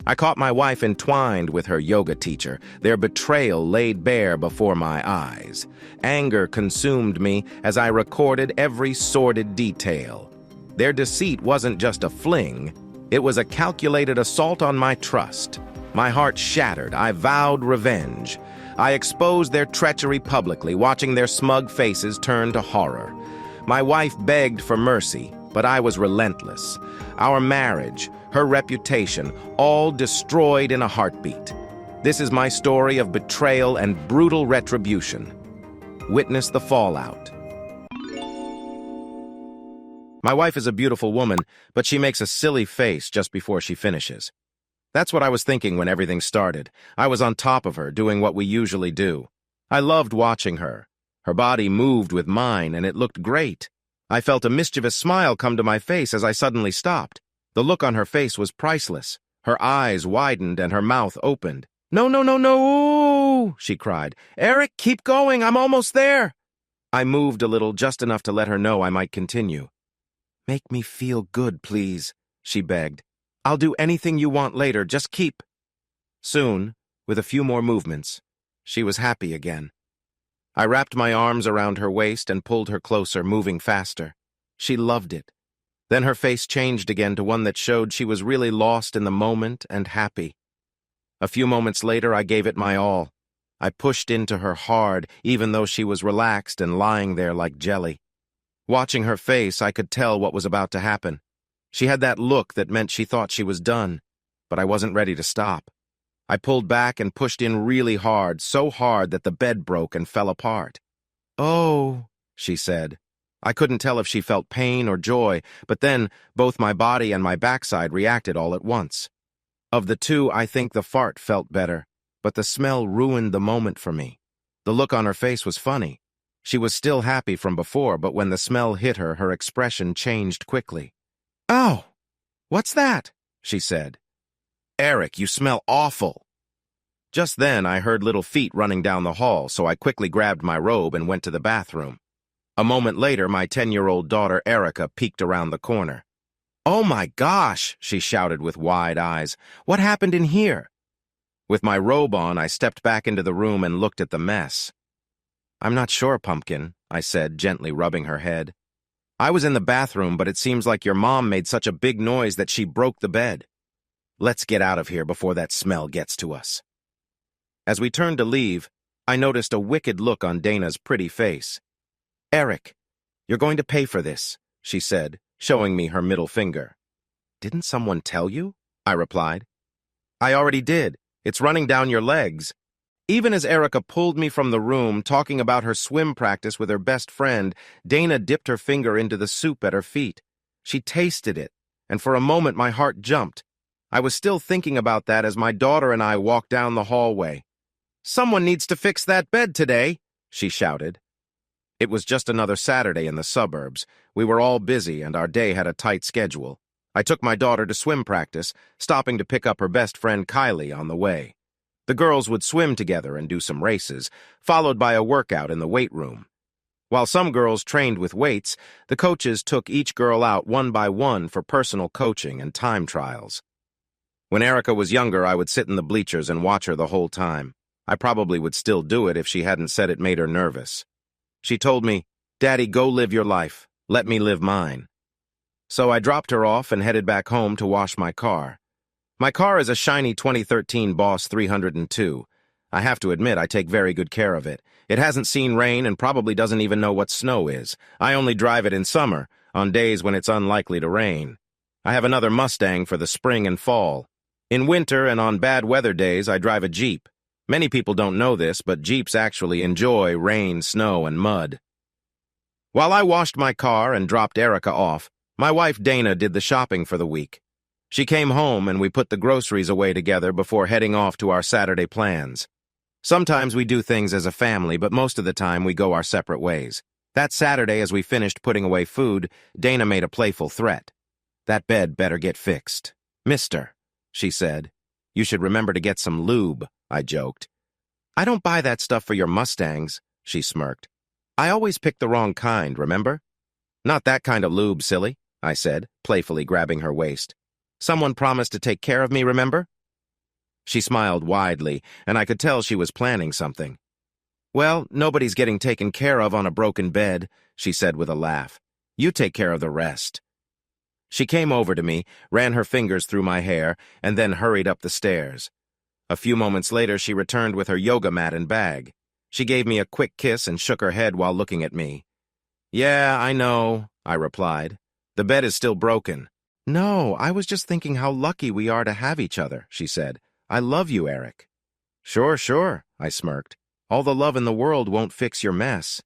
I caught my wife entwined with her yoga teacher, their betrayal laid bare before my eyes. Anger consumed me as I recorded every sordid detail. Their deceit wasn't just a fling, it was a calculated assault on my trust. My heart shattered. I vowed revenge. I exposed their treachery publicly, watching their smug faces turn to horror. My wife begged for mercy, but I was relentless. Our marriage, her reputation, all destroyed in a heartbeat. This is my story of betrayal and brutal retribution. Witness the fallout. My wife is a beautiful woman, but she makes a silly face just before she finishes. That's what I was thinking when everything started. I was on top of her, doing what we usually do. I loved watching her. Her body moved with mine, and it looked great. I felt a mischievous smile come to my face as I suddenly stopped. The look on her face was priceless. Her eyes widened and her mouth opened. "No, no, no, no!" she cried. "Eric, keep going, I'm almost there!" I moved a little, just enough to let her know I might continue. "Make me feel good, please," she begged. "I'll do anything you want later, just keep." Soon, with a few more movements, she was happy again. I wrapped my arms around her waist and pulled her closer, moving faster. She loved it. Then her face changed again to one that showed she was really lost in the moment and happy. A few moments later, I gave it my all. I pushed into her hard, even though she was relaxed and lying there like jelly. Watching her face, I could tell what was about to happen. She had that look that meant she thought she was done, but I wasn't ready to stop. I pulled back and pushed in really hard, so hard that the bed broke and fell apart. "Oh," she said. I couldn't tell if she felt pain or joy, but then both my body and my backside reacted all at once. Of the two, I think the fart felt better, but the smell ruined the moment for me. The look on her face was funny. She was still happy from before, but when the smell hit her, her expression changed quickly. "Oh, what's that?" she said. "Eric, you smell awful." Just then, I heard little feet running down the hall, so I quickly grabbed my robe and went to the bathroom. A moment later, my 10-year-old daughter, Erica, peeked around the corner. "Oh my gosh," she shouted with wide eyes. "What happened in here?" With my robe on, I stepped back into the room and looked at the mess. "I'm not sure, Pumpkin," I said, gently rubbing her head. "I was in the bathroom, but it seems like your mom made such a big noise that she broke the bed. Let's get out of here before that smell gets to us." As we turned to leave, I noticed a wicked look on Dana's pretty face. "Eric, you're going to pay for this," she said, showing me her middle finger. "Didn't someone tell you?" I replied. "I already did. It's running down your legs." Even as Erica pulled me from the room, talking about her swim practice with her best friend, Dana dipped her finger into the soup at her feet. She tasted it, and for a moment my heart jumped. I was still thinking about that as my daughter and I walked down the hallway. "Someone needs to fix that bed today," she shouted. It was just another Saturday in the suburbs. We were all busy, and our day had a tight schedule. I took my daughter to swim practice, stopping to pick up her best friend Kylie on the way. The girls would swim together and do some races, followed by a workout in the weight room. While some girls trained with weights, the coaches took each girl out one by one for personal coaching and time trials. When Erica was younger, I would sit in the bleachers and watch her the whole time. I probably would still do it if she hadn't said it made her nervous. She told me, "Daddy, go live your life. Let me live mine." So I dropped her off and headed back home to wash my car. My car is a shiny 2013 Boss 302. I have to admit, I take very good care of it. It hasn't seen rain and probably doesn't even know what snow is. I only drive it in summer, on days when it's unlikely to rain. I have another Mustang for the spring and fall. In winter and on bad weather days, I drive a Jeep. Many people don't know this, but Jeeps actually enjoy rain, snow, and mud. While I washed my car and dropped Erica off, my wife Dana did the shopping for the week. She came home and we put the groceries away together before heading off to our Saturday plans. Sometimes we do things as a family, but most of the time we go our separate ways. That Saturday, as we finished putting away food, Dana made a playful threat. "That bed better get fixed." "Mister," she said, "you should remember to get some lube," I joked. "I don't buy that stuff for your Mustangs," she smirked. "I always pick the wrong kind, remember?" "Not that kind of lube, silly," I said, playfully grabbing her waist. "Someone promised to take care of me, remember?" She smiled widely, and I could tell she was planning something. "Well, nobody's getting taken care of on a broken bed," she said with a laugh. "You take care of the rest." She came over to me, ran her fingers through my hair, and then hurried up the stairs. A few moments later, she returned with her yoga mat and bag. She gave me a quick kiss and shook her head while looking at me. "Yeah, I know," I replied. "The bed is still broken." "No, I was just thinking how lucky we are to have each other," she said. "I love you, Eric." Sure, I smirked. "All the love in the world won't fix your mess.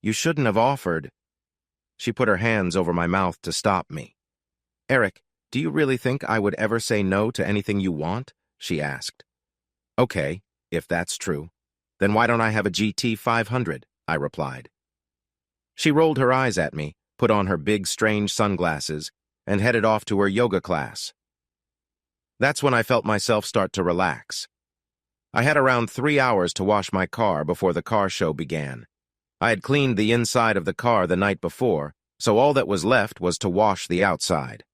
You shouldn't have offered." She put her hands over my mouth to stop me. "Eric, do you really think I would ever say no to anything you want?" she asked. "Okay, if that's true. Then why don't I have a GT 500? I replied. She rolled her eyes at me, put on her big, strange sunglasses, and headed off to her yoga class. That's when I felt myself start to relax. I had around 3 hours to wash my car before the car show began. I had cleaned the inside of the car the night before, so all that was left was to wash the outside.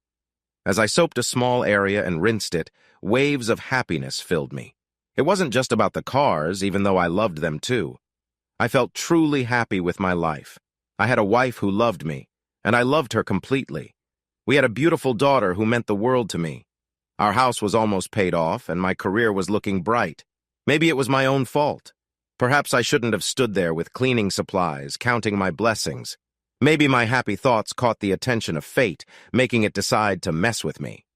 As I soaped a small area and rinsed it, waves of happiness filled me. It wasn't just about the cars, even though I loved them too. I felt truly happy with my life. I had a wife who loved me, and I loved her completely. We had a beautiful daughter who meant the world to me. Our house was almost paid off, and my career was looking bright. Maybe it was my own fault. Perhaps I shouldn't have stood there with cleaning supplies, counting my blessings. Maybe my happy thoughts caught the attention of fate, making it decide to mess with me.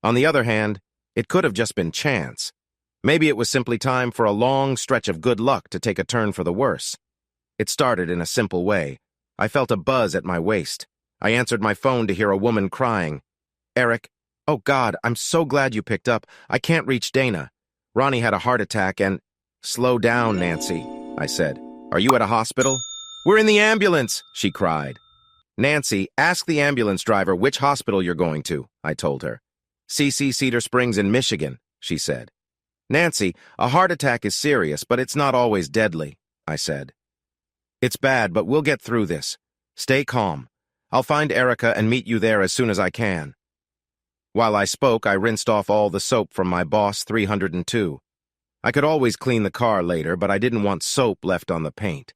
On the other hand, it could have just been chance. Maybe it was simply time for a long stretch of good luck to take a turn for the worse. It started in a simple way. I felt a buzz at my waist. I answered my phone to hear a woman crying. "Eric, oh God, I'm so glad you picked up. I can't reach Dana. Ronnie had a heart attack and—" "Slow down, Nancy," I said. "Are you at a hospital?" "We're in the ambulance," she cried. "Nancy, ask the ambulance driver which hospital you're going to," I told her. "CC Cedar Springs in Michigan," she said. "Nancy, a heart attack is serious, but it's not always deadly," I said. "It's bad, but we'll get through this. Stay calm. I'll find Erica and meet you there as soon as I can." While I spoke, I rinsed off all the soap from my Boss 302. I could always clean the car later, but I didn't want soap left on the paint.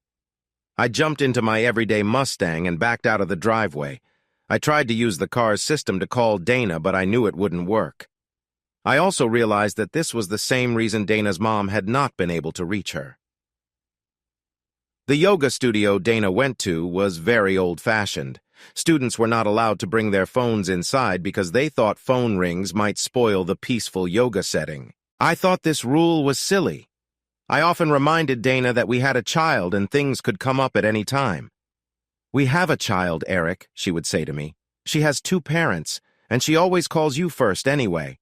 I jumped into my everyday Mustang and backed out of the driveway. I tried to use the car's system to call Dana, but I knew it wouldn't work. I also realized that this was the same reason Dana's mom had not been able to reach her. The yoga studio Dana went to was very old-fashioned. Students were not allowed to bring their phones inside because they thought phone rings might spoil the peaceful yoga setting. I thought this rule was silly. I often reminded Dana that we had a child and things could come up at any time. "We have a child, Eric," she would say to me. "She has 2 parents, and she always calls you first anyway."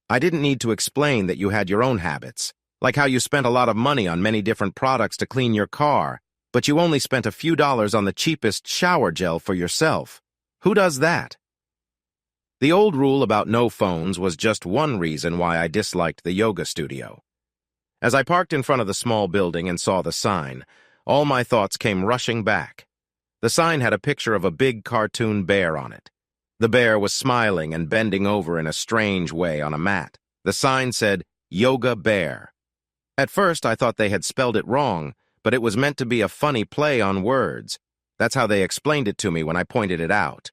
I didn't need to explain that you had your own habits, like how you spent a lot of money on many different products to clean your car, but you only spent a few dollars on the cheapest shower gel for yourself. Who does that? The old rule about no phones was just one reason why I disliked the yoga studio. As I parked in front of the small building and saw the sign, all my thoughts came rushing back. The sign had a picture of a big cartoon bear on it. The bear was smiling and bending over in a strange way on a mat. The sign said, "Yoga Bear." At first, I thought they had spelled it wrong, but it was meant to be a funny play on words. That's how they explained it to me when I pointed it out.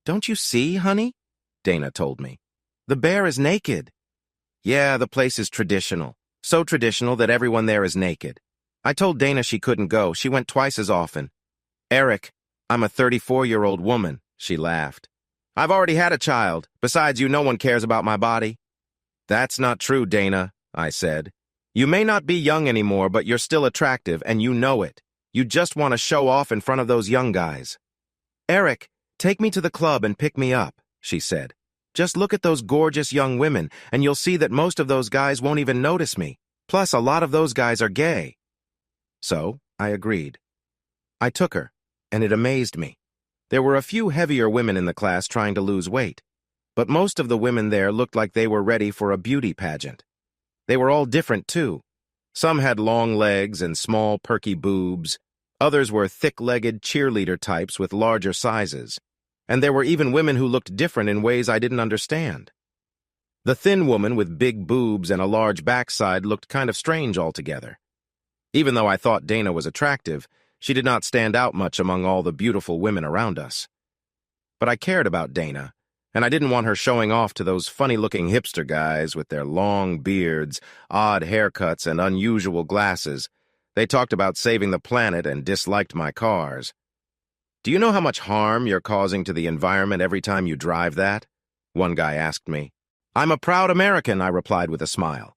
"Don't you see, honey?" Dana told me. "The bear is naked." "Yeah, the place is traditional. So traditional that everyone there is naked." I told Dana she couldn't go. She went twice as often. "Eric, I'm a 34-year-old woman," she laughed. "I've already had a child. Besides you, no one cares about my body." "That's not true, Dana," I said. "You may not be young anymore, but you're still attractive, and you know it. You just want to show off in front of those young guys." "Eric, take me to the club and pick me up," she said. "Just look at those gorgeous young women, and you'll see that most of those guys won't even notice me. Plus, a lot of those guys are gay." So, I agreed. I took her, and it amazed me. There were a few heavier women in the class trying to lose weight, but most of the women there looked like they were ready for a beauty pageant. They were all different, too. Some had long legs and small, perky boobs. Others were thick-legged cheerleader types with larger sizes. And there were even women who looked different in ways I didn't understand. The thin woman with big boobs and a large backside looked kind of strange altogether. Even though I thought Dana was attractive, she did not stand out much among all the beautiful women around us. But I cared about Dana, and I didn't want her showing off to those funny-looking hipster guys with their long beards, odd haircuts, and unusual glasses. They talked about saving the planet and disliked my cars. "Do you know how much harm you're causing to the environment every time you drive that?" one guy asked me. "I'm a proud American," I replied with a smile.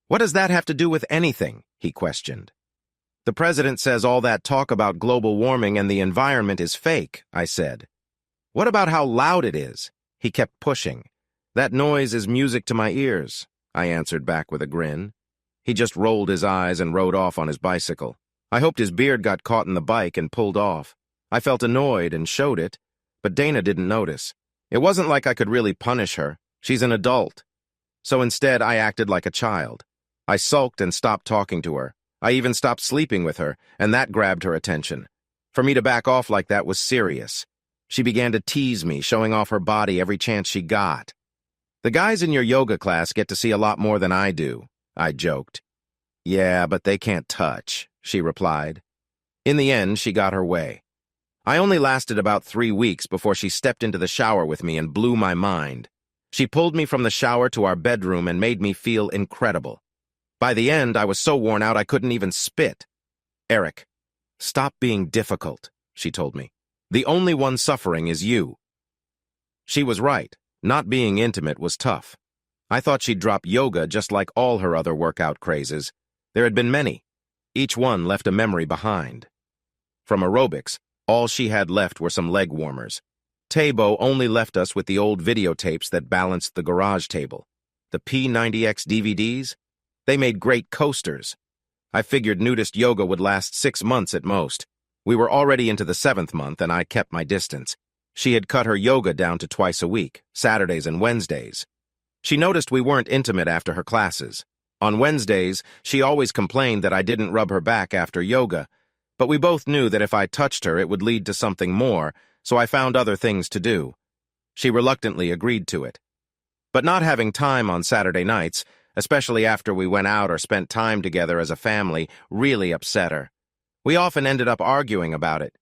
"What does that have to do with anything?" he questioned. "The president says all that talk about global warming and the environment is fake," I said. "What about how loud it is?" He kept pushing. "That noise is music to my ears," I answered back with a grin. He just rolled his eyes and rode off on his bicycle. I hoped his beard got caught in the bike and pulled off. I felt annoyed and showed it, but Dana didn't notice. It wasn't like I could really punish her. She's an adult. So instead, I acted like a child. I sulked and stopped talking to her. I even stopped sleeping with her, and that grabbed her attention. For me to back off like that was serious. She began to tease me, showing off her body every chance she got. "The guys in your yoga class get to see a lot more than I do," I joked. "Yeah, but they can't touch," she replied. In the end, she got her way. I only lasted about 3 weeks before she stepped into the shower with me and blew my mind. She pulled me from the shower to our bedroom and made me feel incredible. By the end, I was so worn out I couldn't even spit. "Eric, stop being difficult," she told me. "The only one suffering is you." She was right. Not being intimate was tough. I thought she'd drop yoga just like all her other workout crazes. There had been many. Each one left a memory behind. From aerobics, all she had left were some leg warmers. Tabo only left us with the old videotapes that balanced the garage table. The P90X DVDs? They made great coasters. I figured nudist yoga would last 6 months at most. We were already into the 7th month, and I kept my distance. She had cut her yoga down to twice a week, Saturdays and Wednesdays. She noticed we weren't intimate after her classes. On Wednesdays, she always complained that I didn't rub her back after yoga, but we both knew that if I touched her, it would lead to something more, so I found other things to do. She reluctantly agreed to it. But not having time on Saturday nights, especially after we went out or spent time together as a family, really upset her. We often ended up arguing about it.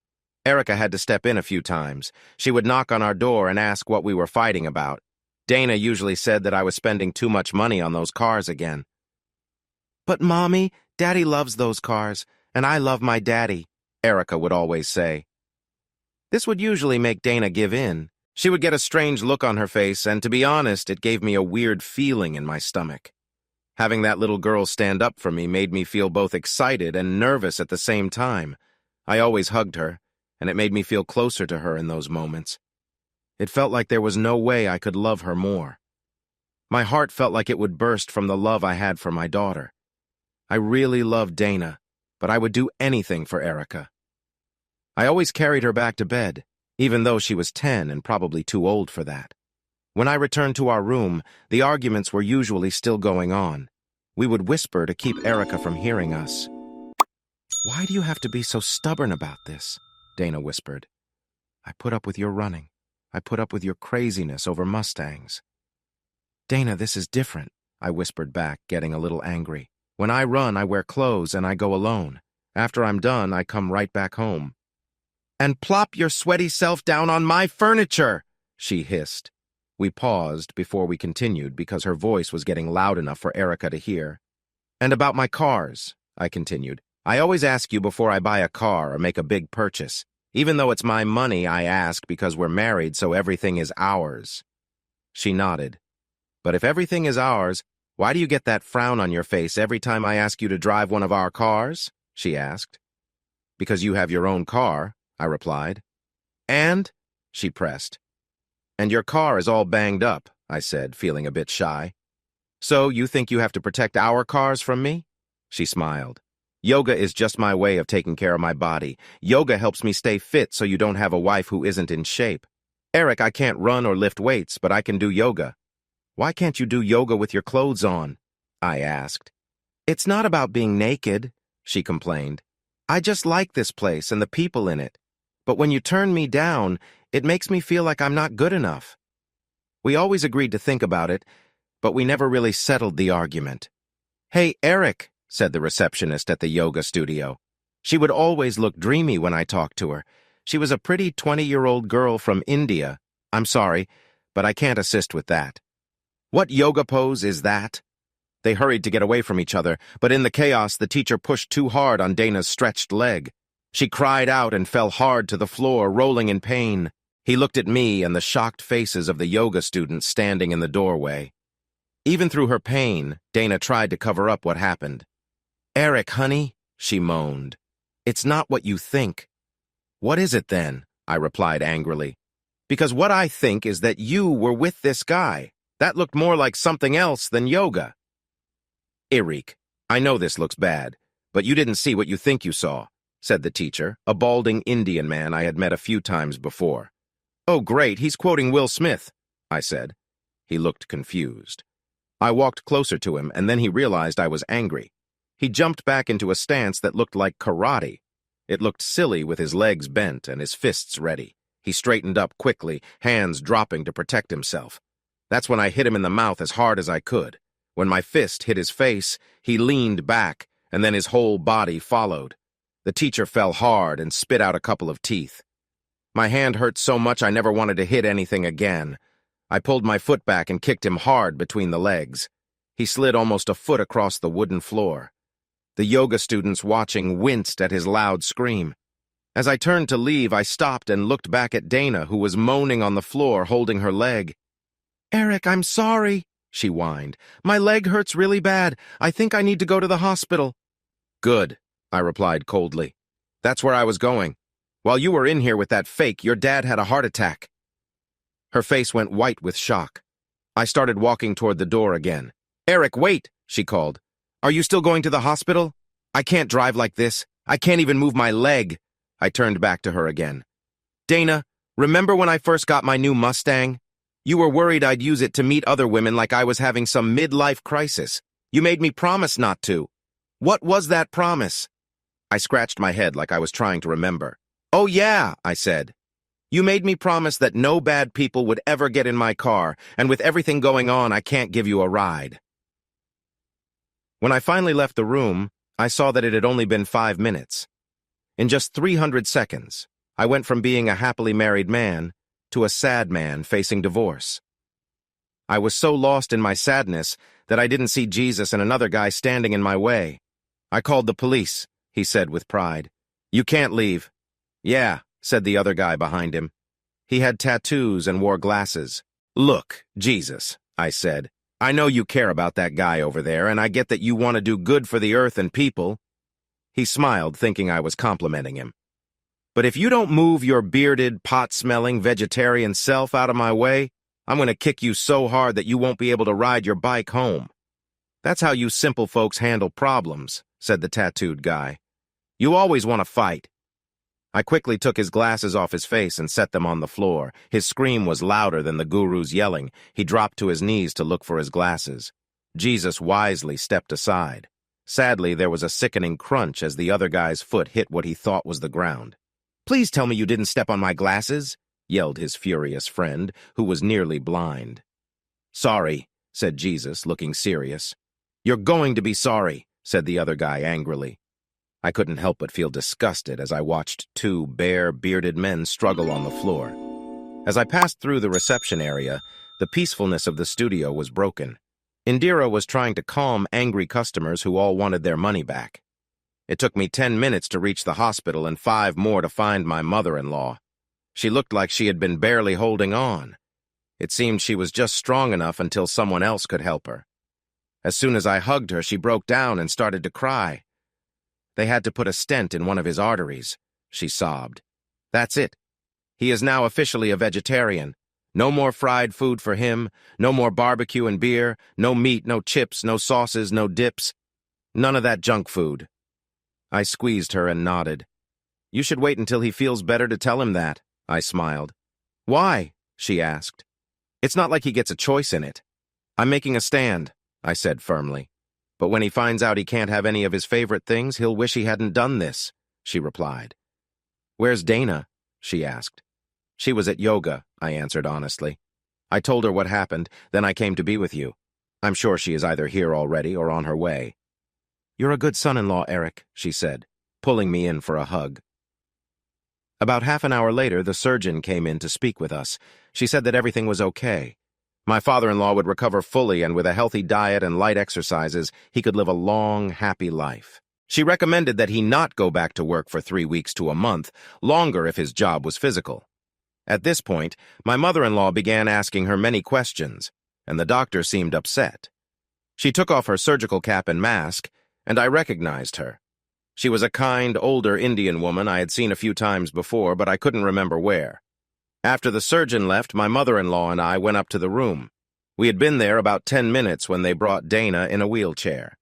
Erica had to step in a few times. She would knock on our door and ask what we were fighting about. Dana usually said that I was spending too much money on those cars again. "But, Mommy, Daddy loves those cars, and I love my daddy," Erica would always say. This would usually make Dana give in. She would get a strange look on her face, and to be honest, it gave me a weird feeling in my stomach. Having that little girl stand up for me made me feel both excited and nervous at the same time. I always hugged her, and it made me feel closer to her in those moments. It felt like there was no way I could love her more. My heart felt like it would burst from the love I had for my daughter. I really loved Dana, but I would do anything for Erica. I always carried her back to bed, even though she was 10 and probably too old for that. When I returned to our room, the arguments were usually still going on. We would whisper to keep Erica from hearing us. "Why do you have to be so stubborn about this?" Dana whispered. "I put up with your running. I put up with your craziness over Mustangs." "Dana, this is different," I whispered back, getting a little angry. "When I run, I wear clothes and I go alone. After I'm done, I come right back home." "And plop your sweaty self down on my furniture," she hissed. We paused before we continued because her voice was getting loud enough for Erica to hear. "And about my cars," I continued. "I always ask you before I buy a car or make a big purchase. Even though it's my money, I ask because we're married, so everything is ours." She nodded. "But if everything is ours, why do you get that frown on your face every time I ask you to drive one of our cars?" she asked. "Because you have your own car," I replied. "And?" she pressed. "And your car is all banged up," I said, feeling a bit shy. "So you think you have to protect our cars from me?" She smiled. "Yoga is just my way of taking care of my body. Yoga helps me stay fit so you don't have a wife who isn't in shape. Eric, I can't run or lift weights, but I can do yoga." "Why can't you do yoga with your clothes on?" I asked. "It's not about being naked," she complained. "I just like this place and the people in it. But when you turn me down, it makes me feel like I'm not good enough." We always agreed to think about it, but we never really settled the argument. "Hey, Eric," said the receptionist at the yoga studio. She would always look dreamy when I talked to her. She was a pretty 20-year-old girl from India. "I'm sorry, but I can't assist with that." "What yoga pose is that?" They hurried to get away from each other, but in the chaos, the teacher pushed too hard on Dana's stretched leg. She cried out and fell hard to the floor, rolling in pain. He looked at me and the shocked faces of the yoga students standing in the doorway. Even through her pain, Dana tried to cover up what happened. "Eric, honey," she moaned. "It's not what you think." "What is it then?" I replied angrily. "Because what I think is that you were with this guy. That looked more like something else than yoga." "Eric, I know this looks bad, but you didn't see what you think you saw," said the teacher, a balding Indian man I had met a few times before. "Oh, great, he's quoting Will Smith," I said. He looked confused. I walked closer to him, and then he realized I was angry. He jumped back into a stance that looked like karate. It looked silly with his legs bent and his fists ready. He straightened up quickly, hands dropping to protect himself. That's when I hit him in the mouth as hard as I could. When my fist hit his face, he leaned back, and then his whole body followed. The teacher fell hard and spit out a couple of teeth. My hand hurt so much I never wanted to hit anything again. I pulled my foot back and kicked him hard between the legs. He slid almost a foot across the wooden floor. The yoga students watching winced at his loud scream. As I turned to leave, I stopped and looked back at Dana, who was moaning on the floor, holding her leg. "Eric, I'm sorry," she whined. "My leg hurts really bad. I think I need to go to the hospital." "Good," I replied coldly. "That's where I was going. While you were in here with that fake, your dad had a heart attack." Her face went white with shock. I started walking toward the door again. "Eric, wait," she called. "Are you still going to the hospital? I can't drive like this. I can't even move my leg." I turned back to her again. "Dana, remember when I first got my new Mustang? You were worried I'd use it to meet other women like I was having some midlife crisis. You made me promise not to. What was that promise?" I scratched my head like I was trying to remember. "Oh yeah," I said. "You made me promise that no bad people would ever get in my car, and with everything going on, I can't give you a ride." When I finally left the room, I saw that it had only been 5 minutes. In just 300 seconds, I went from being a happily married man to a sad man facing divorce. I was so lost in my sadness that I didn't see Jesus and another guy standing in my way. "I called the police," he said with pride. "You can't leave." "Yeah," said the other guy behind him. He had tattoos and wore glasses. "Look, Jesus," I said. "I know you care about that guy over there, and I get that you want to do good for the earth and people." He smiled, thinking I was complimenting him. "But if you don't move your bearded, pot-smelling, vegetarian self out of my way, I'm going to kick you so hard that you won't be able to ride your bike home." "That's how you simple folks handle problems," said the tattooed guy. "You always want to fight." I quickly took his glasses off his face and set them on the floor. His scream was louder than the guru's yelling. He dropped to his knees to look for his glasses. Jesus wisely stepped aside. Sadly, there was a sickening crunch as the other guy's foot hit what he thought was the ground. "Please tell me you didn't step on my glasses," yelled his furious friend, who was nearly blind. "Sorry," said Jesus, looking serious. "You're going to be sorry," said the other guy angrily. I couldn't help but feel disgusted as I watched 2 bare, bearded men struggle on the floor. As I passed through the reception area, the peacefulness of the studio was broken. Indira was trying to calm angry customers who all wanted their money back. It took me 10 minutes to reach the hospital and 5 more to find my mother-in-law. She looked like she had been barely holding on. It seemed she was just strong enough until someone else could help her. As soon as I hugged her, she broke down and started to cry. "They had to put a stent in one of his arteries," she sobbed. "That's it. He is now officially a vegetarian. No more fried food for him, no more barbecue and beer, no meat, no chips, no sauces, no dips. None of that junk food." I squeezed her and nodded. "You should wait until he feels better to tell him that," I smiled. "Why?" she asked. "It's not like he gets a choice in it." "I'm making a stand," I said firmly. "But when he finds out he can't have any of his favorite things, he'll wish he hadn't done this," she replied. "Where's Dana?" she asked. "She was at yoga," I answered honestly. "I told her what happened, then I came to be with you." I'm sure she is either here already or on her way. You're a good son-in-law, Eric, she said, pulling me in for a hug. About half an hour later, the surgeon came in to speak with us. She said that everything was okay. My father-in-law would recover fully, and with a healthy diet and light exercises, he could live a long, happy life. She recommended that he not go back to work for 3 weeks to a month, longer if his job was physical. At this point, my mother-in-law began asking her many questions, and the doctor seemed upset. She took off her surgical cap and mask, and I recognized her. She was a kind, older Indian woman I had seen a few times before, but I couldn't remember where. After the surgeon left, my mother-in-law and I went up to the room. We had been there about 10 minutes when they brought Dana in a wheelchair.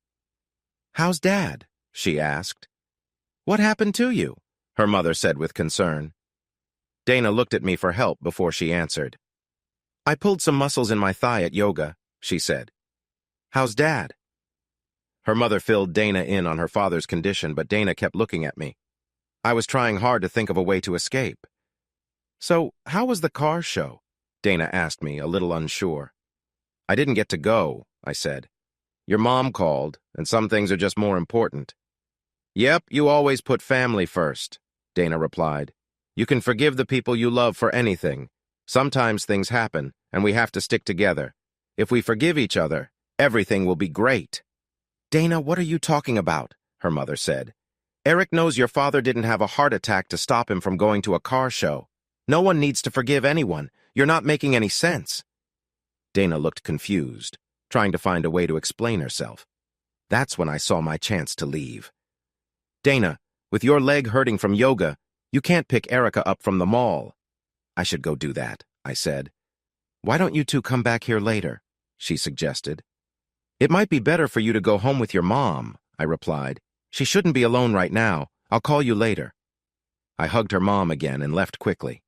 "How's Dad?" she asked. "What happened to you?" her mother said with concern. Dana looked at me for help before she answered. "I pulled some muscles in my thigh at yoga," she said. "How's Dad?" Her mother filled Dana in on her father's condition, but Dana kept looking at me. I was trying hard to think of a way to escape. "So, how was the car show?" Dana asked me, a little unsure. "I didn't get to go," I said. "Your mom called, and some things are just more important." "Yep, you always put family first," Dana replied. "You can forgive the people you love for anything. Sometimes things happen, and we have to stick together. If we forgive each other, everything will be great." "Dana, what are you talking about?" her mother said. "Eric knows your father didn't have a heart attack to stop him from going to a car show. No one needs to forgive anyone. You're not making any sense." Dana looked confused, trying to find a way to explain herself. That's when I saw my chance to leave. "Dana, with your leg hurting from yoga, you can't pick Erica up from the mall." "I should go do that," I said. "Why don't you two come back here later?" she suggested. "It might be better for you to go home with your mom," I replied. "She shouldn't be alone right now. I'll call you later." I hugged her mom again and left quickly.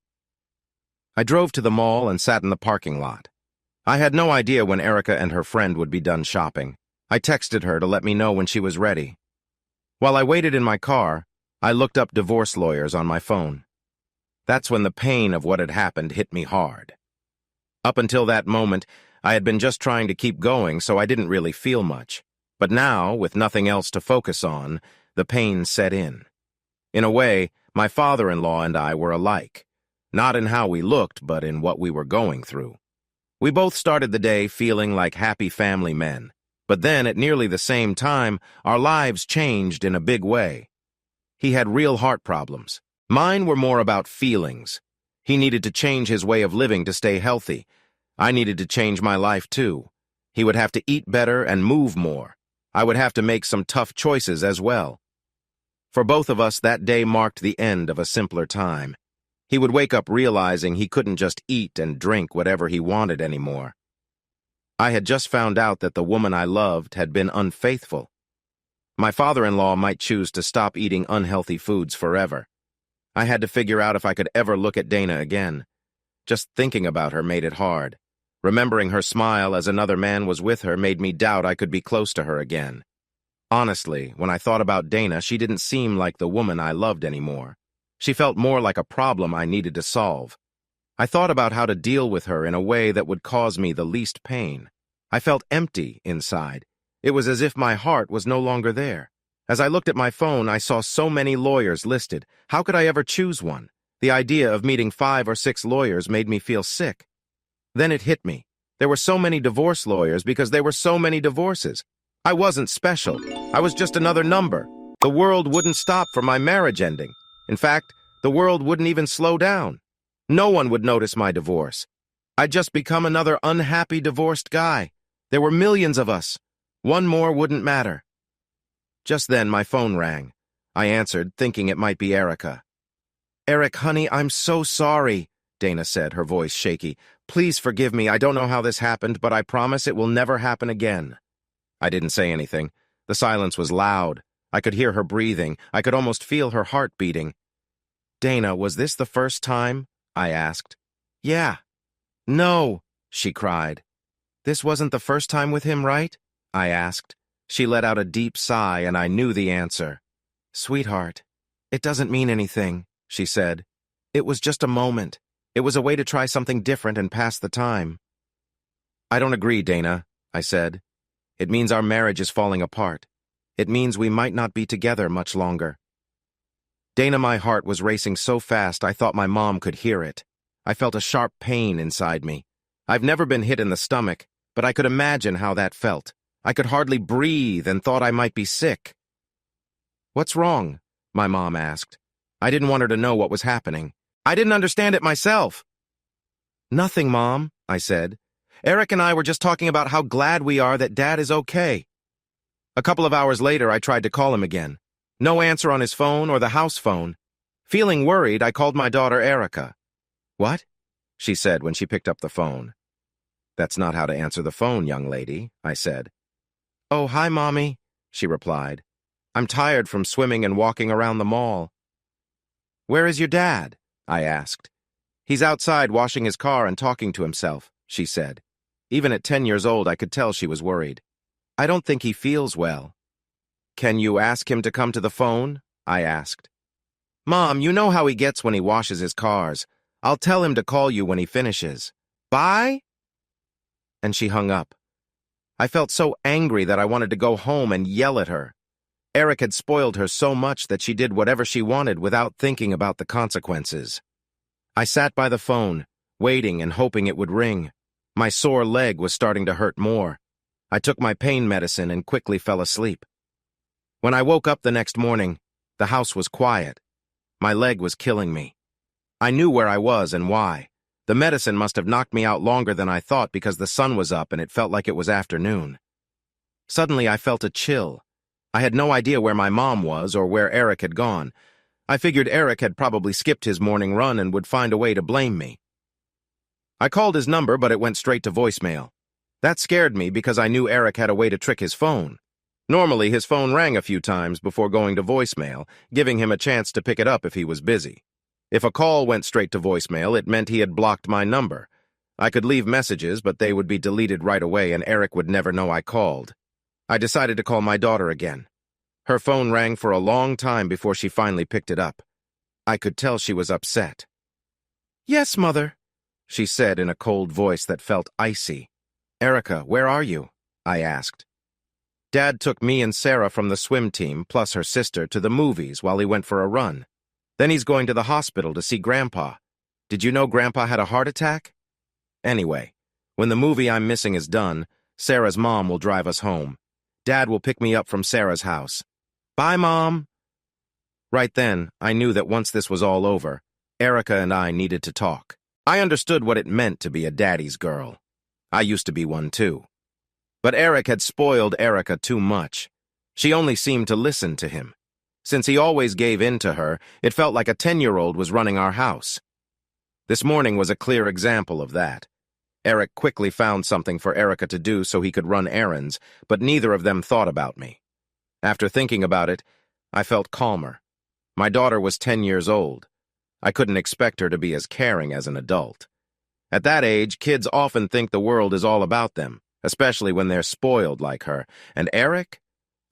I drove to the mall and sat in the parking lot. I had no idea when Erica and her friend would be done shopping. I texted her to let me know when she was ready. While I waited in my car, I looked up divorce lawyers on my phone. That's when the pain of what had happened hit me hard. Up until that moment, I had been just trying to keep going, so I didn't really feel much. But now, with nothing else to focus on, the pain set in. In a way, my father-in-law and I were alike. Not in how we looked, but in what we were going through. We both started the day feeling like happy family men. But then, at nearly the same time, our lives changed in a big way. He had real heart problems. Mine were more about feelings. He needed to change his way of living to stay healthy. I needed to change my life, too. He would have to eat better and move more. I would have to make some tough choices as well. For both of us, that day marked the end of a simpler time. He would wake up realizing he couldn't just eat and drink whatever he wanted anymore. I had just found out that the woman I loved had been unfaithful. My father-in-law might choose to stop eating unhealthy foods forever. I had to figure out if I could ever look at Dana again. Just thinking about her made it hard. Remembering her smile as another man was with her made me doubt I could be close to her again. Honestly, when I thought about Dana, she didn't seem like the woman I loved anymore. She felt more like a problem I needed to solve. I thought about how to deal with her in a way that would cause me the least pain. I felt empty inside. It was as if my heart was no longer there. As I looked at my phone, I saw so many lawyers listed. How could I ever choose one? The idea of meeting 5 or 6 lawyers made me feel sick. Then it hit me. There were so many divorce lawyers because there were so many divorces. I wasn't special. I was just another number. The world wouldn't stop for my marriage ending. In fact, the world wouldn't even slow down. No one would notice my divorce. I'd just become another unhappy divorced guy. There were millions of us. One more wouldn't matter. Just then, my phone rang. I answered, thinking it might be Erica. "Eric, honey, I'm so sorry," Dana said, her voice shaky. "Please forgive me. I don't know how this happened, but I promise it will never happen again." I didn't say anything. The silence was loud. I could hear her breathing. I could almost feel her heart beating. "Dana, was this the first time?" I asked. "Yeah." "No," she cried. "This wasn't the first time with him, right?" I asked. She let out a deep sigh, and I knew the answer. "Sweetheart, it doesn't mean anything," she said. "It was just a moment. It was a way to try something different and pass the time." "I don't agree, Dana," I said. It means our marriage is falling apart. It means we might not be together much longer. Dana, my heart was racing so fast I thought my mom could hear it. I felt a sharp pain inside me. I've never been hit in the stomach, but I could imagine how that felt. I could hardly breathe and thought I might be sick. "What's wrong?" my mom asked. I didn't want her to know what was happening. I didn't understand it myself. "Nothing, Mom," I said. "Eric and I were just talking about how glad we are that Dad is okay." A couple of hours later, I tried to call him again. No answer on his phone or the house phone. Feeling worried, I called my daughter Erica. "What?" she said when she picked up the phone. "That's not how to answer the phone, young lady," I said. "Oh, hi, Mommy," she replied. "I'm tired from swimming and walking around the mall." "Where is your dad?" I asked. "He's outside washing his car and talking to himself," she said. Even at 10 years old, I could tell she was worried. "I don't think he feels well." "Can you ask him to come to the phone?" I asked. "Mom, you know how he gets when he washes his cars. I'll tell him to call you when he finishes. Bye?" And she hung up. I felt so angry that I wanted to go home and yell at her. Eric had spoiled her so much that she did whatever she wanted without thinking about the consequences. I sat by the phone, waiting and hoping it would ring. My sore leg was starting to hurt more. I took my pain medicine and quickly fell asleep. When I woke up the next morning, the house was quiet. My leg was killing me. I knew where I was and why. The medicine must have knocked me out longer than I thought because the sun was up and it felt like it was afternoon. Suddenly, I felt a chill. I had no idea where my mom was or where Eric had gone. I figured Eric had probably skipped his morning run and would find a way to blame me. I called his number, but it went straight to voicemail. That scared me because I knew Eric had a way to trick his phone. Normally, his phone rang a few times before going to voicemail, giving him a chance to pick it up if he was busy. If a call went straight to voicemail, it meant he had blocked my number. I could leave messages, but they would be deleted right away and Eric would never know I called. I decided to call my daughter again. Her phone rang for a long time before she finally picked it up. I could tell she was upset. "Yes, Mother," she said in a cold voice that felt icy. "Erica, where are you?" I asked. "Dad took me and Sarah from the swim team, plus her sister, to the movies while he went for a run. Then he's going to the hospital to see Grandpa. Did you know Grandpa had a heart attack? Anyway, when the movie I'm missing is done, Sarah's mom will drive us home. Dad will pick me up from Sarah's house. Bye, Mom." Right then, I knew that once this was all over, Erica and I needed to talk. I understood what it meant to be a daddy's girl. I used to be one too. But Eric had spoiled Erica too much. She only seemed to listen to him. Since he always gave in to her, it felt like a 10-year-old was running our house. This morning was a clear example of that. Eric quickly found something for Erica to do so he could run errands, but neither of them thought about me. After thinking about it, I felt calmer. My daughter was 10 years old. I couldn't expect her to be as caring as an adult. At that age, kids often think the world is all about them, especially when they're spoiled like her. And Eric?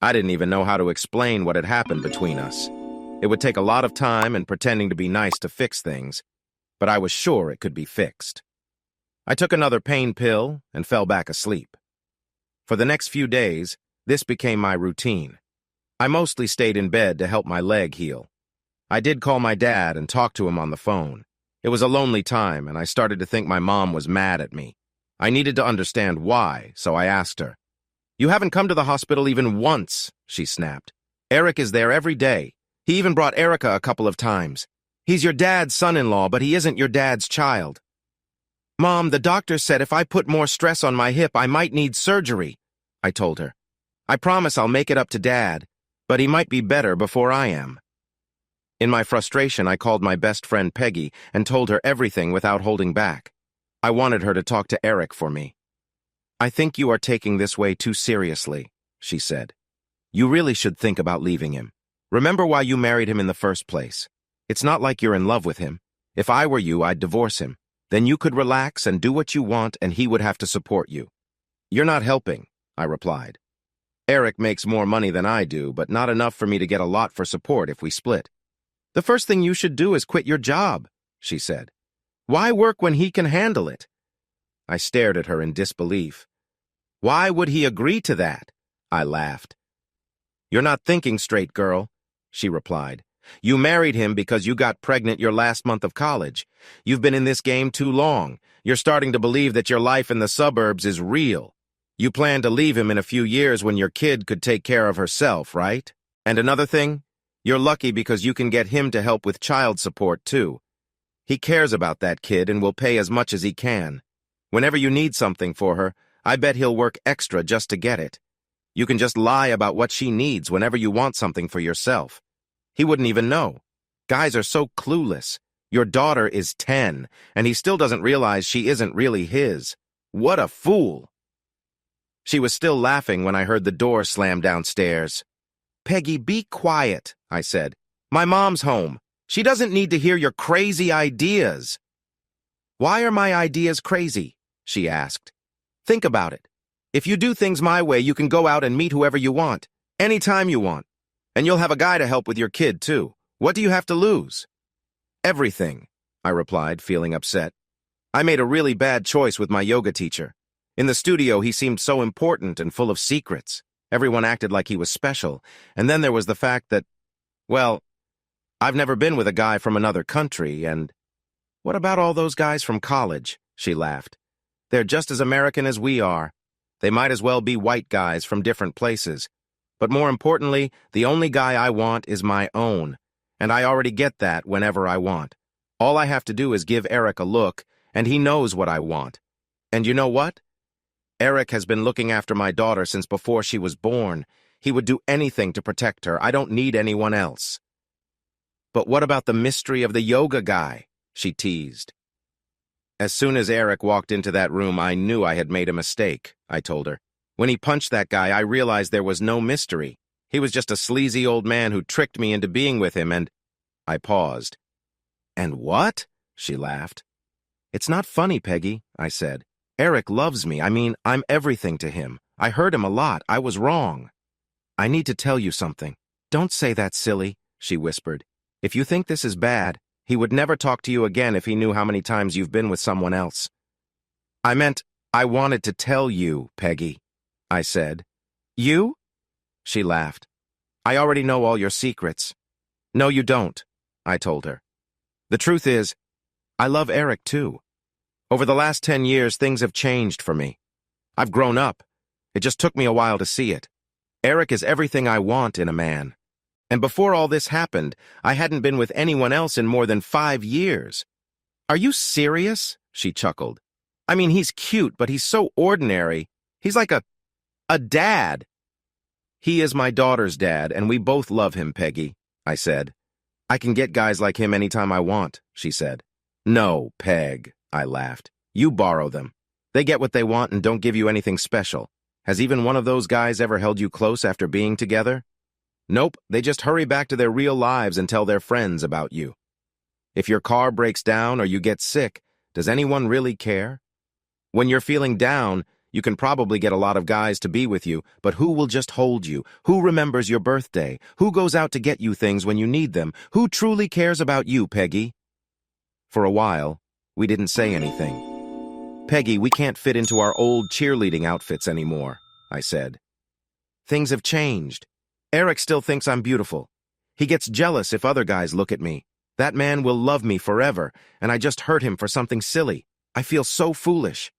I didn't even know how to explain what had happened between us. It would take a lot of time and pretending to be nice to fix things, but I was sure it could be fixed. I took another pain pill and fell back asleep. For the next few days, this became my routine. I mostly stayed in bed to help my leg heal. I did call my dad and talk to him on the phone. It was a lonely time, and I started to think my mom was mad at me. I needed to understand why, so I asked her. "You haven't come to the hospital even once," she snapped. "Eric is there every day. He even brought Erica a couple of times. He's your dad's son-in-law, but he isn't your dad's child." "Mom, the doctor said if I put more stress on my hip, I might need surgery," I told her. "I promise I'll make it up to Dad, but he might be better before I am." In my frustration, I called my best friend Peggy and told her everything without holding back. I wanted her to talk to Eric for me. "I think you are taking this way too seriously," she said. "You really should think about leaving him. Remember why you married him in the first place. It's not like you're in love with him. If I were you, I'd divorce him. Then you could relax and do what you want, and he would have to support you." "You're not helping," I replied. "Eric makes more money than I do, but not enough for me to get a lot for support if we split." "The first thing you should do is quit your job," she said. "Why work when he can handle it?" I stared at her in disbelief. Why would he agree to that? I laughed. You're not thinking straight, girl, she replied. You married him because you got pregnant your last month of college. You've been in this game too long. You're starting to believe that your life in the suburbs is real. You plan to leave him in a few years when your kid could take care of herself, right? And another thing, you're lucky because you can get him to help with child support, too. He cares about that kid and will pay as much as he can. Whenever you need something for her, I bet he'll work extra just to get it. You can just lie about what she needs whenever you want something for yourself. He wouldn't even know. Guys are so clueless. Your daughter is 10, and he still doesn't realize she isn't really his. What a fool! She was still laughing when I heard the door slam downstairs. Peggy, be quiet, I said. My mom's home. She doesn't need to hear your crazy ideas. Why are my ideas crazy? She asked. Think about it. If you do things my way, you can go out and meet whoever you want, anytime you want. And you'll have a guy to help with your kid, too. What do you have to lose? Everything, I replied, feeling upset. I made a really bad choice with my yoga teacher. In the studio, he seemed so important and full of secrets. Everyone acted like he was special. And then there was the fact that, well, I've never been with a guy from another country, and... What about all those guys from college? She laughed. They're just as American as we are. They might as well be white guys from different places. But more importantly, the only guy I want is my own, and I already get that whenever I want. All I have to do is give Eric a look, and he knows what I want. And you know what? Eric has been looking after my daughter since before she was born. He would do anything to protect her. I don't need anyone else. But what about the mystery of the yoga guy? She teased. As soon as Eric walked into that room, I knew I had made a mistake, I told her. When he punched that guy, I realized there was no mystery. He was just a sleazy old man who tricked me into being with him, and... I paused. And what? She laughed. It's not funny, Peggy, I said. Eric loves me. I mean, I'm everything to him. I hurt him a lot. I was wrong. I need to tell you something. Don't say that, silly, she whispered. If you think this is bad, he would never talk to you again if he knew how many times you've been with someone else. I meant, I wanted to tell you, Peggy, I said. You? She laughed. I already know all your secrets. No, you don't, I told her. The truth is, I love Eric too. Over the last 10 years, things have changed for me. I've grown up. It just took me a while to see it. Eric is everything I want in a man. And before all this happened, I hadn't been with anyone else in more than 5 years. Are you serious? She chuckled. I mean, he's cute, but he's so ordinary. He's like a dad. He is my daughter's dad, and we both love him, Peggy, I said. I can get guys like him anytime I want, she said. No, Peg, I laughed. You borrow them. They get what they want and don't give you anything special. Has even one of those guys ever held you close after being together? Nope, they just hurry back to their real lives and tell their friends about you. If your car breaks down or you get sick, does anyone really care? When you're feeling down, you can probably get a lot of guys to be with you, but who will just hold you? Who remembers your birthday? Who goes out to get you things when you need them? Who truly cares about you, Peggy? For a while, we didn't say anything. Peggy, we can't fit into our old cheerleading outfits anymore, I said. Things have changed. Eric still thinks I'm beautiful. He gets jealous if other guys look at me. That man will love me forever, and I just hurt him for something silly. I feel so foolish.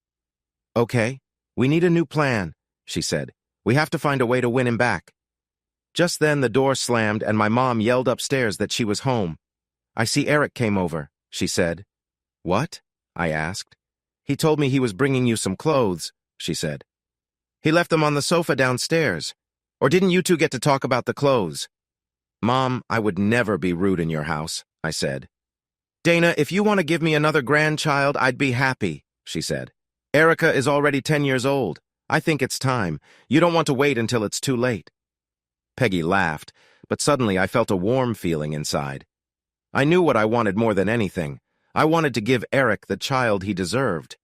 Okay, we need a new plan, she said. We have to find a way to win him back. Just then the door slammed and my mom yelled upstairs that she was home. I see Eric came over, she said. What? I asked. He told me he was bringing you some clothes, she said. He left them on the sofa downstairs. Or didn't you two get to talk about the clothes? Mom, I would never be rude in your house, I said. Dana, if you want to give me another grandchild, I'd be happy, she said. Erica is already 10 years old. I think it's time. You don't want to wait until it's too late. Peggy laughed, but suddenly I felt a warm feeling inside. I knew what I wanted more than anything. I wanted to give Eric the child he deserved.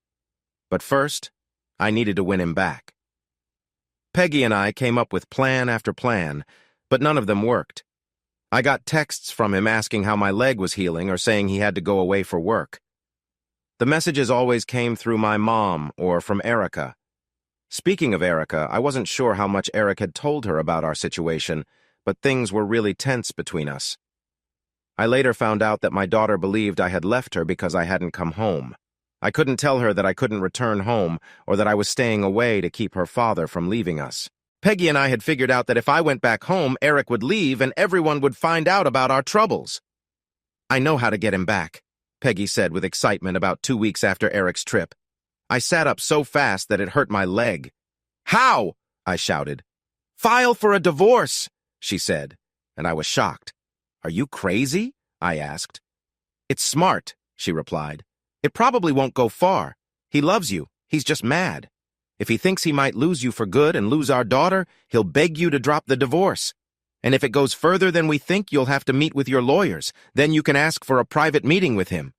But first, I needed to win him back. Peggy and I came up with plan after plan, but none of them worked. I got texts from him asking how my leg was healing or saying he had to go away for work. The messages always came through my mom or from Erica. Speaking of Erica, I wasn't sure how much Eric had told her about our situation, but things were really tense between us. I later found out that my daughter believed I had left her because I hadn't come home. I couldn't tell her that I couldn't return home or that I was staying away to keep her father from leaving us. Peggy and I had figured out that if I went back home, Eric would leave and everyone would find out about our troubles. "I know how to get him back," Peggy said with excitement about 2 weeks after Eric's trip. I sat up so fast that it hurt my leg. "How?" I shouted. "File for a divorce," she said, and I was shocked. "Are you crazy?" I asked. "It's smart," she replied. "It probably won't go far. He loves you. He's just mad. If he thinks he might lose you for good and lose our daughter, he'll beg you to drop the divorce. And if it goes further than we think, you'll have to meet with your lawyers. Then you can ask for a private meeting with him.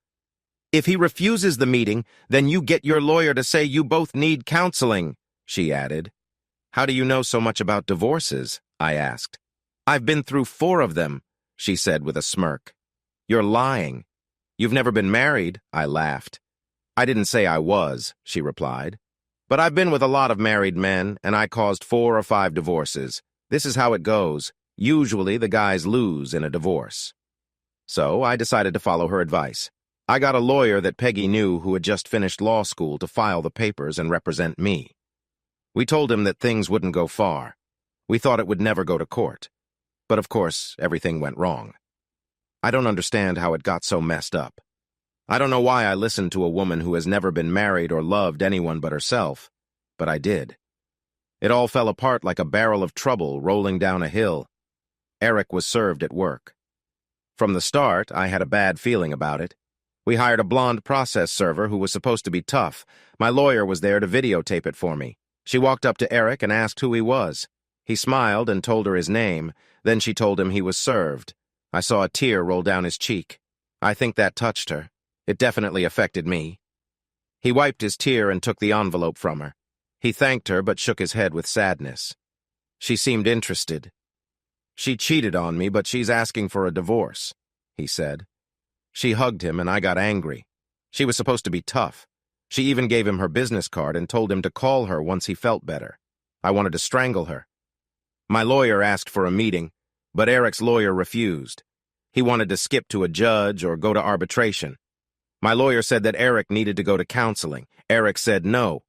If he refuses the meeting, then you get your lawyer to say you both need counseling," she added. "How do you know so much about divorces?" I asked. "I've been through 4 of them," she said with a smirk. "You're lying. You've never been married," I laughed. "I didn't say I was," she replied. "But I've been with a lot of married men, and I caused 4 or 5 divorces. This is how it goes. Usually the guys lose in a divorce." So I decided to follow her advice. I got a lawyer that Peggy knew who had just finished law school to file the papers and represent me. We told him that things wouldn't go far. We thought it would never go to court. But of course, everything went wrong. I don't understand how it got so messed up. I don't know why I listened to a woman who has never been married or loved anyone but herself, but I did. It all fell apart like a barrel of trouble rolling down a hill. Eric was served at work. From the start, I had a bad feeling about it. We hired a blonde process server who was supposed to be tough. My lawyer was there to videotape it for me. She walked up to Eric and asked who he was. He smiled and told her his name. Then she told him he was served. I saw a tear roll down his cheek. I think that touched her. It definitely affected me. He wiped his tear and took the envelope from her. He thanked her but shook his head with sadness. She seemed interested. "She cheated on me, but she's asking for a divorce," he said. She hugged him and I got angry. She was supposed to be tough. She even gave him her business card and told him to call her once he felt better. I wanted to strangle her. My lawyer asked for a meeting, but Eric's lawyer refused. He wanted to skip to a judge or go to arbitration. My lawyer said that Eric needed to go to counseling. Eric said no.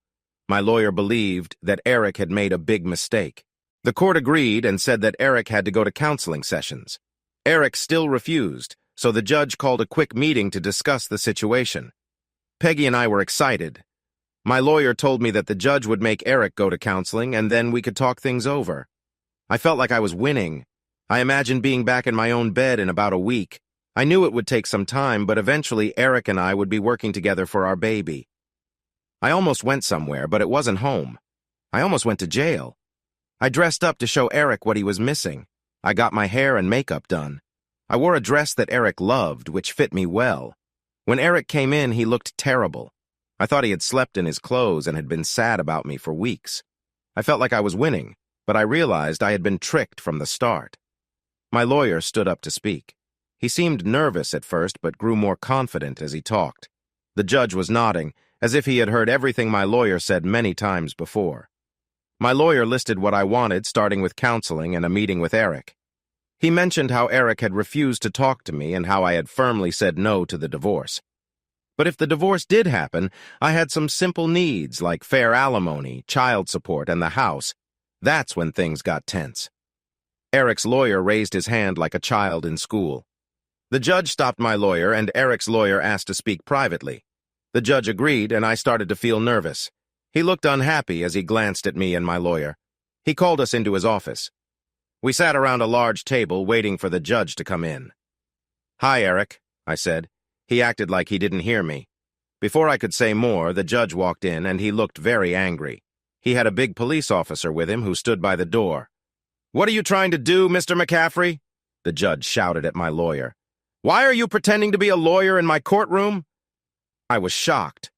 My lawyer believed that Eric had made a big mistake. The court agreed and said that Eric had to go to counseling sessions. Eric still refused, so the judge called a quick meeting to discuss the situation. Peggy and I were excited. My lawyer told me that the judge would make Eric go to counseling and then we could talk things over. I felt like I was winning. I imagined being back in my own bed in about a week. I knew it would take some time, but eventually Eric and I would be working together for our baby. I almost went somewhere, but it wasn't home. I almost went to jail. I dressed up to show Eric what he was missing. I got my hair and makeup done. I wore a dress that Eric loved, which fit me well. When Eric came in, he looked terrible. I thought he had slept in his clothes and had been sad about me for weeks. I felt like I was winning, but I realized I had been tricked from the start. My lawyer stood up to speak. He seemed nervous at first, but grew more confident as he talked. The judge was nodding, as if he had heard everything my lawyer said many times before. My lawyer listed what I wanted, starting with counseling and a meeting with Eric. He mentioned how Eric had refused to talk to me and how I had firmly said no to the divorce. But if the divorce did happen, I had some simple needs like fair alimony, child support, and the house. That's when things got tense. Eric's lawyer raised his hand like a child in school. The judge stopped my lawyer, and Eric's lawyer asked to speak privately. The judge agreed, and I started to feel nervous. He looked unhappy as he glanced at me and my lawyer. He called us into his office. We sat around a large table waiting for the judge to come in. "Hi, Eric," I said. He acted like he didn't hear me. Before I could say more, the judge walked in, and he looked very angry. He had a big police officer with him who stood by the door. "What are you trying to do, Mr. McCaffrey?" the judge shouted at my lawyer. "Why are you pretending to be a lawyer in my courtroom?" I was shocked.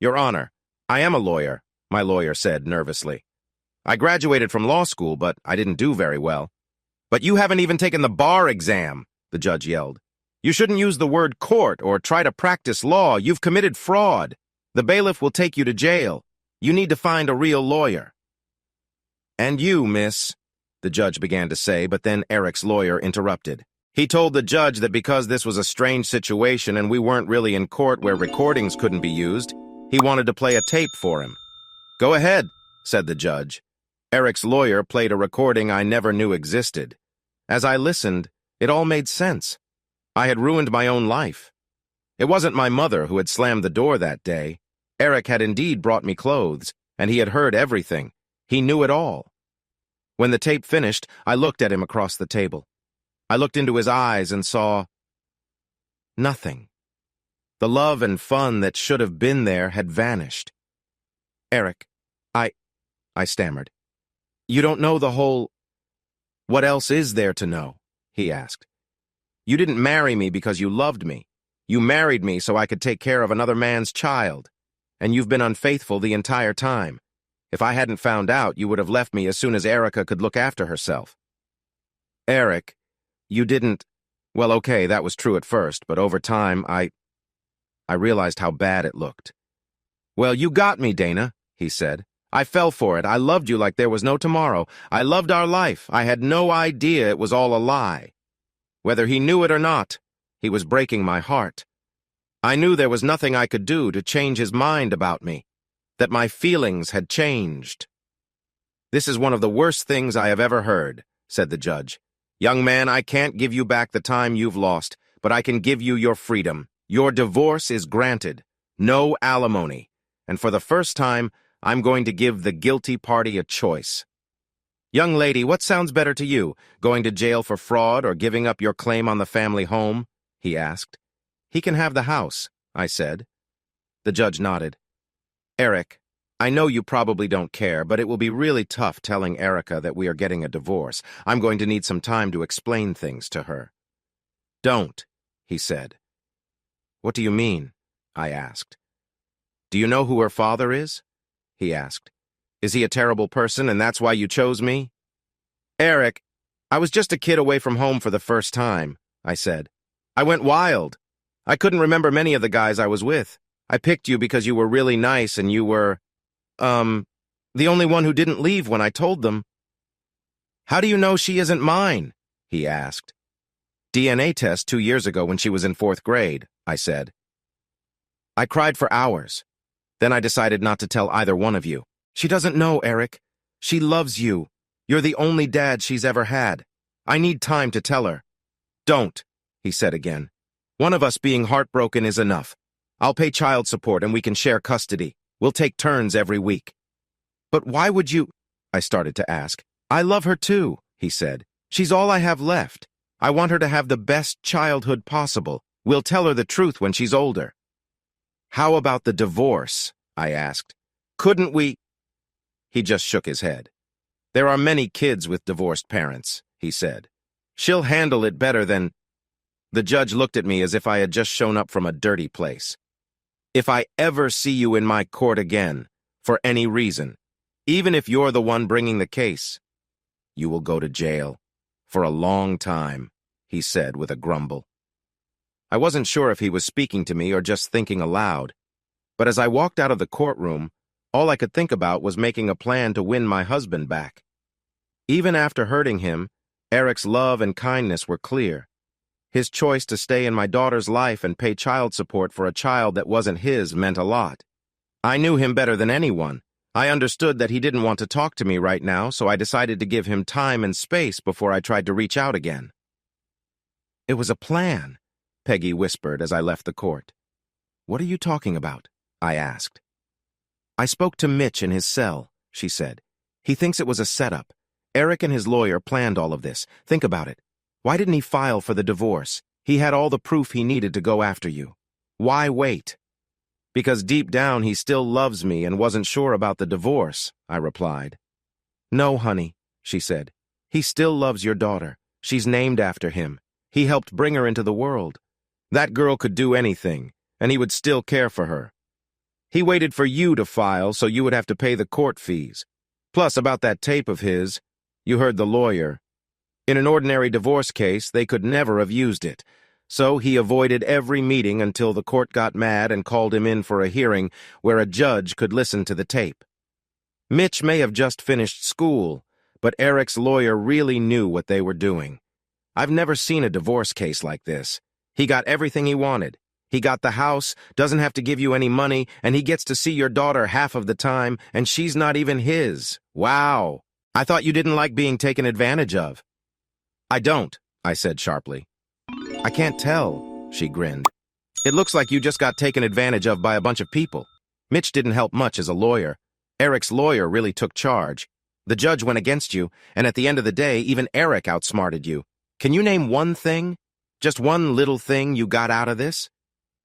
"Your Honor, I am a lawyer," my lawyer said nervously. "I graduated from law school, but I didn't do very well." "But you haven't even taken the bar exam," the judge yelled. "You shouldn't use the word court or try to practice law. You've committed fraud. The bailiff will take you to jail." You need to find a real lawyer. And you, miss, the judge began to say, but then Eric's lawyer interrupted. He told the judge that because this was a strange situation and we weren't really in court where recordings couldn't be used, he wanted to play a tape for him. Go ahead, said the judge. Eric's lawyer played a recording I never knew existed. As I listened, it all made sense. I had ruined my own life. It wasn't my mother who had slammed the door that day. Eric had indeed brought me clothes, and he had heard everything. He knew it all. When the tape finished, I looked at him across the table. I looked into his eyes and saw nothing. The love and fun that should have been there had vanished. Eric, I stammered. You don't know the whole... What else is there to know? He asked. You didn't marry me because you loved me. You married me so I could take care of another man's child. And you've been unfaithful the entire time. If I hadn't found out, you would have left me as soon as Erica could look after herself. Eric, you didn't... Well, okay, that was true at first, but over time, I realized how bad it looked. Well, you got me, Dana, he said. I fell for it. I loved you like there was no tomorrow. I loved our life. I had no idea it was all a lie. Whether he knew it or not, he was breaking my heart. I knew there was nothing I could do to change his mind about me, that my feelings had changed. This is one of the worst things I have ever heard, said the judge. Young man, I can't give you back the time you've lost, but I can give you your freedom. Your divorce is granted. No alimony. And for the first time, I'm going to give the guilty party a choice. Young lady, what sounds better to you, going to jail for fraud or giving up your claim on the family home? He asked. He can have the house, I said. The judge nodded. Eric, I know you probably don't care, but it will be really tough telling Erica that we are getting a divorce. I'm going to need some time to explain things to her. Don't, he said. What do you mean? I asked. Do you know who her father is? He asked. Is he a terrible person and that's why you chose me? Eric, I was just a kid away from home for the first time, I said. I went wild. I couldn't remember many of the guys I was with. I picked you because you were really nice and you were, the only one who didn't leave when I told them. How do you know she isn't mine? He asked. DNA test 2 years ago when she was in 4th grade, I said. I cried for hours. Then I decided not to tell either one of you. She doesn't know, Eric. She loves you. You're the only dad she's ever had. I need time to tell her. Don't, he said again. One of us being heartbroken is enough. I'll pay child support and we can share custody. We'll take turns every week. But why would you? I started to ask. I love her too, he said. She's all I have left. I want her to have the best childhood possible. We'll tell her the truth when she's older. How about the divorce? I asked. Couldn't we? He just shook his head. There are many kids with divorced parents, he said. She'll handle it better than... The judge looked at me as if I had just shown up from a dirty place. If I ever see you in my court again, for any reason, even if you're the one bringing the case, you will go to jail for a long time, he said with a grumble. I wasn't sure if he was speaking to me or just thinking aloud, but as I walked out of the courtroom, all I could think about was making a plan to win my husband back. Even after hurting him, Eric's love and kindness were clear. His choice to stay in my daughter's life and pay child support for a child that wasn't his meant a lot. I knew him better than anyone. I understood that he didn't want to talk to me right now, so I decided to give him time and space before I tried to reach out again. It was a plan, Peggy whispered as I left the court. What are you talking about? I asked. I spoke to Mitch in his cell, she said. He thinks it was a setup. Eric and his lawyer planned all of this. Think about it. Why didn't he file for the divorce? He had all the proof he needed to go after you. Why wait? Because deep down he still loves me and wasn't sure about the divorce, I replied. No, honey, she said. He still loves your daughter. She's named after him. He helped bring her into the world. That girl could do anything, and he would still care for her. He waited for you to file so you would have to pay the court fees. Plus, about that tape of his, you heard the lawyer. In an ordinary divorce case, they could never have used it. So he avoided every meeting until the court got mad and called him in for a hearing where a judge could listen to the tape. Mitch may have just finished school, but Eric's lawyer really knew what they were doing. I've never seen a divorce case like this. He got everything he wanted. He got the house, doesn't have to give you any money, and he gets to see your daughter half of the time, and she's not even his. Wow. I thought you didn't like being taken advantage of. I don't, I said sharply. I can't tell, she grinned. It looks like you just got taken advantage of by a bunch of people. Mitch didn't help much as a lawyer. Eric's lawyer really took charge. The judge went against you, and at the end of the day, even Eric outsmarted you. Can you name one thing? Just one little thing you got out of this?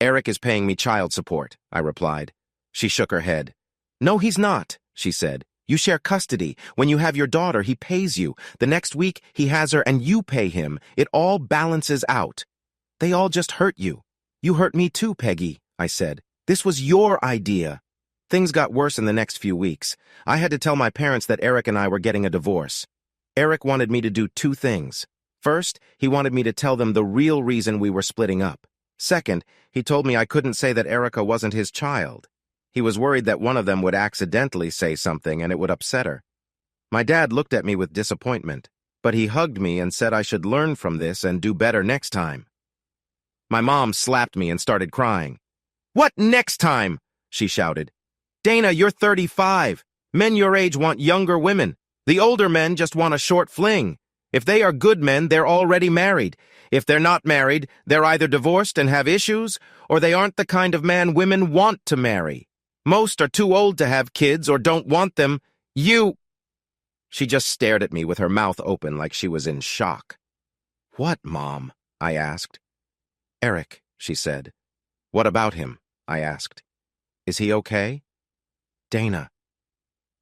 Eric is paying me child support, I replied. She shook her head. No, he's not, she said. You share custody. When you have your daughter, he pays you. The next week, he has her and you pay him. It all balances out. They all just hurt you. You hurt me too, Peggy, I said. This was your idea. Things got worse in the next few weeks. I had to tell my parents that Eric and I were getting a divorce. Eric wanted me to do two things. First, he wanted me to tell them the real reason we were splitting up. Second, he told me I couldn't say that Erica wasn't his child. He was worried that one of them would accidentally say something and it would upset her. My dad looked at me with disappointment, but he hugged me and said I should learn from this and do better next time. My mom slapped me and started crying. What next time? She shouted. Dana, you're 35. Men your age want younger women. The older men just want a short fling. If they are good men, they're already married. If they're not married, they're either divorced and have issues, or they aren't the kind of man women want to marry. Most are too old to have kids or don't want them. She just stared at me with her mouth open like she was in shock. What, Mom? I asked. Eric, she said. What about him? I asked. Is he okay? Dana.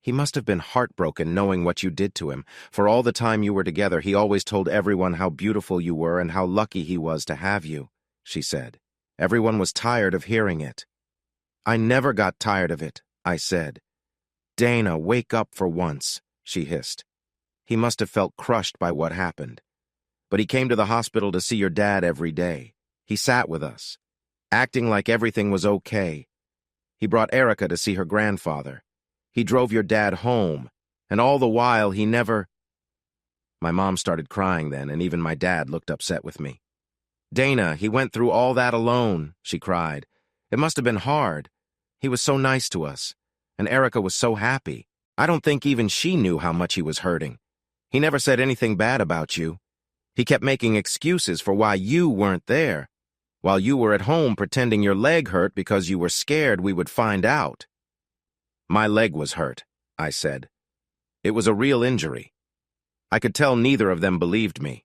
He must have been heartbroken knowing what you did to him. For all the time you were together, he always told everyone how beautiful you were and how lucky he was to have you, she said. Everyone was tired of hearing it. I never got tired of it, I said. Dana, wake up for once, she hissed. He must have felt crushed by what happened. But he came to the hospital to see your dad every day. He sat with us, acting like everything was okay. He brought Erica to see her grandfather. He drove your dad home, and all the while he never... My mom started crying then, and even my dad looked upset with me. Dana, he went through all that alone, she cried. It must have been hard. He was so nice to us, and Erica was so happy. I don't think even she knew how much he was hurting. He never said anything bad about you. He kept making excuses for why you weren't there, while you were at home pretending your leg hurt because you were scared we would find out. My leg was hurt, I said. It was a real injury. I could tell neither of them believed me.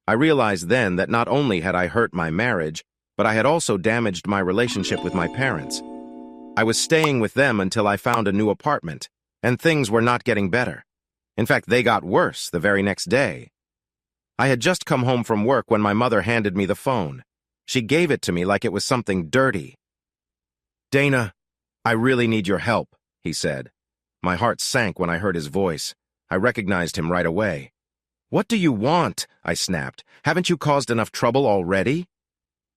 I realized then that not only had I hurt my marriage, but I had also damaged my relationship with my parents. I was staying with them until I found a new apartment, and things were not getting better. In fact, they got worse the very next day. I had just come home from work when my mother handed me the phone. She gave it to me like it was something dirty. Dana, I really need your help, he said. My heart sank when I heard his voice. I recognized him right away. What do you want? I snapped. Haven't you caused enough trouble already?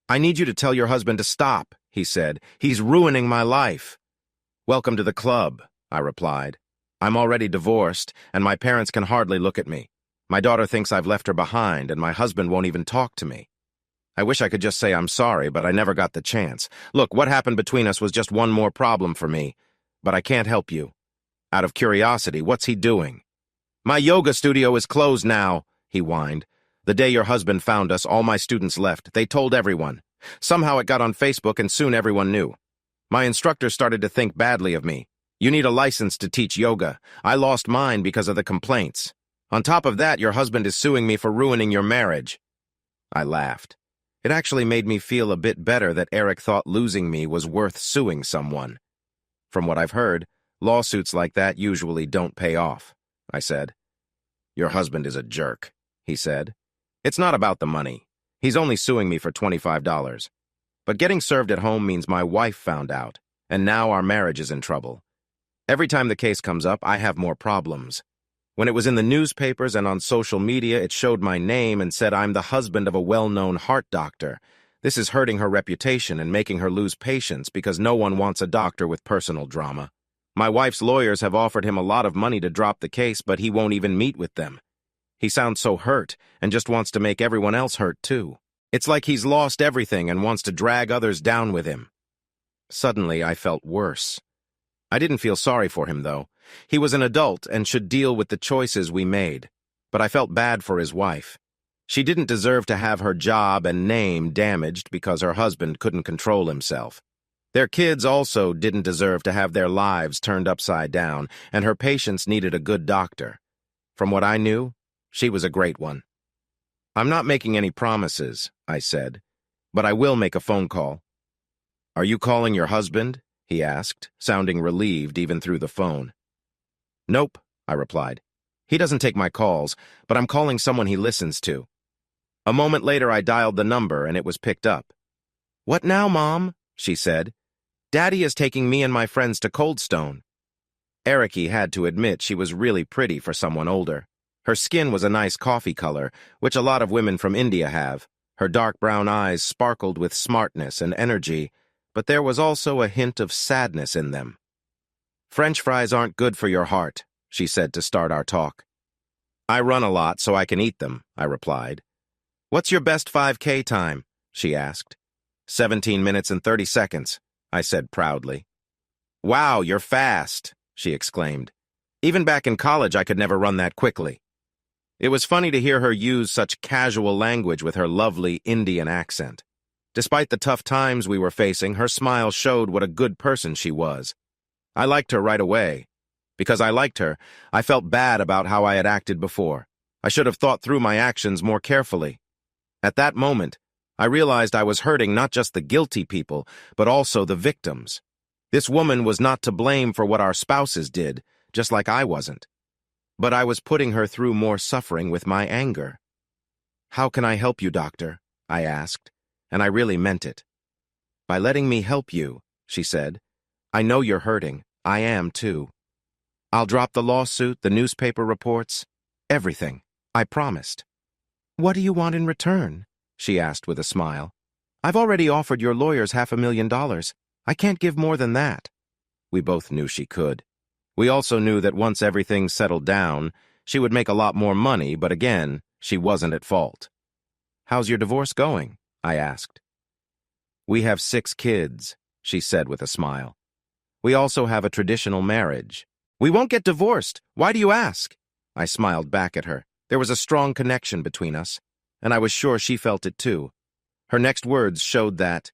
I need you to tell your husband to stop, he said. He's ruining my life. Welcome to the club, I replied. I'm already divorced, and my parents can hardly look at me. My daughter thinks I've left her behind, and my husband won't even talk to me. I wish I could just say I'm sorry, but I never got the chance. Look, what happened between us was just one more problem for me, but I can't help you. Out of curiosity, what's he doing? My yoga studio is closed now, he whined. The day your husband found us, all my students left. They told everyone. Somehow it got on Facebook, and soon everyone knew. My instructor started to think badly of me. You need a license to teach yoga. I lost mine because of the complaints. On top of that, your husband is suing me for ruining your marriage. I laughed. It actually made me feel a bit better that Eric thought losing me was worth suing someone. From what I've heard, lawsuits like that usually don't pay off, I said. Your husband is a jerk, he said. It's not about the money. He's only suing me for $25. But getting served at home means my wife found out, and now our marriage is in trouble. Every time the case comes up, I have more problems. When it was in the newspapers and on social media, it showed my name and said I'm the husband of a well-known heart doctor. This is hurting her reputation and making her lose patience because no one wants a doctor with personal drama. My wife's lawyers have offered him a lot of money to drop the case, but he won't even meet with them. He sounds so hurt and just wants to make everyone else hurt too. It's like he's lost everything and wants to drag others down with him. Suddenly, I felt worse. I didn't feel sorry for him, though. He was an adult and should deal with the choices we made. But I felt bad for his wife. She didn't deserve to have her job and name damaged because her husband couldn't control himself. Their kids also didn't deserve to have their lives turned upside down, and her patients needed a good doctor. From what I knew, she was a great one. "I'm not making any promises," I said, "but I will make a phone call." "Are you calling your husband?" he asked, sounding relieved even through the phone. "Nope," I replied. "He doesn't take my calls, but I'm calling someone he listens to." A moment later, I dialed the number, and it was picked up. "What now, Mom?" she said. "Daddy is taking me and my friends to Coldstone." Erica had to admit she was really pretty for someone older. Her skin was a nice coffee color, which a lot of women from India have. Her dark brown eyes sparkled with smartness and energy, but there was also a hint of sadness in them. "French fries aren't good for your heart," she said to start our talk. "I run a lot so I can eat them," I replied. "What's your best 5K time?" she asked. 17 minutes and 30 seconds, I said proudly. "Wow, you're fast," she exclaimed. "Even back in college, I could never run that quickly." It was funny to hear her use such casual language with her lovely Indian accent. Despite the tough times we were facing, her smile showed what a good person she was. I liked her right away. Because I liked her, I felt bad about how I had acted before. I should have thought through my actions more carefully. At that moment, I realized I was hurting not just the guilty people, but also the victims. This woman was not to blame for what our spouses did, just like I wasn't. But I was putting her through more suffering with my anger. "How can I help you, doctor?" I asked, and I really meant it. "By letting me help you," she said. "I know you're hurting. I am, too. I'll drop the lawsuit, the newspaper reports, everything. I promised." "What do you want in return?" she asked with a smile. "I've already offered your lawyers $500,000. I can't give more than that." We both knew she could. We also knew that once everything settled down, she would make a lot more money, but again, she wasn't at fault. "How's your divorce going?" I asked. "We have 6 kids," she said with a smile. "We also have a traditional marriage." "We won't get divorced. Why do you ask?" I smiled back at her. There was a strong connection between us, and I was sure she felt it too. Her next words showed that.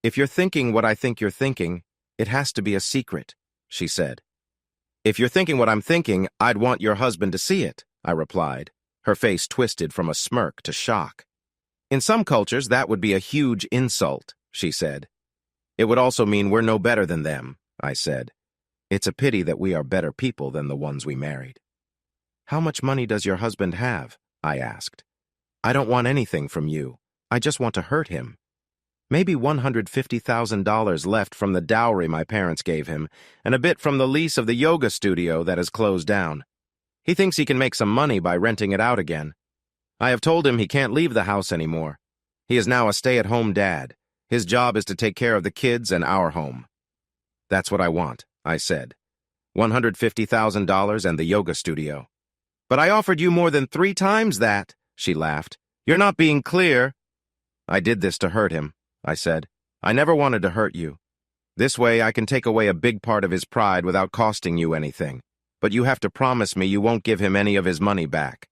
"If you're thinking what I think you're thinking, it has to be a secret," she said. "If you're thinking what I'm thinking, I'd want your husband to see it," I replied, her face twisted from a smirk to shock. "In some cultures, that would be a huge insult," she said. "It would also mean we're no better than them," I said. "It's a pity that we are better people than the ones we married." "How much money does your husband have?" I asked. "I don't want anything from you. I just want to hurt him." "Maybe $150,000 left from the dowry my parents gave him, and a bit from the lease of the yoga studio that has closed down. He thinks he can make some money by renting it out again. I have told him he can't leave the house anymore. He is now a stay-at-home dad. His job is to take care of the kids and our home." "That's what I want," I said. $150,000 and the yoga studio." "But I offered you more than 3 times that," she laughed. "You're not being clear." "I did this to hurt him," I said. "I never wanted to hurt you. This way I can take away a big part of his pride without costing you anything. But you have to promise me you won't give him any of his money back."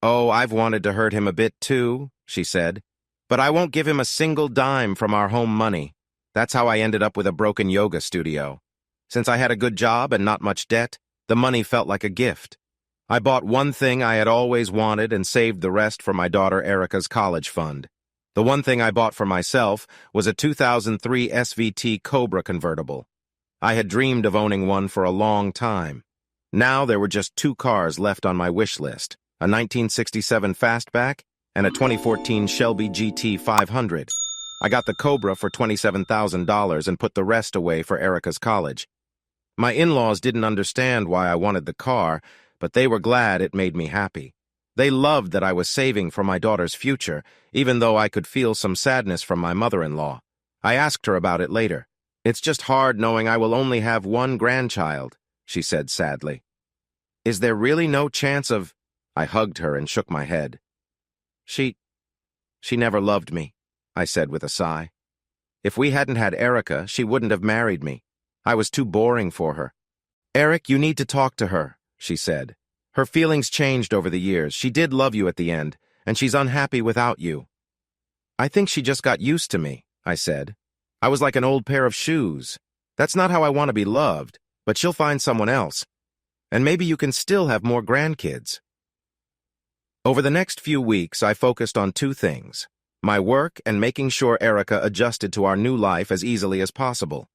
"Oh, I've wanted to hurt him a bit too," she said. "But I won't give him a single dime from our home money. That's how I ended up with a broken yoga studio. Since I had a good job and not much debt, the money felt like a gift. I bought one thing I had always wanted and saved the rest for my daughter Erica's college fund. The one thing I bought for myself was a 2003 SVT Cobra convertible. I had dreamed of owning one for a long time. Now there were just 2 cars left on my wish list, a 1967 Fastback and a 2014 Shelby GT 500. I got the Cobra for $27,000 and put the rest away for Erica's college. My in-laws didn't understand why I wanted the car, but they were glad it made me happy. They loved that I was saving for my daughter's future, even though I could feel some sadness from my mother-in-law. I asked her about it later. It's just hard knowing I will only have one grandchild, she said sadly. Is there really no chance of... I hugged her and shook my head. She never loved me, I said with a sigh. If we hadn't had Erica, she wouldn't have married me. I was too boring for her. Eric, you need to talk to her, she said. Her feelings changed over the years. She did love you at the end, and she's unhappy without you. I think she just got used to me, I said. I was like an old pair of shoes. That's not how I want to be loved, but she'll find someone else. And maybe you can still have more grandkids. Over the next few weeks, I focused on two things: my work and making sure Erica adjusted to our new life as easily as possible.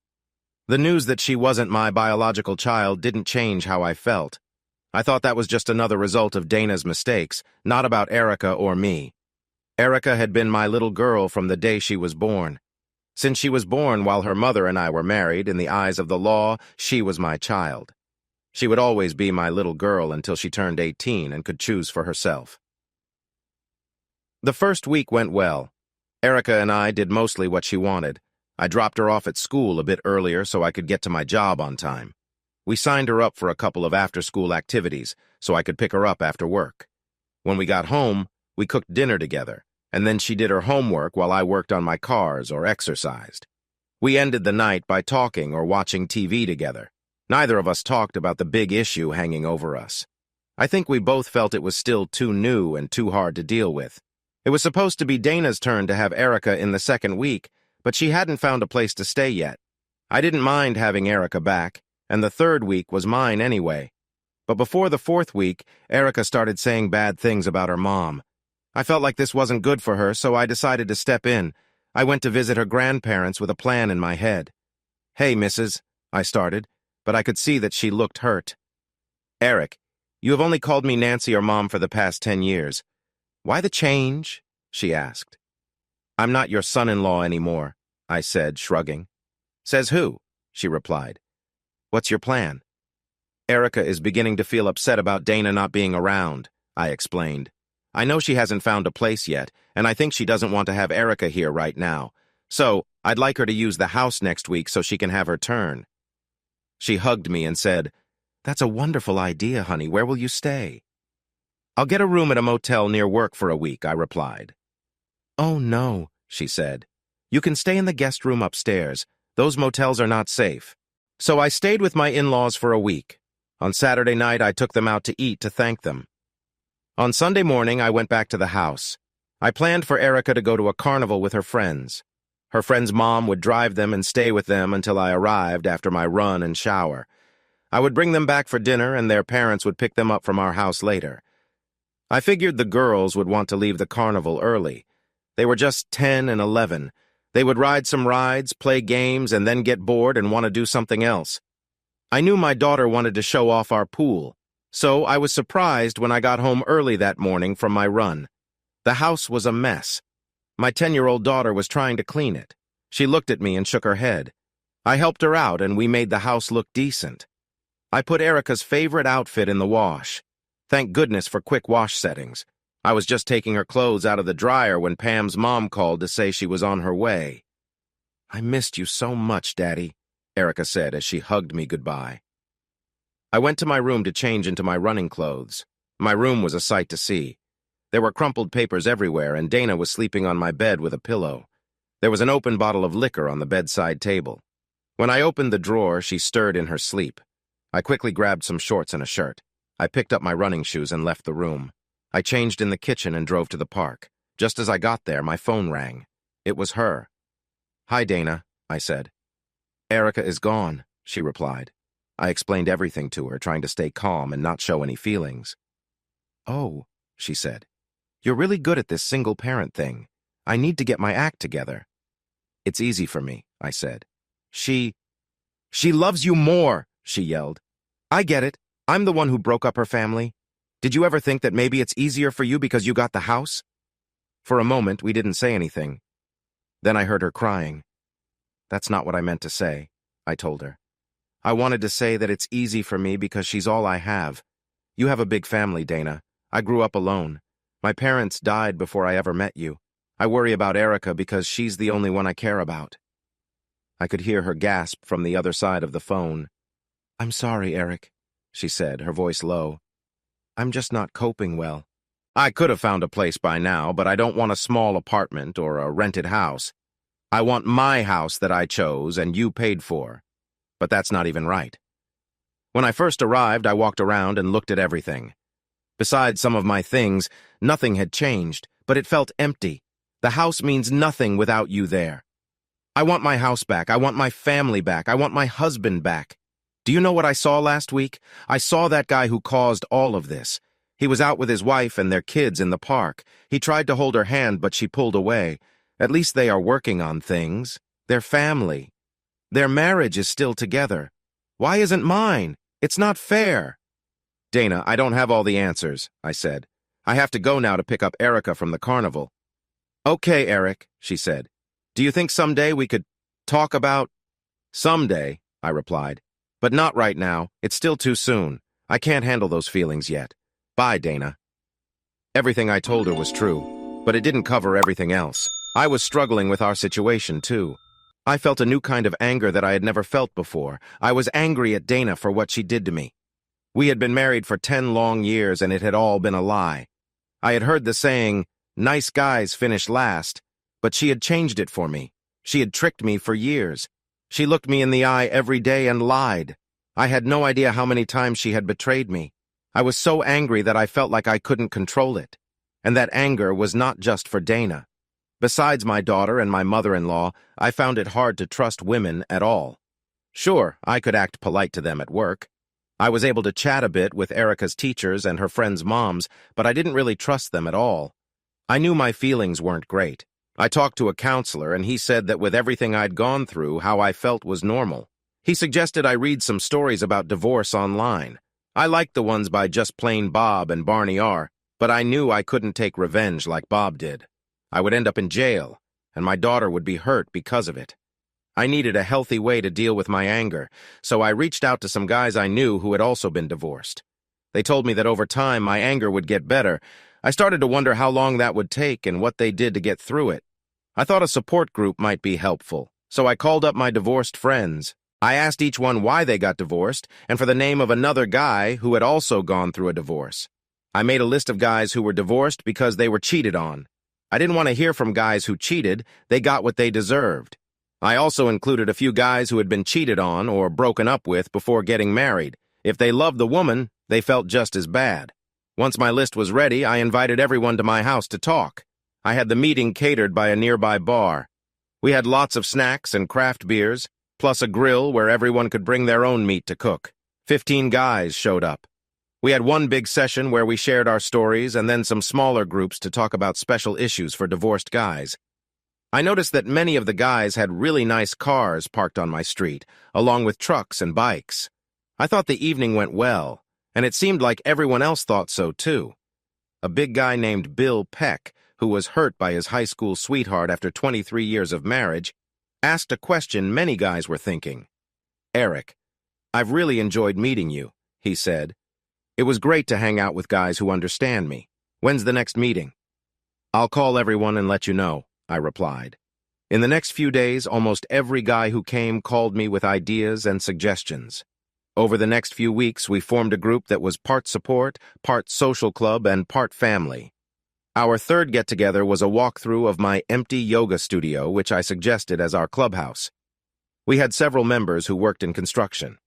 The news that she wasn't my biological child didn't change how I felt. I thought that was just another result of Dana's mistakes, not about Erica or me. Erica had been my little girl from the day she was born. Since she was born while her mother and I were married, in the eyes of the law, she was my child. She would always be my little girl until she turned 18 and could choose for herself. The first week went well. Erica and I did mostly what she wanted. I dropped her off at school a bit earlier so I could get to my job on time. We signed her up for a couple of after-school activities so I could pick her up after work. When we got home, we cooked dinner together, and then she did her homework while I worked on my cars or exercised. We ended the night by talking or watching TV together. Neither of us talked about the big issue hanging over us. I think we both felt it was still too new and too hard to deal with. It was supposed to be Dana's turn to have Erica in the second week, but she hadn't found a place to stay yet. I didn't mind having Erica back, and the third week was mine anyway. But before the fourth week, Erica started saying bad things about her mom. I felt like this wasn't good for her, so I decided to step in. I went to visit her grandparents with a plan in my head. "Hey, Mrs.," I started, but I could see that she looked hurt. "Eric, you have only called me Nancy or Mom for the past 10 years. Why the change?" she asked. "I'm not your son-in-law anymore," I said, shrugging. "Says who?" she replied. "What's your plan?" "Erica is beginning to feel upset about Dana not being around," I explained. "I know she hasn't found a place yet, and I think she doesn't want to have Erica here right now. So, I'd like her to use the house next week so she can have her turn." She hugged me and said, "That's a wonderful idea, honey. Where will you stay?" "I'll get a room at a motel near work for a week," I replied. "Oh, no," she said. "You can stay in the guest room upstairs. Those motels are not safe." So I stayed with my in-laws for a week. On Saturday night, I took them out to eat to thank them. On Sunday morning, I went back to the house. I planned for Erica to go to a carnival with her friends. Her friend's mom would drive them and stay with them until I arrived after my run and shower. I would bring them back for dinner, and their parents would pick them up from our house later. I figured the girls would want to leave the carnival early. They were just 10 and 11. They would ride some rides, play games, and then get bored and want to do something else. I knew my daughter wanted to show off our pool, so I was surprised when I got home early that morning from my run. The house was a mess. My 10-year-old daughter was trying to clean it. She looked at me and shook her head. I helped her out, and we made the house look decent. I put Erica's favorite outfit in the wash. Thank goodness for quick wash settings. I was just taking her clothes out of the dryer when Pam's mom called to say she was on her way. "I missed you so much, Daddy," Erica said as she hugged me goodbye. I went to my room to change into my running clothes. My room was a sight to see. There were crumpled papers everywhere, and Dana was sleeping on my bed with a pillow. There was an open bottle of liquor on the bedside table. When I opened the drawer, she stirred in her sleep. I quickly grabbed some shorts and a shirt. I picked up my running shoes and left the room. I changed in the kitchen and drove to the park. Just as I got there, my phone rang. It was her. "Hi, Dana," I said. "Erica is gone," she replied. I explained everything to her, trying to stay calm and not show any feelings. "Oh," she said. "You're really good at this single-parent thing. I need to get my act together." "It's easy for me," I said. She loves you more," she yelled. "I get it. I'm the one who broke up her family. Did you ever think that maybe it's easier for you because you got the house?" For a moment, we didn't say anything. Then I heard her crying. "That's not what I meant to say," I told her. "I wanted to say that it's easy for me because she's all I have. You have a big family, Dana. I grew up alone. My parents died before I ever met you. I worry about Erica because she's the only one I care about." I could hear her gasp from the other side of the phone. "I'm sorry, Eric," she said, her voice low. "I'm just not coping well." I could have found a place by now, but I don't want a small apartment or a rented house. I want my house that I chose and you paid for. But that's not even right. When I first arrived, I walked around and looked at everything. Besides some of my things, nothing had changed, but it felt empty. The house means nothing without you there. I want my house back. I want my family back. I want my husband back. Do you know what I saw last week? I saw that guy who caused all of this. He was out with his wife and their kids in the park. He tried to hold her hand, but she pulled away. At least they are working on things. They're family. Their marriage is still together. Why isn't mine? It's not fair. Dana, I don't have all the answers, I said. I have to go now to pick up Erica from the carnival. Okay, Eric, she said. Do you think someday we could talk about... Someday, I replied. But not right now. It's still too soon. I can't handle those feelings yet. Bye, Dana. Everything I told her was true, but it didn't cover everything else. I was struggling with our situation, too. I felt a new kind of anger that I had never felt before. I was angry at Dana for what she did to me. We had been married for 10 long years, and it had all been a lie. I had heard the saying, "Nice guys finish last," but she had changed it for me. She had tricked me for years. She looked me in the eye every day and lied. I had no idea how many times she had betrayed me. I was so angry that I felt like I couldn't control it. And that anger was not just for Dana. Besides my daughter and my mother-in-law, I found it hard to trust women at all. Sure, I could act polite to them at work. I was able to chat a bit with Erica's teachers and her friends' moms, but I didn't really trust them at all. I knew my feelings weren't great. I talked to a counselor, and he said that with everything I'd gone through, how I felt was normal. He suggested I read some stories about divorce online. I liked the ones by Just Plain Bob and Barney R., but I knew I couldn't take revenge like Bob did. I would end up in jail, and my daughter would be hurt because of it. I needed a healthy way to deal with my anger, so I reached out to some guys I knew who had also been divorced. They told me that over time my anger would get better. I started to wonder how long that would take and what they did to get through it. I thought a support group might be helpful, so I called up my divorced friends. I asked each one why they got divorced and for the name of another guy who had also gone through a divorce. I made a list of guys who were divorced because they were cheated on. I didn't want to hear from guys who cheated. They got what they deserved. I also included a few guys who had been cheated on or broken up with before getting married. If they loved the woman, they felt just as bad. Once my list was ready, I invited everyone to my house to talk. I had the meeting catered by a nearby bar. We had lots of snacks and craft beers, plus a grill where everyone could bring their own meat to cook. 15 guys showed up. We had one big session where we shared our stories and then some smaller groups to talk about special issues for divorced guys. I noticed that many of the guys had really nice cars parked on my street, along with trucks and bikes. I thought the evening went well, and it seemed like everyone else thought so too. A big guy named Bill Peck, who was hurt by his high school sweetheart after 23 years of marriage, asked a question many guys were thinking. "Eric, I've really enjoyed meeting you," he said. "It was great to hang out with guys who understand me. When's the next meeting?" "I'll call everyone and let you know," I replied. In the next few days, almost every guy who came called me with ideas and suggestions. Over the next few weeks, we formed a group that was part support, part social club, and part family. Our third get-together was a walkthrough of my empty yoga studio, which I suggested as our clubhouse. We had several members who worked in construction.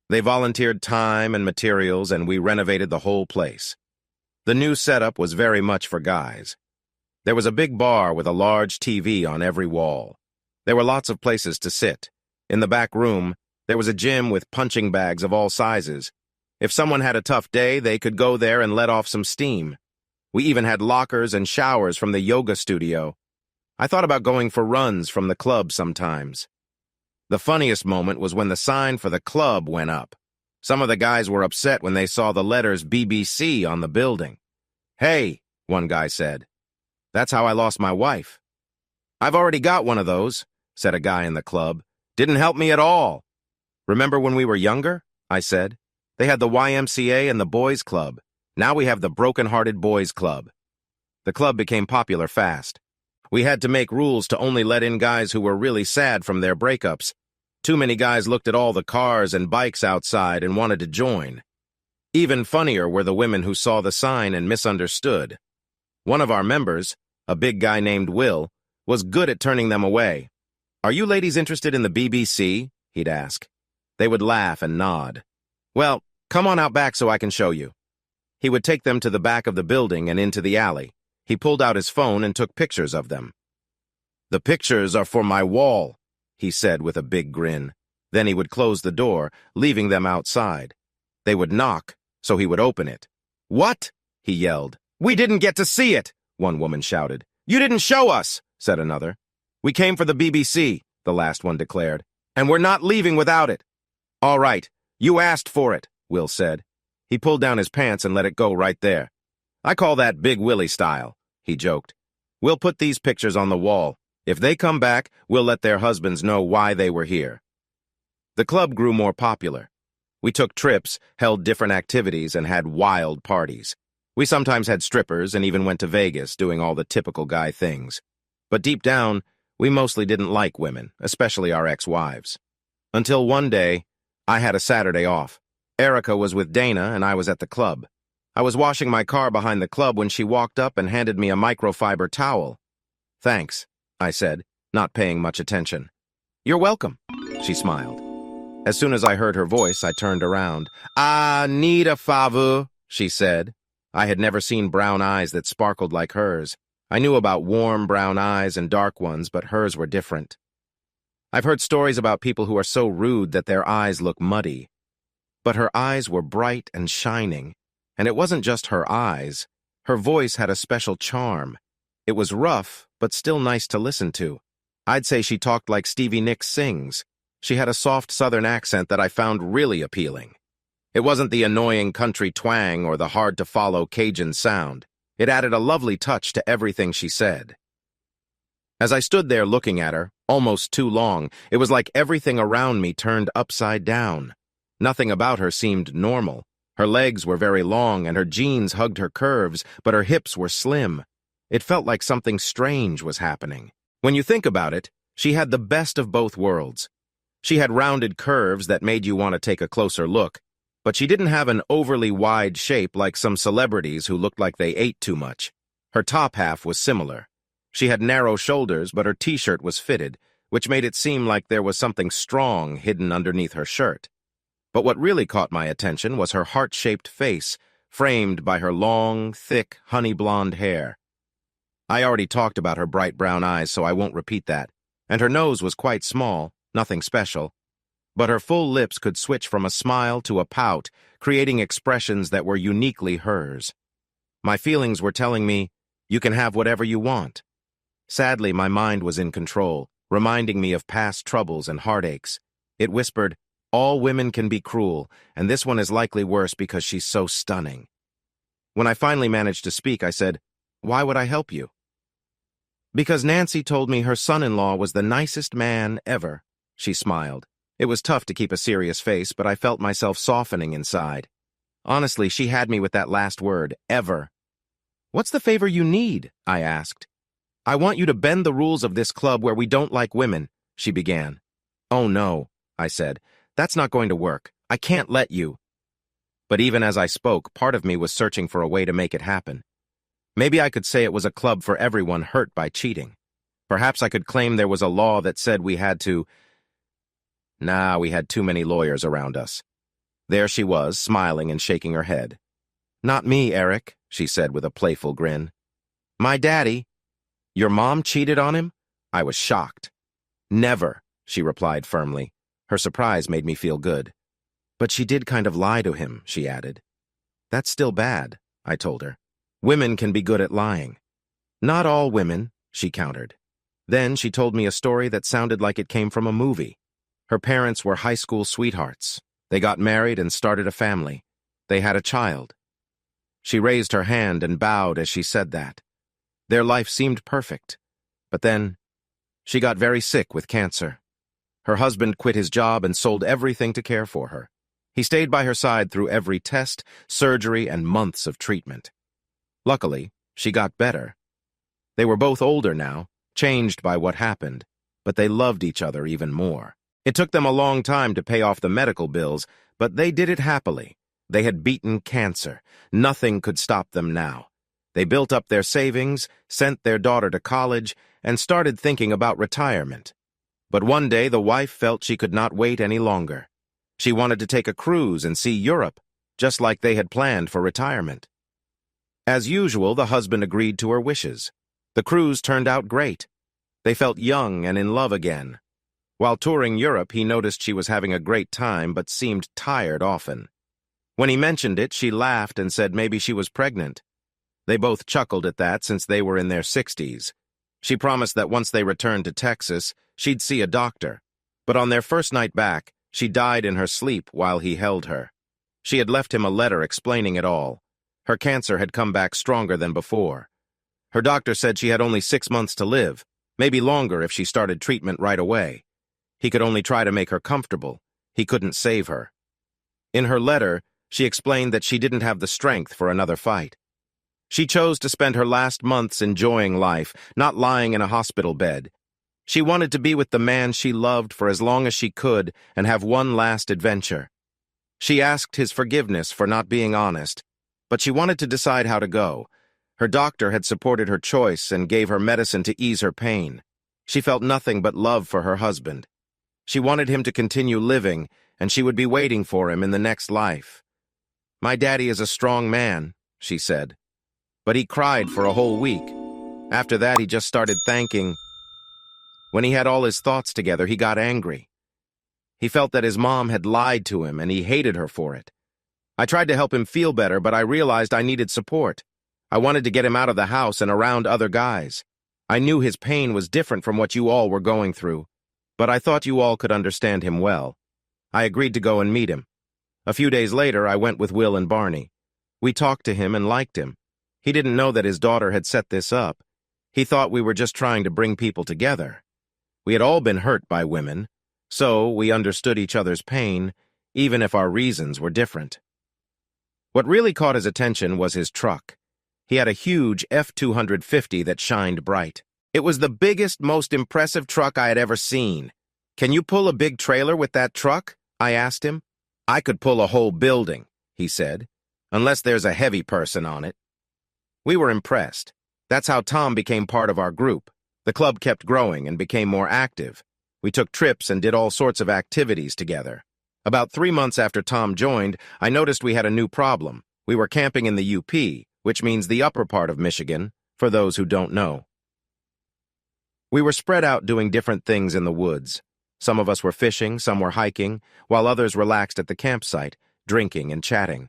They volunteered time and materials, and we renovated the whole place. The new setup was very much for guys. There was a big bar with a large TV on every wall. There were lots of places to sit. In the back room, there was a gym with punching bags of all sizes. If someone had a tough day, they could go there and let off some steam. We even had lockers and showers from the yoga studio. I thought about going for runs from the club sometimes. The funniest moment was when the sign for the club went up. Some of the guys were upset when they saw the letters BBC on the building. "Hey," one guy said, "that's how I lost my wife." "I've already got one of those," said a guy in the club. "Didn't help me at all." "Remember when we were younger?" I said. "They had the YMCA and the Boys Club. Now we have the Broken-Hearted Boys Club." The club became popular fast. We had to make rules to only let in guys who were really sad from their breakups. Too many guys looked at all the cars and bikes outside and wanted to join. Even funnier were the women who saw the sign and misunderstood. One of our members, a big guy named Will, was good at turning them away. "Are you ladies interested in the BBC?" he'd ask. They would laugh and nod. "Well, come on out back so I can show you." He would take them to the back of the building and into the alley. He pulled out his phone and took pictures of them. "The pictures are for my wall," he said with a big grin. Then he would close the door, leaving them outside. They would knock, so he would open it. "What?" he yelled. "We didn't get to see it," one woman shouted. "You didn't show us," said another. "We came for the BBC," the last one declared, "and we're not leaving without it." "All right, you asked for it," Will said. He pulled down his pants and let it go right there. "I call that Big Willie style," he joked. "We'll put these pictures on the wall. If they come back, we'll let their husbands know why they were here." The club grew more popular. We took trips, held different activities, and had wild parties. We sometimes had strippers and even went to Vegas, doing all the typical guy things. But deep down, we mostly didn't like women, especially our ex-wives. Until one day, I had a Saturday off. Erica was with Dana and I was at the club. I was washing my car behind the club when she walked up and handed me a microfiber towel. "Thanks," I said, not paying much attention. "You're welcome," she smiled. As soon as I heard her voice, I turned around. "I need a favor," she said. I had never seen brown eyes that sparkled like hers. I knew about warm brown eyes and dark ones, but hers were different. I've heard stories about people who are so rude that their eyes look muddy. But her eyes were bright and shining. And it wasn't just her eyes. Her voice had a special charm. It was rough, but still nice to listen to. I'd say she talked like Stevie Nicks sings. She had a soft southern accent that I found really appealing. It wasn't the annoying country twang or the hard-to-follow Cajun sound. It added a lovely touch to everything she said. As I stood there looking at her, almost too long, it was like everything around me turned upside down. Nothing about her seemed normal. Her legs were very long and her jeans hugged her curves, but her hips were slim. It felt like something strange was happening. When you think about it, she had the best of both worlds. She had rounded curves that made you want to take a closer look, but she didn't have an overly wide shape like some celebrities who looked like they ate too much. Her top half was similar. She had narrow shoulders, but her t-shirt was fitted, which made it seem like there was something strong hidden underneath her shirt. But what really caught my attention was her heart-shaped face, framed by her long, thick, honey-blonde hair. I already talked about her bright brown eyes, so I won't repeat that. And her nose was quite small, nothing special. But her full lips could switch from a smile to a pout, creating expressions that were uniquely hers. My feelings were telling me, you can have whatever you want. Sadly, my mind was in control, reminding me of past troubles and heartaches. It whispered, all women can be cruel, and this one is likely worse because she's so stunning. When I finally managed to speak, I said, why would I help you? Because Nancy told me her son-in-law was the nicest man ever. She smiled. It was tough to keep a serious face, but I felt myself softening inside. Honestly, she had me with that last word, ever. What's the favor you need? I asked. I want you to bend the rules of this club where we don't like women, she began. Oh no, I said. That's not going to work. I can't let you. But even as I spoke, part of me was searching for a way to make it happen. Maybe I could say it was a club for everyone hurt by cheating. Perhaps I could claim there was a law that said we had to... Nah, we had too many lawyers around us. There she was, smiling and shaking her head. Not me, Eric, she said with a playful grin. My daddy. Your mom cheated on him? I was shocked. Never, she replied firmly. Her surprise made me feel good. But she did kind of lie to him, she added. That's still bad, I told her. Women can be good at lying. Not all women, she countered. Then she told me a story that sounded like it came from a movie. Her parents were high school sweethearts. They got married and started a family. They had a child. She raised her hand and bowed as she said that. Their life seemed perfect. But then, she got very sick with cancer. Her husband quit his job and sold everything to care for her. He stayed by her side through every test, surgery, and months of treatment. Luckily, she got better. They were both older now, changed by what happened, but they loved each other even more. It took them a long time to pay off the medical bills, but they did it happily. They had beaten cancer. Nothing could stop them now. They built up their savings, sent their daughter to college, and started thinking about retirement. But one day the wife felt she could not wait any longer. She wanted to take a cruise and see Europe, just like they had planned for retirement. As usual, the husband agreed to her wishes. The cruise turned out great. They felt young and in love again. While touring Europe, he noticed she was having a great time but seemed tired often. When he mentioned it, she laughed and said maybe she was pregnant. They both chuckled at that since they were in their 60s. She promised that once they returned to Texas, she'd see a doctor. But on their first night back, she died in her sleep while he held her. She had left him a letter explaining it all. Her cancer had come back stronger than before. Her doctor said she had only 6 months to live, maybe longer if she started treatment right away. He could only try to make her comfortable. He couldn't save her. In her letter, she explained that she didn't have the strength for another fight. She chose to spend her last months enjoying life, not lying in a hospital bed. She wanted to be with the man she loved for as long as she could and have one last adventure. She asked his forgiveness for not being honest, but she wanted to decide how to go. Her doctor had supported her choice and gave her medicine to ease her pain. She felt nothing but love for her husband. She wanted him to continue living, and she would be waiting for him in the next life. "My daddy is a strong man," she said. But he cried for a whole week. After that, he just started thanking. When he had all his thoughts together, he got angry. He felt that his mom had lied to him, and he hated her for it. I tried to help him feel better, but I realized I needed support. I wanted to get him out of the house and around other guys. I knew his pain was different from what you all were going through, but I thought you all could understand him well. I agreed to go and meet him. A few days later, I went with Will and Barney. We talked to him and liked him. He didn't know that his daughter had set this up. He thought we were just trying to bring people together. We had all been hurt by women, so we understood each other's pain, even if our reasons were different. What really caught his attention was his truck. He had a huge F-250 that shined bright. It was the biggest, most impressive truck I had ever seen. "Can you pull a big trailer with that truck?" I asked him. "I could pull a whole building," he said, "unless there's a heavy person on it." We were impressed. That's how Tom became part of our group. The club kept growing and became more active. We took trips and did all sorts of activities together. About 3 months after Tom joined, I noticed we had a new problem. We were camping in the UP, which means the upper part of Michigan, for those who don't know. We were spread out doing different things in the woods. Some of us were fishing, some were hiking, while others relaxed at the campsite, drinking and chatting.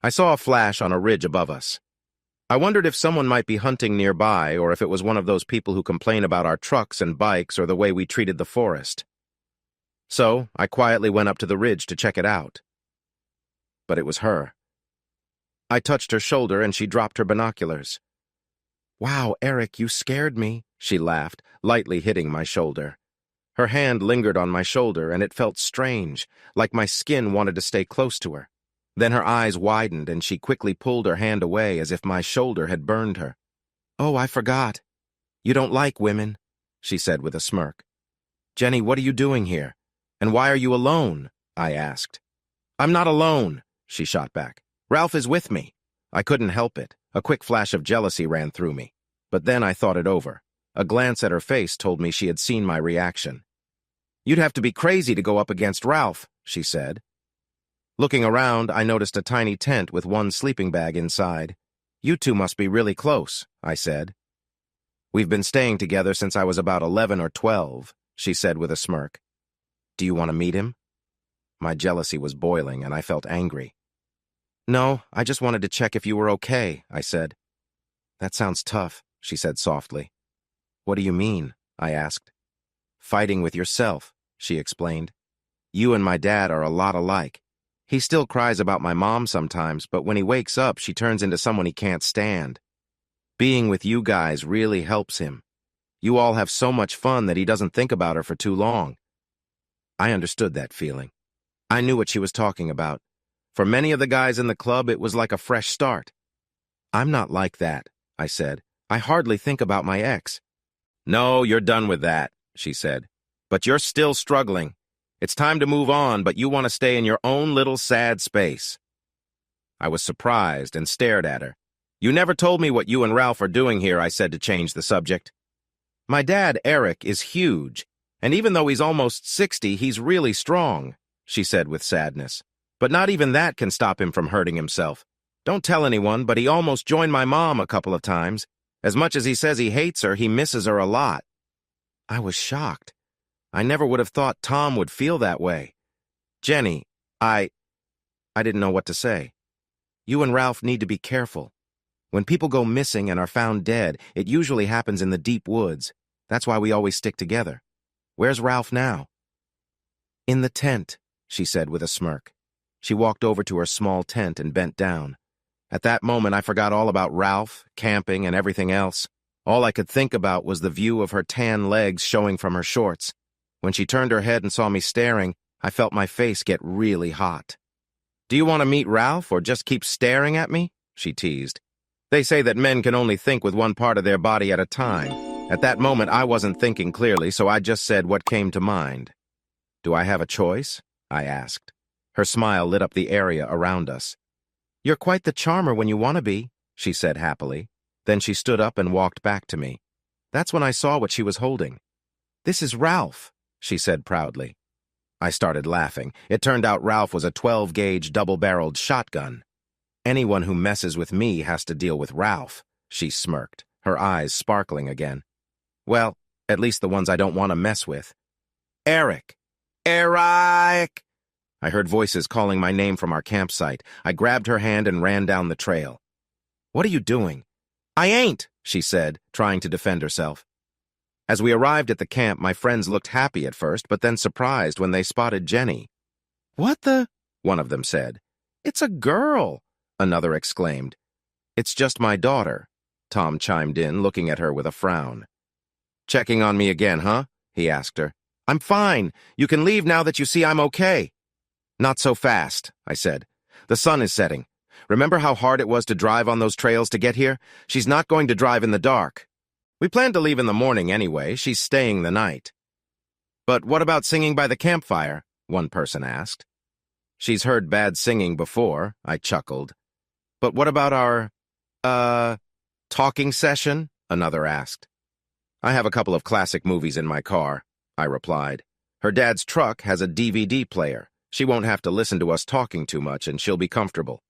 I saw a flash on a ridge above us. I wondered if someone might be hunting nearby or if it was one of those people who complain about our trucks and bikes or the way we treated the forest. So I quietly went up to the ridge to check it out. But it was her. I touched her shoulder and she dropped her binoculars. "Wow, Eric, you scared me," she laughed, lightly hitting my shoulder. Her hand lingered on my shoulder and it felt strange, like my skin wanted to stay close to her. Then her eyes widened and she quickly pulled her hand away as if my shoulder had burned her. "Oh, I forgot. You don't like women," she said with a smirk. "Jenny, what are you doing here? And why are you alone?" I asked. "I'm not alone," she shot back. "Ralph is with me." I couldn't help it. A quick flash of jealousy ran through me. But then I thought it over. A glance at her face told me she had seen my reaction. "You'd have to be crazy to go up against Ralph," she said. Looking around, I noticed a tiny tent with one sleeping bag inside. "You two must be really close," I said. "We've been staying together since I was about 11 or 12, she said with a smirk. "Do you want to meet him?" My jealousy was boiling, and I felt angry. "No, I just wanted to check if you were okay," I said. "That sounds tough," she said softly. "What do you mean?" I asked. "Fighting with yourself," she explained. "You and my dad are a lot alike. He still cries about my mom sometimes, but when he wakes up, she turns into someone he can't stand. Being with you guys really helps him. You all have so much fun that he doesn't think about her for too long." I understood that feeling. I knew what she was talking about. For many of the guys in the club, it was like a fresh start. "I'm not like that," I said. "I hardly think about my ex." "No, you're done with that," she said. "But you're still struggling. It's time to move on, but you want to stay in your own little sad space. I was surprised and stared at her. You never told me what you and Ralph are doing here, I said to change the subject. My dad, Eric, is huge, and even though he's almost 60, he's really strong, she said with sadness. But not even that can stop him from hurting himself. Don't tell anyone, but he almost joined my mom a couple of times. As much as he says he hates her, he misses her a lot. I was shocked. I never would have thought Tom would feel that way. Jenny, I didn't know what to say. You and Ralph need to be careful. When people go missing and are found dead, it usually happens in the deep woods. That's why we always stick together. Where's Ralph now? In the tent, she said with a smirk. She walked over to her small tent and bent down. At that moment, I forgot all about Ralph, camping, and everything else. All I could think about was the view of her tan legs showing from her shorts. When she turned her head and saw me staring, I felt my face get really hot. Do you want to meet Ralph or just keep staring at me? She teased. They say that men can only think with one part of their body at a time. At that moment, I wasn't thinking clearly, so I just said what came to mind. Do I have a choice? I asked. Her smile lit up the area around us. You're quite the charmer when you want to be, she said happily. Then she stood up and walked back to me. That's when I saw what she was holding. This is Ralph, she said proudly. I started laughing. It turned out Ralph was a 12-gauge double-barreled shotgun. Anyone who messes with me has to deal with Ralph, she smirked, her eyes sparkling again. Well, at least the ones I don't want to mess with. Eric! Eric! I heard voices calling my name from our campsite. I grabbed her hand and ran down the trail. What are you doing? I ain't, she said, trying to defend herself. As we arrived at the camp, my friends looked happy at first, but then surprised when they spotted Jenny. What the? One of them said. It's a girl, another exclaimed. It's just my daughter, Tom chimed in, looking at her with a frown. Checking on me again, huh? He asked her. I'm fine. You can leave now that you see I'm okay. Not so fast, I said. The sun is setting. Remember how hard it was to drive on those trails to get here? She's not going to drive in the dark. We plan to leave in the morning anyway. She's staying the night. But what about singing by the campfire? One person asked. She's heard bad singing before, I chuckled. But what about our, talking session? Another asked. I have a couple of classic movies in my car, I replied. Her dad's truck has a DVD player. She won't have to listen to us talking too much, and she'll be comfortable.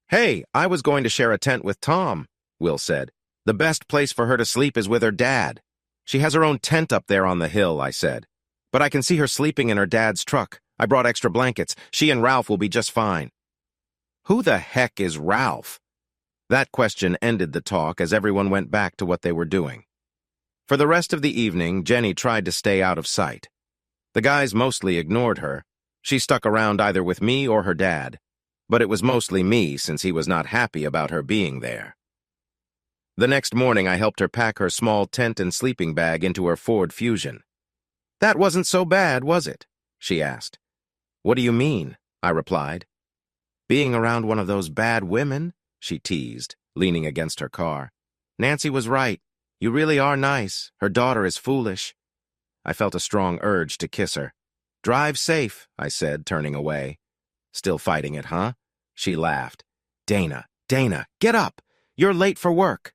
Hey, I was going to share a tent with Tom, Will said. The best place for her to sleep is with her dad. She has her own tent up there on the hill, I said. But I can see her sleeping in her dad's truck. I brought extra blankets. She and Ralph will be just fine. Who the heck is Ralph? That question ended the talk as everyone went back to what they were doing. For the rest of the evening, Jenny tried to stay out of sight. The guys mostly ignored her. She stuck around either with me or her dad. But it was mostly me since he was not happy about her being there. The next morning, I helped her pack her small tent and sleeping bag into her Ford Fusion. That wasn't so bad, was it? She asked. What do you mean? I replied. Being around one of those bad women, she teased, leaning against her car. Nancy was right. You really are nice. Her daughter is foolish. I felt a strong urge to kiss her. Drive safe, I said, turning away. Still fighting it, huh? She laughed. Dana, get up. You're late for work.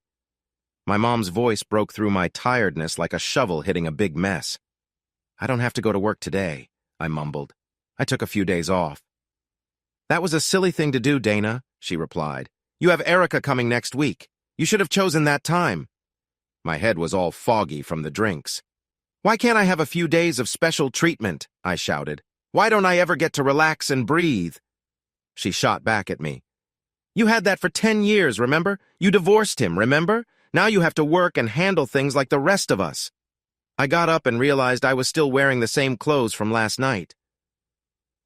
My mom's voice broke through my tiredness like a shovel hitting a big mess. I don't have to go to work today, I mumbled. I took a few days off. That was a silly thing to do, Dana, she replied. You have Erica coming next week. You should have chosen that time. My head was all foggy from the drinks. Why can't I have a few days of special treatment? I shouted. Why don't I ever get to relax and breathe? She shot back at me. You had that for 10 years, remember? You divorced him, remember? Now you have to work and handle things like the rest of us. I got up and realized I was still wearing the same clothes from last night.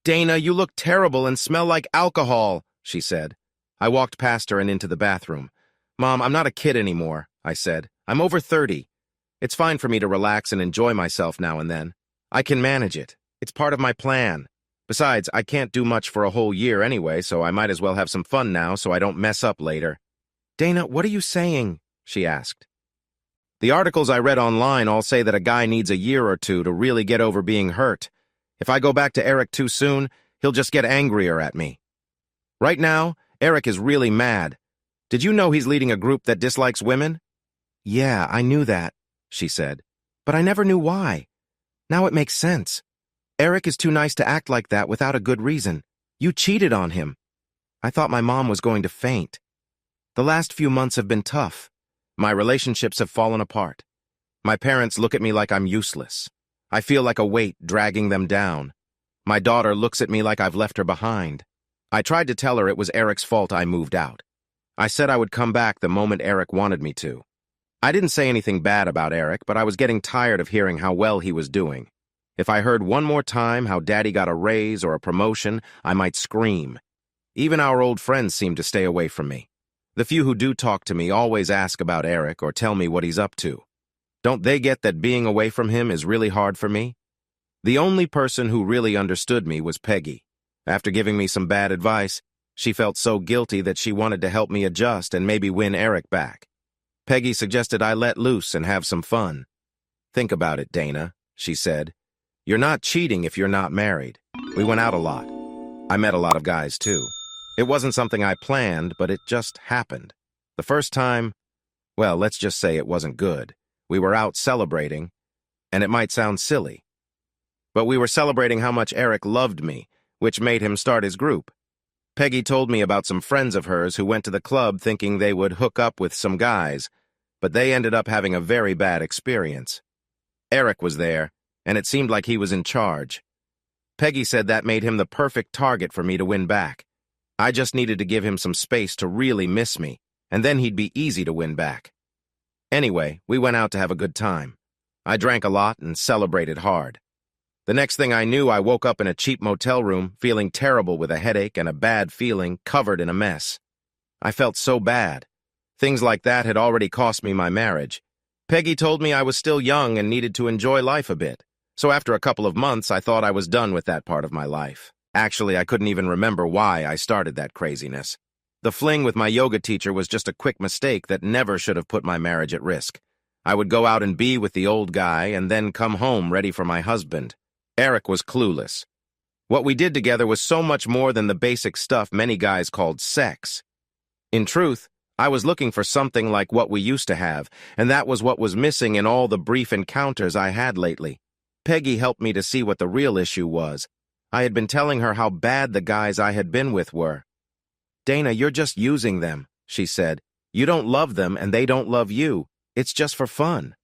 Dana, you look terrible and smell like alcohol, she said. I walked past her and into the bathroom. Mom, I'm not a kid anymore, I said. I'm over 30. It's fine for me to relax and enjoy myself now and then. I can manage it. It's part of my plan. Besides, I can't do much for a whole year anyway, so I might as well have some fun now so I don't mess up later. Dana, what are you saying? She asked. The articles I read online all say that a guy needs a year or two to really get over being hurt. If I go back to Eric too soon, he'll just get angrier at me. Right now, Eric is really mad. Did you know he's leading a group that dislikes women? Yeah, I knew that, she said. But I never knew why. Now it makes sense. Eric is too nice to act like that without a good reason. You cheated on him. I thought my mom was going to faint. The last few months have been tough. My relationships have fallen apart. My parents look at me like I'm useless. I feel like a weight dragging them down. My daughter looks at me like I've left her behind. I tried to tell her it was Eric's fault I moved out. I said I would come back the moment Eric wanted me to. I didn't say anything bad about Eric, but I was getting tired of hearing how well he was doing. If I heard one more time how Daddy got a raise or a promotion, I might scream. Even our old friends seem to stay away from me. The few who do talk to me always ask about Eric or tell me what he's up to. Don't they get that being away from him is really hard for me? The only person who really understood me was Peggy. After giving me some bad advice, she felt so guilty that she wanted to help me adjust and maybe win Eric back. Peggy suggested I let loose and have some fun. Think about it, Dana, she said. You're not cheating if you're not married. We went out a lot. I met a lot of guys, too. It wasn't something I planned, but it just happened. The first time, well, let's just say it wasn't good. We were out celebrating, and it might sound silly, but we were celebrating how much Eric loved me, which made him start his group. Peggy told me about some friends of hers who went to the club thinking they would hook up with some guys, but they ended up having a very bad experience. Eric was there, and it seemed like he was in charge. Peggy said that made him the perfect target for me to win back. I just needed to give him some space to really miss me, and then he'd be easy to win back. Anyway, we went out to have a good time. I drank a lot and celebrated hard. The next thing I knew, I woke up in a cheap motel room, feeling terrible with a headache and a bad feeling, covered in a mess. I felt so bad. Things like that had already cost me my marriage. Peggy told me I was still young and needed to enjoy life a bit. So after a couple of months, I thought I was done with that part of my life. Actually, I couldn't even remember why I started that craziness. The fling with my yoga teacher was just a quick mistake that never should have put my marriage at risk. I would go out and be with the old guy and then come home ready for my husband. Eric was clueless. What we did together was so much more than the basic stuff many guys called sex. In truth, I was looking for something like what we used to have, and that was what was missing in all the brief encounters I had lately. Peggy helped me to see what the real issue was. I had been telling her how bad the guys I had been with were. Dana, you're just using them, she said. You don't love them and they don't love you. It's just for fun.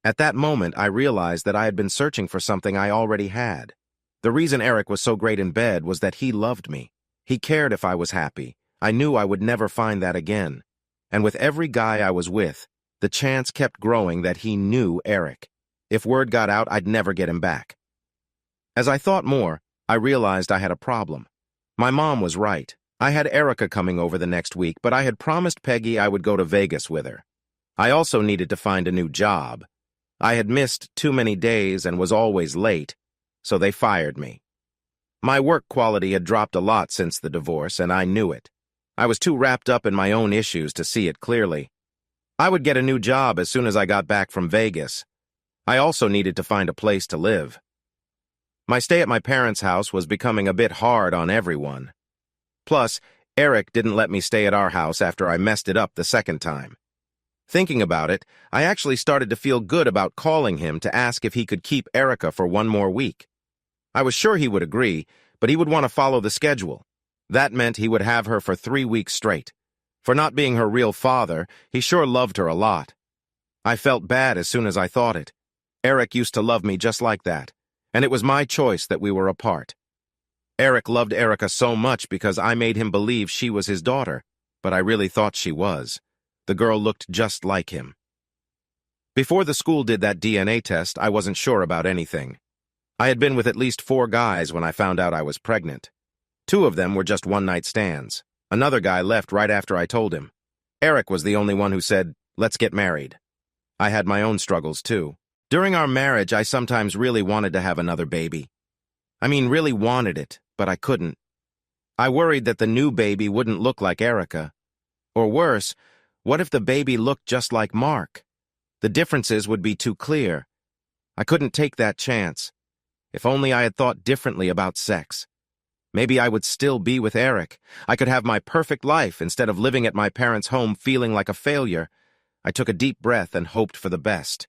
At that moment, I realized that I had been searching for something I already had. The reason Eric was so great in bed was that he loved me. He cared if I was happy. I knew I would never find that again. And with every guy I was with, the chance kept growing that he knew Eric. If word got out, I'd never get him back. As I thought more, I realized I had a problem. My mom was right. I had Erica coming over the next week, but I had promised Peggy I would go to Vegas with her. I also needed to find a new job. I had missed too many days and was always late, so they fired me. My work quality had dropped a lot since the divorce, and I knew it. I was too wrapped up in my own issues to see it clearly. I would get a new job as soon as I got back from Vegas. I also needed to find a place to live. My stay at my parents' house was becoming a bit hard on everyone. Plus, Eric didn't let me stay at our house after I messed it up the second time. Thinking about it, I actually started to feel good about calling him to ask if he could keep Erica for one more week. I was sure he would agree, but he would want to follow the schedule. That meant he would have her for 3 weeks straight. For not being her real father, he sure loved her a lot. I felt bad as soon as I thought it. Eric used to love me just like that, and it was my choice that we were apart. Eric loved Erica so much because I made him believe she was his daughter, but I really thought she was. The girl looked just like him. Before the school did that DNA test, I wasn't sure about anything. I had been with at least 4 guys when I found out I was pregnant. 2 of them were just one-night stands. Another guy left right after I told him. Eric was the only one who said, "Let's get married." I had my own struggles, too. During our marriage, I sometimes really wanted to have another baby. I mean, really wanted it, but I couldn't. I worried that the new baby wouldn't look like Erica. Or worse, what if the baby looked just like Mark? The differences would be too clear. I couldn't take that chance. If only I had thought differently about sex. Maybe I would still be with Eric. I could have my perfect life instead of living at my parents' home feeling like a failure. I took a deep breath and hoped for the best.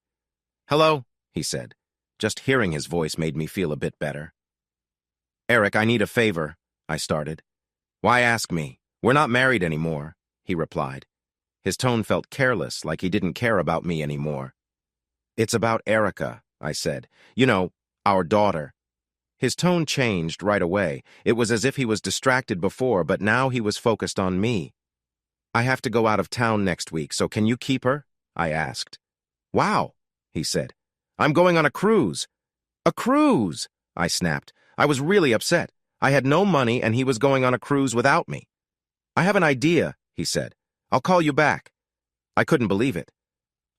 "Hello," he said. Just hearing his voice made me feel a bit better. "Eric, I need a favor," I started. "Why ask me? We're not married anymore," he replied. His tone felt careless, like he didn't care about me anymore. "It's about Erica," I said. "You know, our daughter." His tone changed right away. It was as if he was distracted before, but now he was focused on me. "I have to go out of town next week, so can you keep her?" I asked. "Wow," he said. "I'm going on a cruise." "A cruise!" I snapped. I was really upset. I had no money and he was going on a cruise without me. "I have an idea," he said. "I'll call you back." I couldn't believe it.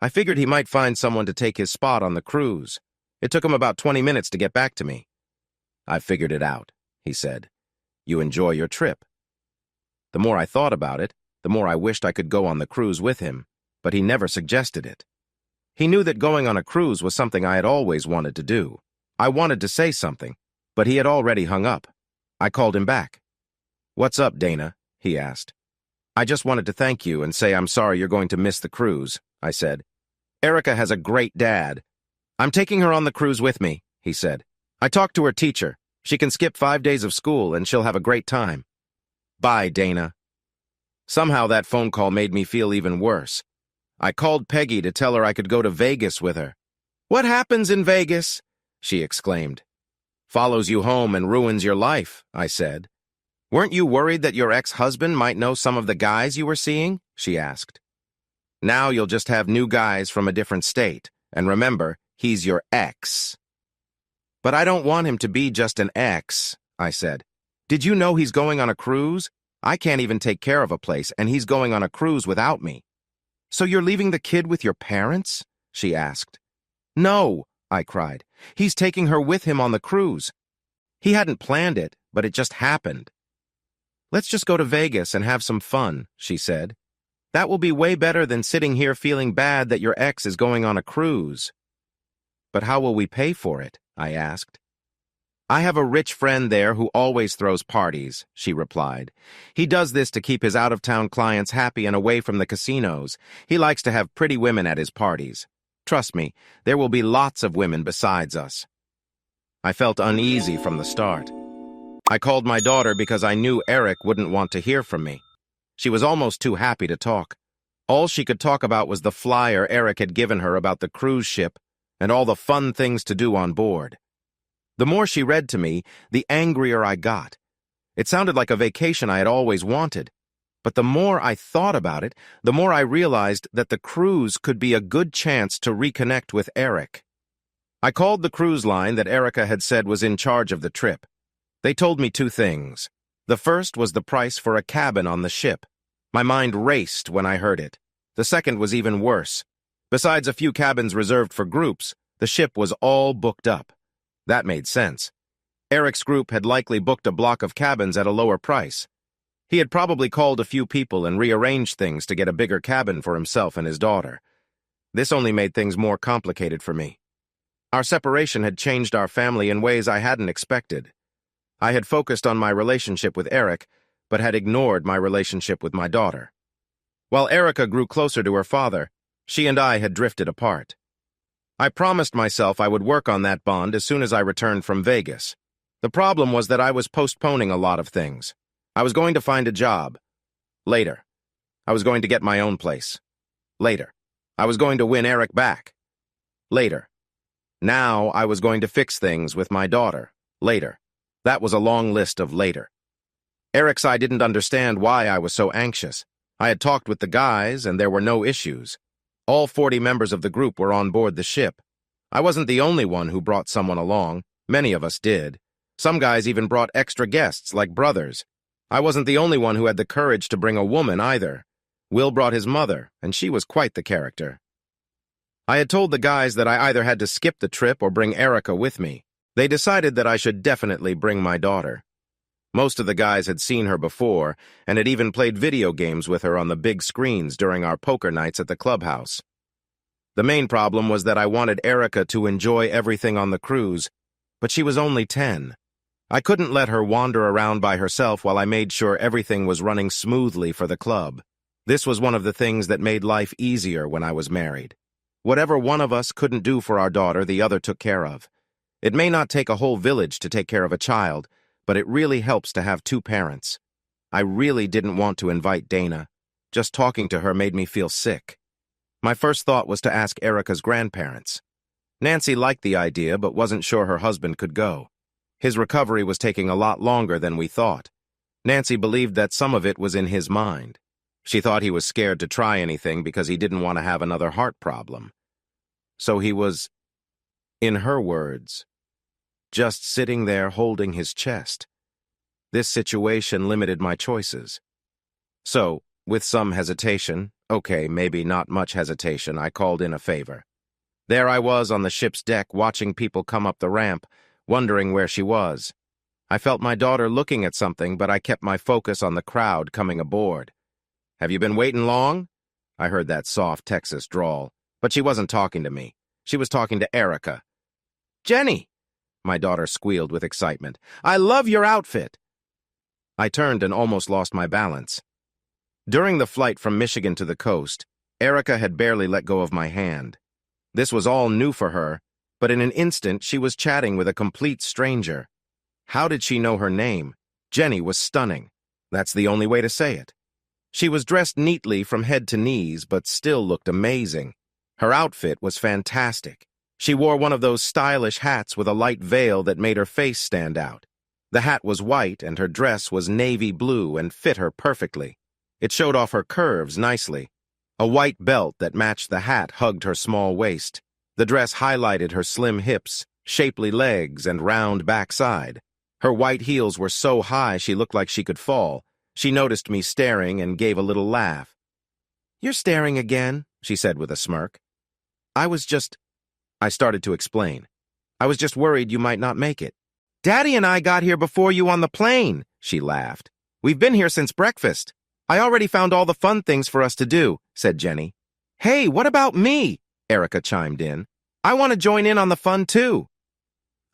I figured he might find someone to take his spot on the cruise. It took him about 20 minutes to get back to me. "I've figured it out," he said. "You enjoy your trip." The more I thought about it, the more I wished I could go on the cruise with him, but he never suggested it. He knew that going on a cruise was something I had always wanted to do. I wanted to say something, but he had already hung up. I called him back. "What's up, Dana?" he asked. "I just wanted to thank you and say I'm sorry you're going to miss the cruise," I said. "Erica has a great dad." "I'm taking her on the cruise with me," he said. "I talked to her teacher. She can skip 5 days of school and she'll have a great time." "Bye, Dana." Somehow that phone call made me feel even worse. I called Peggy to tell her I could go to Vegas with her. "What happens in Vegas?" she exclaimed. "Follows you home and ruins your life," I said. "Weren't you worried that your ex-husband might know some of the guys you were seeing?" she asked. "Now you'll just have new guys from a different state. And remember, he's your ex." "But I don't want him to be just an ex," I said. "Did you know he's going on a cruise? I can't even take care of a place, and he's going on a cruise without me." "So you're leaving the kid with your parents?" she asked. "No," I cried. "He's taking her with him on the cruise. He hadn't planned it, but it just happened." "Let's just go to Vegas and have some fun," she said. "That will be way better than sitting here feeling bad that your ex is going on a cruise." "But how will we pay for it?" I asked. "I have a rich friend there who always throws parties," she replied. "He does this to keep his out-of-town clients happy and away from the casinos. He likes to have pretty women at his parties. Trust me, there will be lots of women besides us." I felt uneasy from the start. I called my daughter because I knew Eric wouldn't want to hear from me. She was almost too happy to talk. All she could talk about was the flyer Eric had given her about the cruise ship and all the fun things to do on board. The more she read to me, the angrier I got. It sounded like a vacation I had always wanted. But the more I thought about it, the more I realized that the cruise could be a good chance to reconnect with Eric. I called the cruise line that Erica had said was in charge of the trip. They told me 2 things. The first was the price for a cabin on the ship. My mind raced when I heard it. The second was even worse. Besides a few cabins reserved for groups, the ship was all booked up. That made sense. Eric's group had likely booked a block of cabins at a lower price. He had probably called a few people and rearranged things to get a bigger cabin for himself and his daughter. This only made things more complicated for me. Our separation had changed our family in ways I hadn't expected. I had focused on my relationship with Eric, but had ignored my relationship with my daughter. While Erica grew closer to her father, she and I had drifted apart. I promised myself I would work on that bond as soon as I returned from Vegas. The problem was that I was postponing a lot of things. I was going to find a job. Later. I was going to get my own place. Later. I was going to win Eric back. Later. Now I was going to fix things with my daughter. Later. That was a long list of later. Eric's I didn't understand why I was so anxious. I had talked with the guys, and there were no issues. All 40 members of the group were on board the ship. I wasn't the only one who brought someone along. Many of us did. Some guys even brought extra guests, like brothers. I wasn't the only one who had the courage to bring a woman, either. Will brought his mother, and she was quite the character. I had told the guys that I either had to skip the trip or bring Erica with me. They decided that I should definitely bring my daughter. Most of the guys had seen her before, and had even played video games with her on the big screens during our poker nights at the clubhouse. The main problem was that I wanted Erica to enjoy everything on the cruise. but she was only 10. I couldn't let her wander around by herself while I made sure everything was running smoothly for the club. This was one of the things that made life easier when I was married. Whatever one of us couldn't do for our daughter, the other took care of. It may not take a whole village to take care of a child, but it really helps to have two parents. I really didn't want to invite Dana. Just talking to her made me feel sick. My first thought was to ask Erica's grandparents. Nancy liked the idea, but wasn't sure her husband could go. His recovery was taking a lot longer than we thought. Nancy believed that some of it was in his mind. She thought he was scared to try anything because he didn't want to have another heart problem. So he was, in her words, just sitting there holding his chest. This situation limited my choices. So, with some hesitation, okay, maybe not much hesitation, I called in a favor. There I was on the ship's deck watching people come up the ramp, wondering where she was. I felt my daughter looking at something, but I kept my focus on the crowd coming aboard. "Have you been waiting long?" I heard that soft Texas drawl, but she wasn't talking to me. She was talking to Erica. "Jenny!" my daughter squealed with excitement. "I love your outfit!" I turned and almost lost my balance. During the flight from Michigan to the coast, Erica had barely let go of my hand. This was all new for her, but in an instant she was chatting with a complete stranger. How did she know her name? Jenny was stunning. That's the only way to say it. She was dressed neatly from head to knees, but still looked amazing. Her outfit was fantastic. She wore one of those stylish hats with a light veil that made her face stand out. The hat was white, and her dress was navy blue and fit her perfectly. It showed off her curves nicely. A white belt that matched the hat hugged her small waist. The dress highlighted her slim hips, shapely legs, and round backside. Her white heels were so high she looked like she could fall. She noticed me staring and gave a little laugh. "You're staring again," she said with a smirk. I started to explain. "I was just worried you might not make it." "Daddy and I got here before you on the plane," she laughed. "We've been here since breakfast. I already found all the fun things for us to do," said Jenny. "Hey, what about me?" Erica chimed in. "I want to join in on the fun too."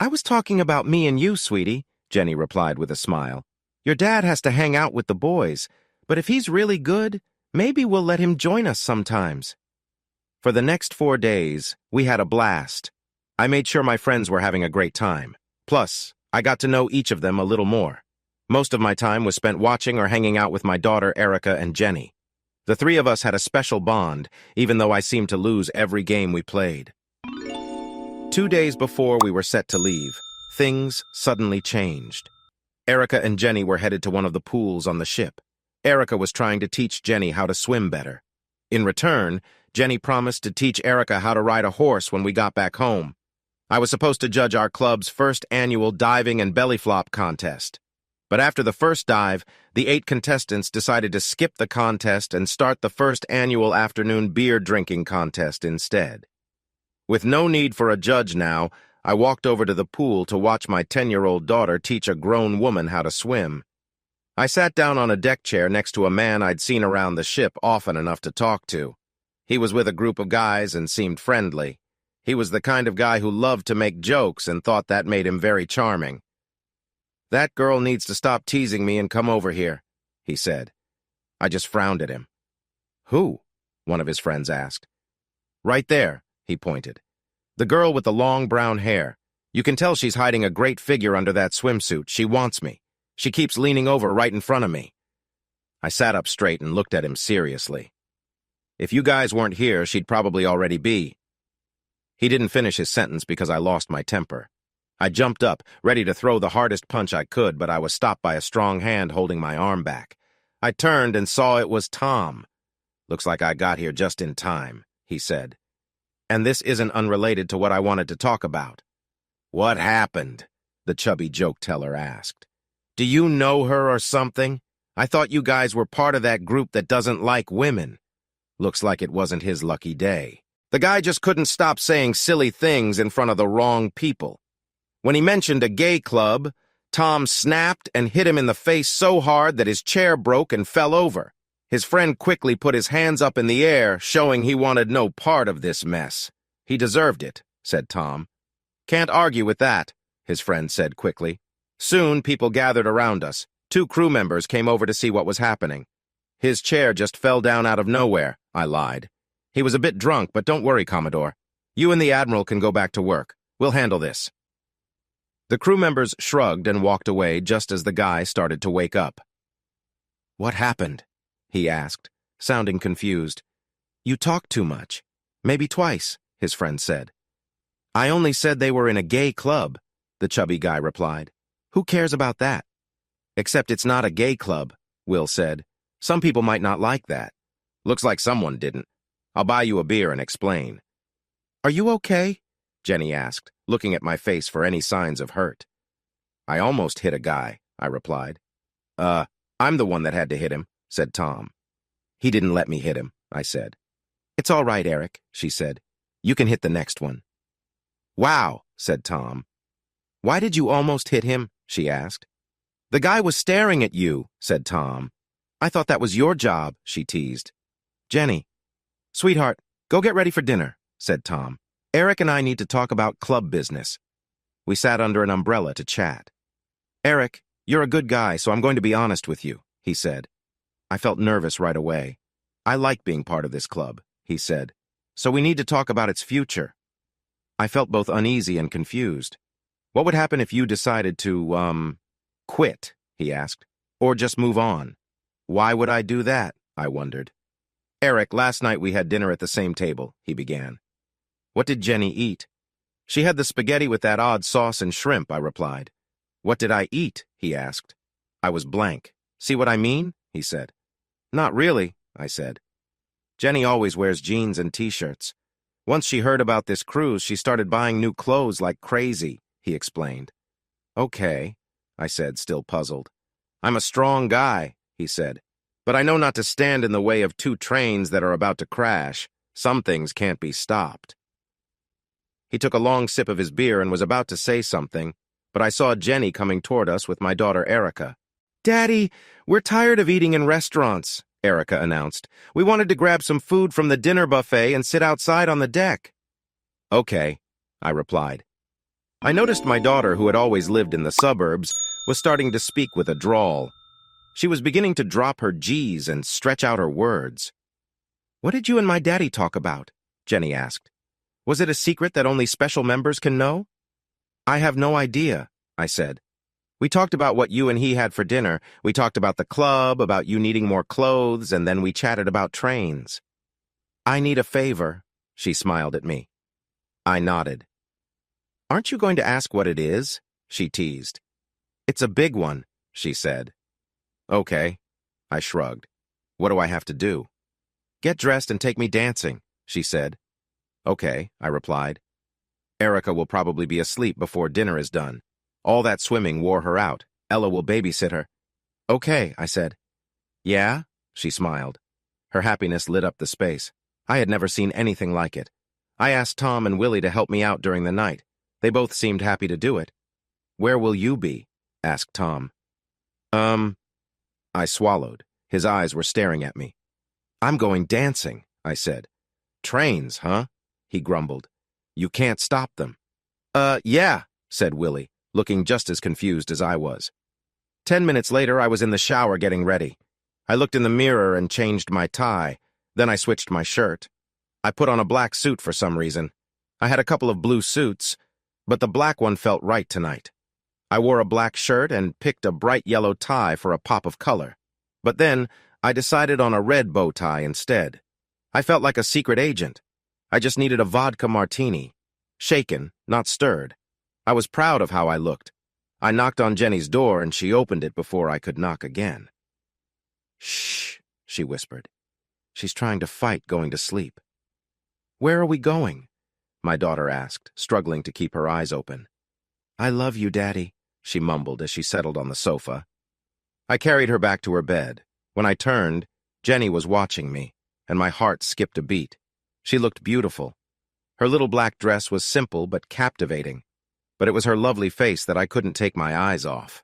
"I was talking about me and you, sweetie," Jenny replied with a smile. "Your dad has to hang out with the boys, but if he's really good, maybe we'll let him join us sometimes." For the next 4 days, we had a blast. I made sure my friends were having a great time. Plus, I got to know each of them a little more. Most of my time was spent watching or hanging out with my daughter Erica and Jenny. The three of us had a special bond, even though I seemed to lose every game we played. 2 days before we were set to leave, things suddenly changed. Erica and Jenny were headed to one of the pools on the ship. Erica was trying to teach Jenny how to swim better. In return, Jenny promised to teach Erica how to ride a horse when we got back home. I was supposed to judge our club's first annual diving and belly flop contest. But after the first dive, the 8 contestants decided to skip the contest and start the first annual afternoon beer drinking contest instead. With no need for a judge now, I walked over to the pool to watch my 10-year-old daughter teach a grown woman how to swim. I sat down on a deck chair next to a man I'd seen around the ship often enough to talk to. He was with a group of guys and seemed friendly. He was the kind of guy who loved to make jokes and thought that made him very charming. "That girl needs to stop teasing me and come over here," he said. I just frowned at him. "Who?" one of his friends asked. "Right there," he pointed. "The girl with the long brown hair. You can tell she's hiding a great figure under that swimsuit. She wants me. She keeps leaning over right in front of me." I sat up straight and looked at him seriously. "If you guys weren't here, she'd probably already be." He didn't finish his sentence because I lost my temper. I jumped up, ready to throw the hardest punch I could, but I was stopped by a strong hand holding my arm back. I turned and saw it was Tom. "Looks like I got here just in time," he said. "And this isn't unrelated to what I wanted to talk about." "What happened?" the chubby joke teller asked. "Do you know her or something? I thought you guys were part of that group that doesn't like women." Looks like it wasn't his lucky day. The guy just couldn't stop saying silly things in front of the wrong people. When he mentioned a gay club, Tom snapped and hit him in the face so hard that his chair broke and fell over. His friend quickly put his hands up in the air, showing he wanted no part of this mess. "He deserved it," said Tom. "Can't argue with that. his friend said quickly. Soon, people gathered around us. 2 crew members came over to see what was happening. His chair just fell down out of nowhere, I lied. He was a bit drunk, but don't worry, Commodore. You and the Admiral can go back to work. We'll handle this. The crew members shrugged and walked away just as the guy started to wake up. What happened? He asked, sounding confused. You talked too much. Maybe twice, his friend said. I only said they were in a gay club, the chubby guy replied. Who cares about that? Except it's not a gay club, Will said. Some people might not like that. Looks like someone didn't. I'll buy you a beer and explain. Are you okay? Jenny asked, looking at my face for any signs of hurt. I almost hit a guy, I replied. I'm the one that had to hit him, said Tom. He didn't let me hit him, I said. It's all right, Eric, she said. You can hit the next one. Wow, said Tom. Why did you almost hit him? She asked. The guy was staring at you, said Tom. I thought that was your job, she teased. Jenny. Sweetheart, go get ready for dinner, said Tom. Eric and I need to talk about club business. We sat under an umbrella to chat. Eric, you're a good guy, so I'm going to be honest with you, he said. I felt nervous right away. I like being part of this club, he said. So we need to talk about its future. I felt both uneasy and confused. What would happen if you decided to, quit, he asked, or just move on? Why would I do that? I wondered. Eric, last night we had dinner at the same table, he began. What did Jenny eat? She had the spaghetti with that odd sauce and shrimp, I replied. What did I eat? He asked. I was blank. See what I mean? He said. Not really, I said. Jenny always wears jeans and t-shirts. Once she heard about this cruise, she started buying new clothes like crazy, he explained. Okay, I said, still puzzled. I'm a strong guy, he said, but I know not to stand in the way of 2 trains that are about to crash. Some things can't be stopped. He took a long sip of his beer and was about to say something, but I saw Jenny coming toward us with my daughter Erica. Daddy, we're tired of eating in restaurants, Erica announced. We wanted to grab some food from the dinner buffet and sit outside on the deck. Okay, I replied. I noticed my daughter, who had always lived in the suburbs, was starting to speak with a drawl. She was beginning to drop her G's and stretch out her words. What did you and my daddy talk about? Jenny asked. Was it a secret that only special members can know? I have no idea, I said. We talked about what you and he had for dinner. We talked about the club, about you needing more clothes, and then we chatted about trains. I need a favor, she smiled at me. I nodded. Aren't you going to ask what it is? She teased. It's a big one, she said. Okay, I shrugged. What do I have to do? Get dressed and take me dancing, she said. Okay, I replied. Erica will probably be asleep before dinner is done. All that swimming wore her out. Ella will babysit her. Okay, I said. Yeah? She smiled. Her happiness lit up the space. I had never seen anything like it. I asked Tom and Willie to help me out during the night. They both seemed happy to do it. Where will you be? Asked Tom. I swallowed. His eyes were staring at me. I'm going dancing, I said. Trains, huh? He grumbled. You can't stop them. Yeah, said Willie, looking just as confused as I was. 10 minutes later, I was in the shower getting ready. I looked in the mirror and changed my tie. Then I switched my shirt. I put on a black suit for some reason. I had a couple of blue suits, but the black one felt right tonight. I wore a black shirt and picked a bright yellow tie for a pop of color. But then, I decided on a red bow tie instead. I felt like a secret agent. I just needed a vodka martini. Shaken, not stirred. I was proud of how I looked. I knocked on Jenny's door and she opened it before I could knock again. Shh, she whispered. She's trying to fight going to sleep. Where are we going? My daughter asked, struggling to keep her eyes open. I love you, Daddy, she mumbled as she settled on the sofa. I carried her back to her bed. When I turned, Jenny was watching me, and my heart skipped a beat. She looked beautiful. Her little black dress was simple but captivating, but it was her lovely face that I couldn't take my eyes off.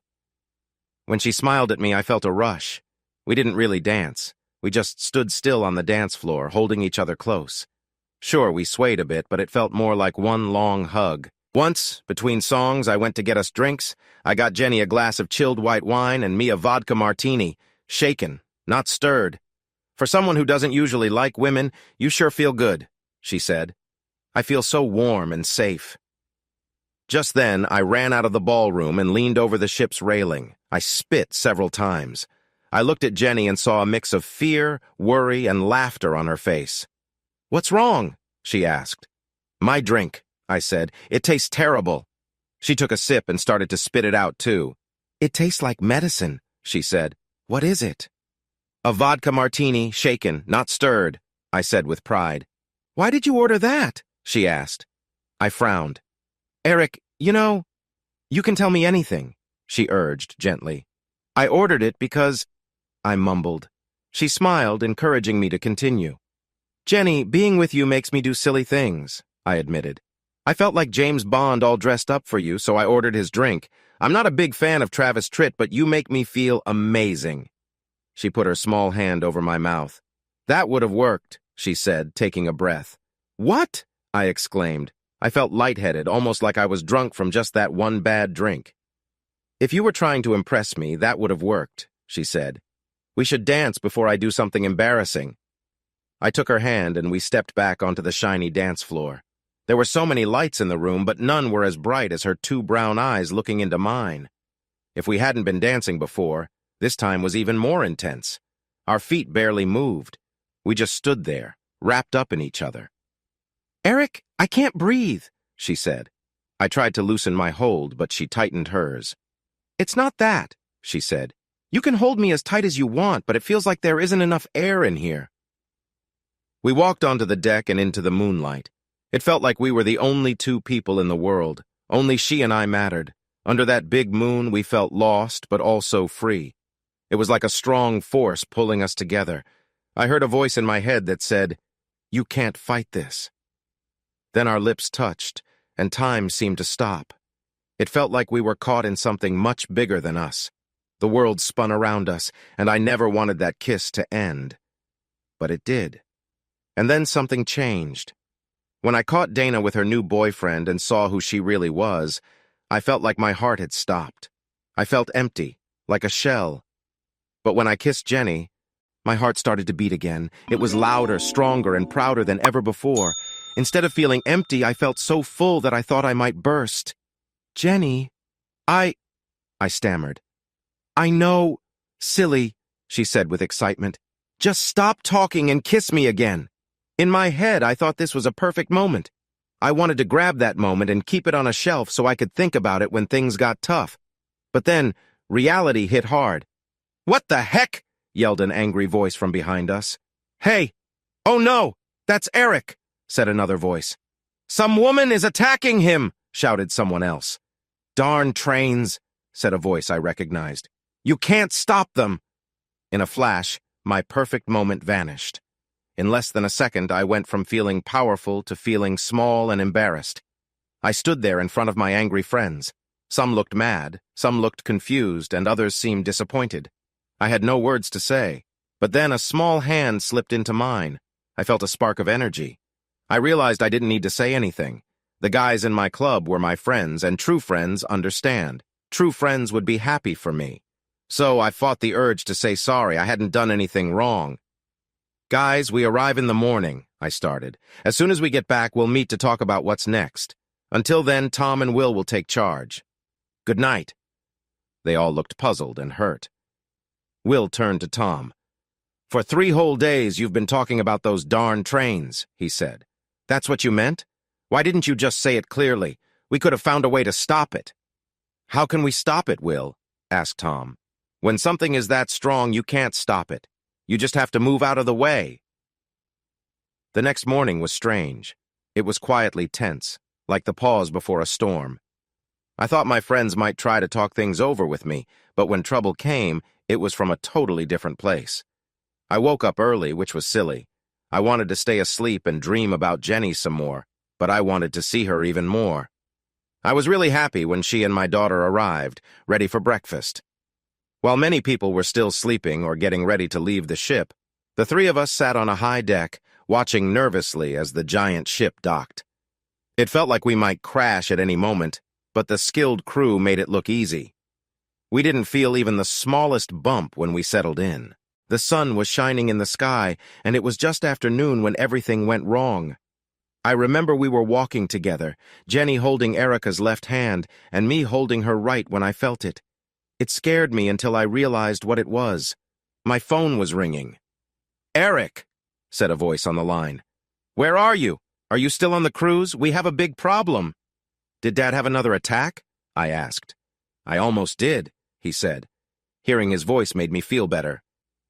When she smiled at me, I felt a rush. We didn't really dance. We just stood still on the dance floor, holding each other close. Sure, we swayed a bit, but it felt more like one long hug. Once, between songs, I went to get us drinks. I got Jenny a glass of chilled white wine and me a vodka martini, shaken, not stirred. For someone who doesn't usually like women, you sure feel good, she said. I feel so warm and safe. Just then, I ran out of the ballroom and leaned over the ship's railing. I spit several times. I looked at Jenny and saw a mix of fear, worry, and laughter on her face. "What's wrong?" she asked. "My drink," I said. "It tastes terrible." She took a sip and started to spit it out, too. "It tastes like medicine," she said. "What is it?" "A vodka martini, shaken, not stirred," I said with pride. "Why did you order that?" she asked. I frowned. "Eric, you can tell me anything," she urged gently. "I ordered it because—" I mumbled. She smiled, encouraging me to continue. "Jenny, being with you makes me do silly things," I admitted. "I felt like James Bond all dressed up for you, so I ordered his drink. I'm not a big fan of Travis Tritt, but you make me feel amazing." She put her small hand over my mouth. "That would have worked," she said, taking a breath. "What?" I exclaimed. I felt lightheaded, almost like I was drunk from just that one bad drink. "If you were trying to impress me, that would have worked," she said. "We should dance before I do something embarrassing." I took her hand and we stepped back onto the shiny dance floor. There were so many lights in the room, but none were as bright as her two brown eyes looking into mine. If we hadn't been dancing before, this time was even more intense. Our feet barely moved. We just stood there, wrapped up in each other. "Eric, I can't breathe," she said. I tried to loosen my hold, but she tightened hers. "It's not that," she said. "You can hold me as tight as you want, but it feels like there isn't enough air in here." We walked onto the deck and into the moonlight. It felt like we were the only two people in the world. Only she and I mattered. Under that big moon, we felt lost, but also free. It was like a strong force pulling us together. I heard a voice in my head that said, "You can't fight this." Then our lips touched, and time seemed to stop. It felt like we were caught in something much bigger than us. The world spun around us, and I never wanted that kiss to end. But it did. And then something changed. When I caught Dana with her new boyfriend and saw who she really was, I felt like my heart had stopped. I felt empty, like a shell. But when I kissed Jenny, my heart started to beat again. It was louder, stronger, and prouder than ever before. Instead of feeling empty, I felt so full that I thought I might burst. "Jenny, I stammered. "I know, silly," she said with excitement. "Just stop talking and kiss me again." In my head, I thought this was a perfect moment. I wanted to grab that moment and keep it on a shelf so I could think about it when things got tough. But then, reality hit hard. "What the heck?" yelled an angry voice from behind us. "Hey! Oh no! That's Eric!" said another voice. "Some woman is attacking him!" shouted someone else. "Darn trains!" said a voice I recognized. "You can't stop them!" In a flash, my perfect moment vanished. In less than a second, I went from feeling powerful to feeling small and embarrassed. I stood there in front of my angry friends. Some looked mad, some looked confused, and others seemed disappointed. I had no words to say, but then a small hand slipped into mine. I felt a spark of energy. I realized I didn't need to say anything. The guys in my club were my friends, and true friends understand. True friends would be happy for me. So I fought the urge to say sorry. I hadn't done anything wrong. "Guys, we arrive in the morning," I started. "As soon as we get back, we'll meet to talk about what's next. Until then, Tom and Will take charge. Good night." They all looked puzzled and hurt. Will turned to Tom. "For 3 whole days, you've been talking about those darn trains," he said. "That's what you meant? Why didn't you just say it clearly? We could have found a way to stop it." "How can we stop it, Will?" asked Tom. "When something is that strong, you can't stop it. You just have to move out of the way." The next morning was strange. It was quietly tense, like the pause before a storm. I thought my friends might try to talk things over with me, but when trouble came, it was from a totally different place. I woke up early, which was silly. I wanted to stay asleep and dream about Jenny some more, but I wanted to see her even more. I was really happy when she and my daughter arrived, ready for breakfast. While many people were still sleeping or getting ready to leave the ship, the 3 of us sat on a high deck, watching nervously as the giant ship docked. It felt like we might crash at any moment, but the skilled crew made it look easy. We didn't feel even the smallest bump when we settled in. The sun was shining in the sky, and it was just after noon when everything went wrong. I remember we were walking together, Jenny holding Erica's left hand and me holding her right when I felt it. It scared me until I realized what it was. My phone was ringing. "Eric," said a voice on the line. "Where are you? Are you still on the cruise? We have a big problem." "Did Dad have another attack?" I asked. "I almost did," he said. Hearing his voice made me feel better.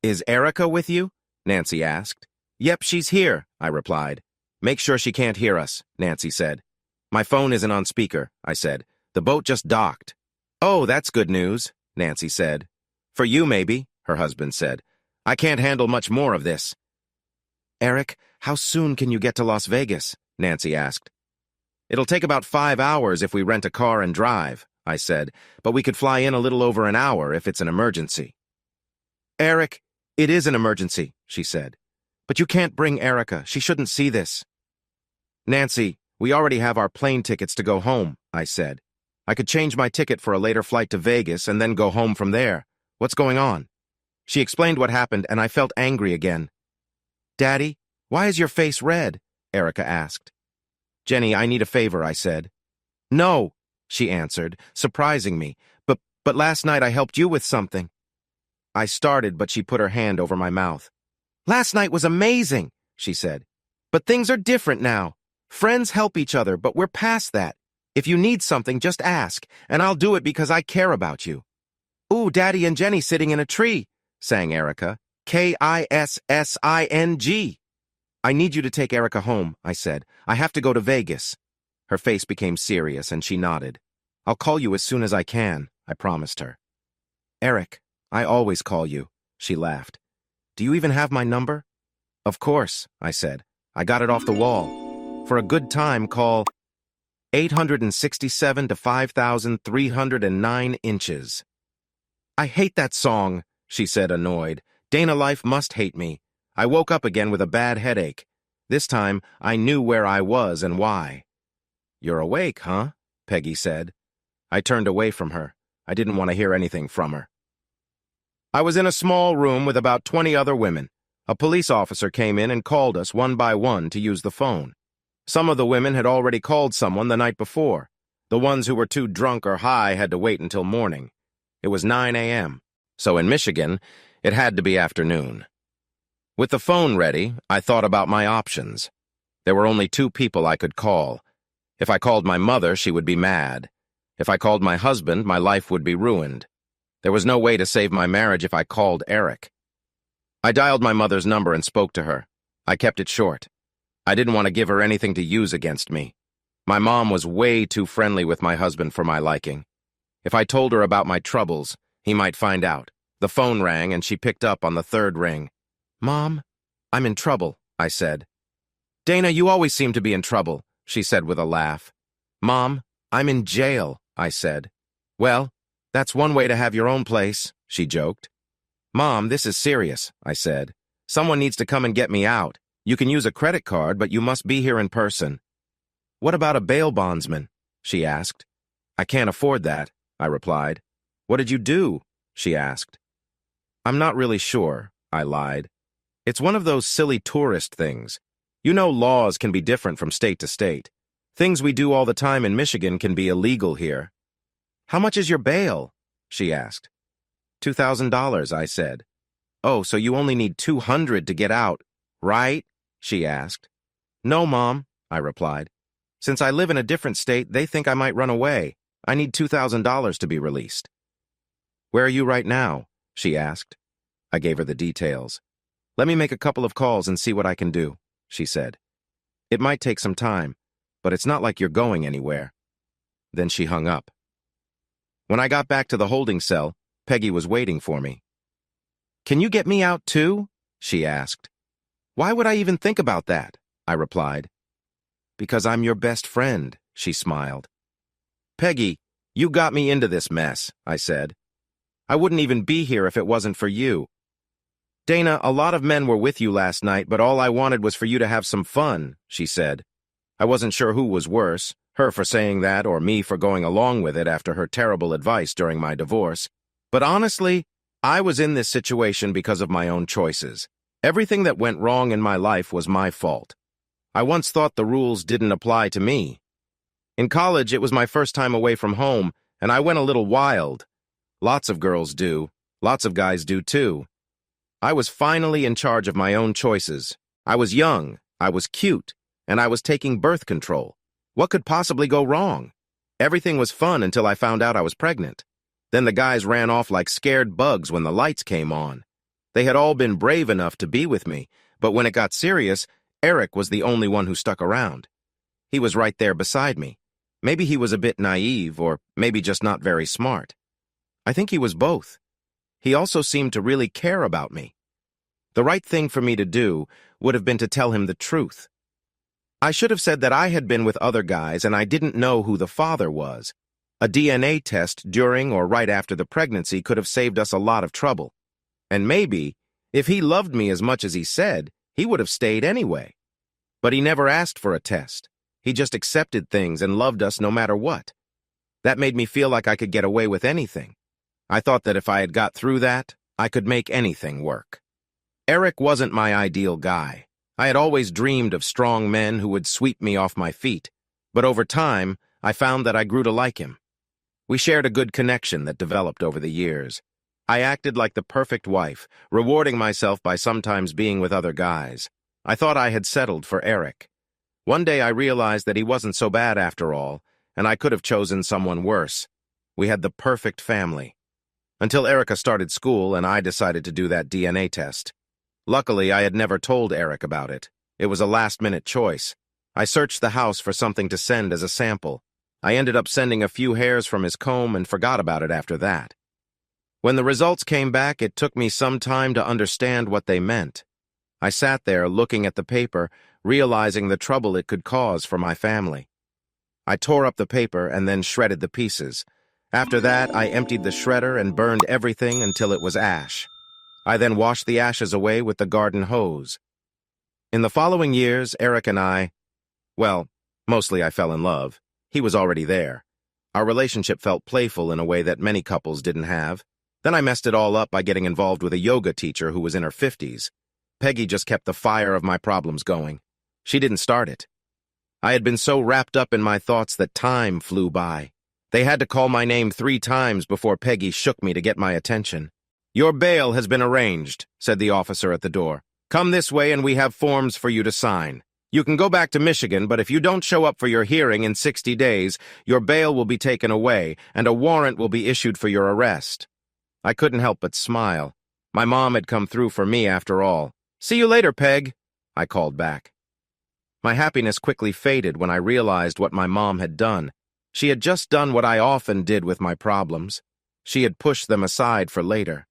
"Is Erica with you?" Nancy asked. "Yep, she's here," I replied. "Make sure she can't hear us," Nancy said. "My phone isn't on speaker," I said. "The boat just docked." "Oh, that's good news," Nancy said. "For you, maybe," her husband said. "I can't handle much more of this." "Eric, how soon can you get to Las Vegas?" Nancy asked. "It'll take about 5 hours if we rent a car and drive," I said, "but we could fly in a little over an hour if it's an emergency." "Eric, it is an emergency," she said. "But you can't bring Erica. She shouldn't see this." "Nancy, we already have our plane tickets to go home," I said. "I could change my ticket for a later flight to Vegas and then go home from there. What's going on?" She explained what happened, and I felt angry again. "Daddy, why is your face red?" Erica asked. "Jenny, I need a favor," I said. "No," she answered, surprising me. But last night I helped you with something." I started, but she put her hand over my mouth. "Last night was amazing," she said. "But things are different now. Friends help each other, but we're past that. If you need something, just ask, and I'll do it because I care about you." "Ooh, Daddy and Jenny sitting in a tree," sang Erica. "Kissing. "I need you to take Erica home," I said. "I have to go to Vegas." Her face became serious, and she nodded. "I'll call you as soon as I can," I promised her. "Eric, I always call you," she laughed. "Do you even have my number?" "Of course," I said. "I got it off the wall. For a good time, call 867 to 5,309 inches. "I hate that song," she said, annoyed. "Dana Life must hate me." I woke up again with a bad headache. This time, I knew where I was and why. "You're awake, huh?" Peggy said. I turned away from her. I didn't want to hear anything from her. I was in a small room with about 20 other women. A police officer came in and called us one by one to use the phone. Some of the women had already called someone the night before. The ones who were too drunk or high had to wait until morning. It was 9 a.m., so in Michigan, it had to be afternoon. With the phone ready, I thought about my options. There were only 2 people I could call. If I called my mother, she would be mad. If I called my husband, my life would be ruined. There was no way to save my marriage if I called Eric. I dialed my mother's number and spoke to her. I kept it short. I didn't want to give her anything to use against me. My mom was way too friendly with my husband for my liking. If I told her about my troubles, he might find out. The phone rang and she picked up on the 3rd ring. "Mom, I'm in trouble," I said. "Dana, you always seem to be in trouble," she said with a laugh. "Mom, I'm in jail," I said. "Well, that's one way to have your own place," she joked. "Mom, this is serious," I said. "Someone needs to come and get me out. You can use a credit card, but you must be here in person." "What about a bail bondsman?" she asked. "I can't afford that," I replied. "What did you do?" she asked. "I'm not really sure," I lied. "It's one of those silly tourist things. You know, laws can be different from state to state. Things we do all the time in Michigan can be illegal here." "How much is your bail?" she asked. $2,000, I said. "Oh, so you only need 200 to get out, right?" she asked. "No, Mom," I replied. "Since I live in a different state, they think I might run away. I need $2,000 to be released." "Where are you right now?" she asked. I gave her the details. "Let me make a couple of calls and see what I can do," she said. "It might take some time, but it's not like you're going anywhere." Then she hung up. When I got back to the holding cell, Peggy was waiting for me. "Can you get me out too?" she asked. "Why would I even think about that?" I replied. "Because I'm your best friend," she smiled. "Peggy, you got me into this mess," I said. "I wouldn't even be here if it wasn't for you." "Dana, a lot of men were with you last night, but all I wanted was for you to have some fun," she said. I wasn't sure who was worse, her for saying that or me for going along with it after her terrible advice during my divorce. But honestly, I was in this situation because of my own choices. Everything that went wrong in my life was my fault. I once thought the rules didn't apply to me. In college, it was my first time away from home, and I went a little wild. Lots of girls do. Lots of guys do too. I was finally in charge of my own choices. I was young, I was cute, and I was taking birth control. What could possibly go wrong? Everything was fun until I found out I was pregnant. Then the guys ran off like scared bugs when the lights came on. They had all been brave enough to be with me, but when it got serious, Eric was the only one who stuck around. He was right there beside me. Maybe he was a bit naive, or maybe just not very smart. I think he was both. He also seemed to really care about me. The right thing for me to do would have been to tell him the truth. I should have said that I had been with other guys and I didn't know who the father was. A DNA test during or right after the pregnancy could have saved us a lot of trouble. And maybe, if he loved me as much as he said, he would have stayed anyway. But he never asked for a test. He just accepted things and loved us no matter what. That made me feel like I could get away with anything. I thought that if I had got through that, I could make anything work. Eric wasn't my ideal guy. I had always dreamed of strong men who would sweep me off my feet, but over time, I found that I grew to like him. We shared a good connection that developed over the years. I acted like the perfect wife, rewarding myself by sometimes being with other guys. I thought I had settled for Eric. One day I realized that he wasn't so bad after all, and I could have chosen someone worse. We had the perfect family. Until Erica started school and I decided to do that DNA test. Luckily, I had never told Eric about it. It was a last-minute choice. I searched the house for something to send as a sample. I ended up sending a few hairs from his comb and forgot about it after that. When the results came back, it took me some time to understand what they meant. I sat there looking at the paper, realizing the trouble it could cause for my family. I tore up the paper and then shredded the pieces. After that, I emptied the shredder and burned everything until it was ash. I then washed the ashes away with the garden hose. In the following years, Eric and well, mostly I fell in love. He was already there. Our relationship felt playful in a way that many couples didn't have. Then I messed it all up by getting involved with a yoga teacher who was in her 50s. Peggy just kept the fire of my problems going. She didn't start it. I had been so wrapped up in my thoughts that time flew by. They had to call my name 3 times before Peggy shook me to get my attention. "Your bail has been arranged," said the officer at the door. "Come this way and we have forms for you to sign. You can go back to Michigan, but if you don't show up for your hearing in 60 days, your bail will be taken away and a warrant will be issued for your arrest." I couldn't help but smile. My mom had come through for me after all. "See you later, Peg," I called back. My happiness quickly faded when I realized what my mom had done. She had just done what I often did with my problems. She had pushed them aside for later.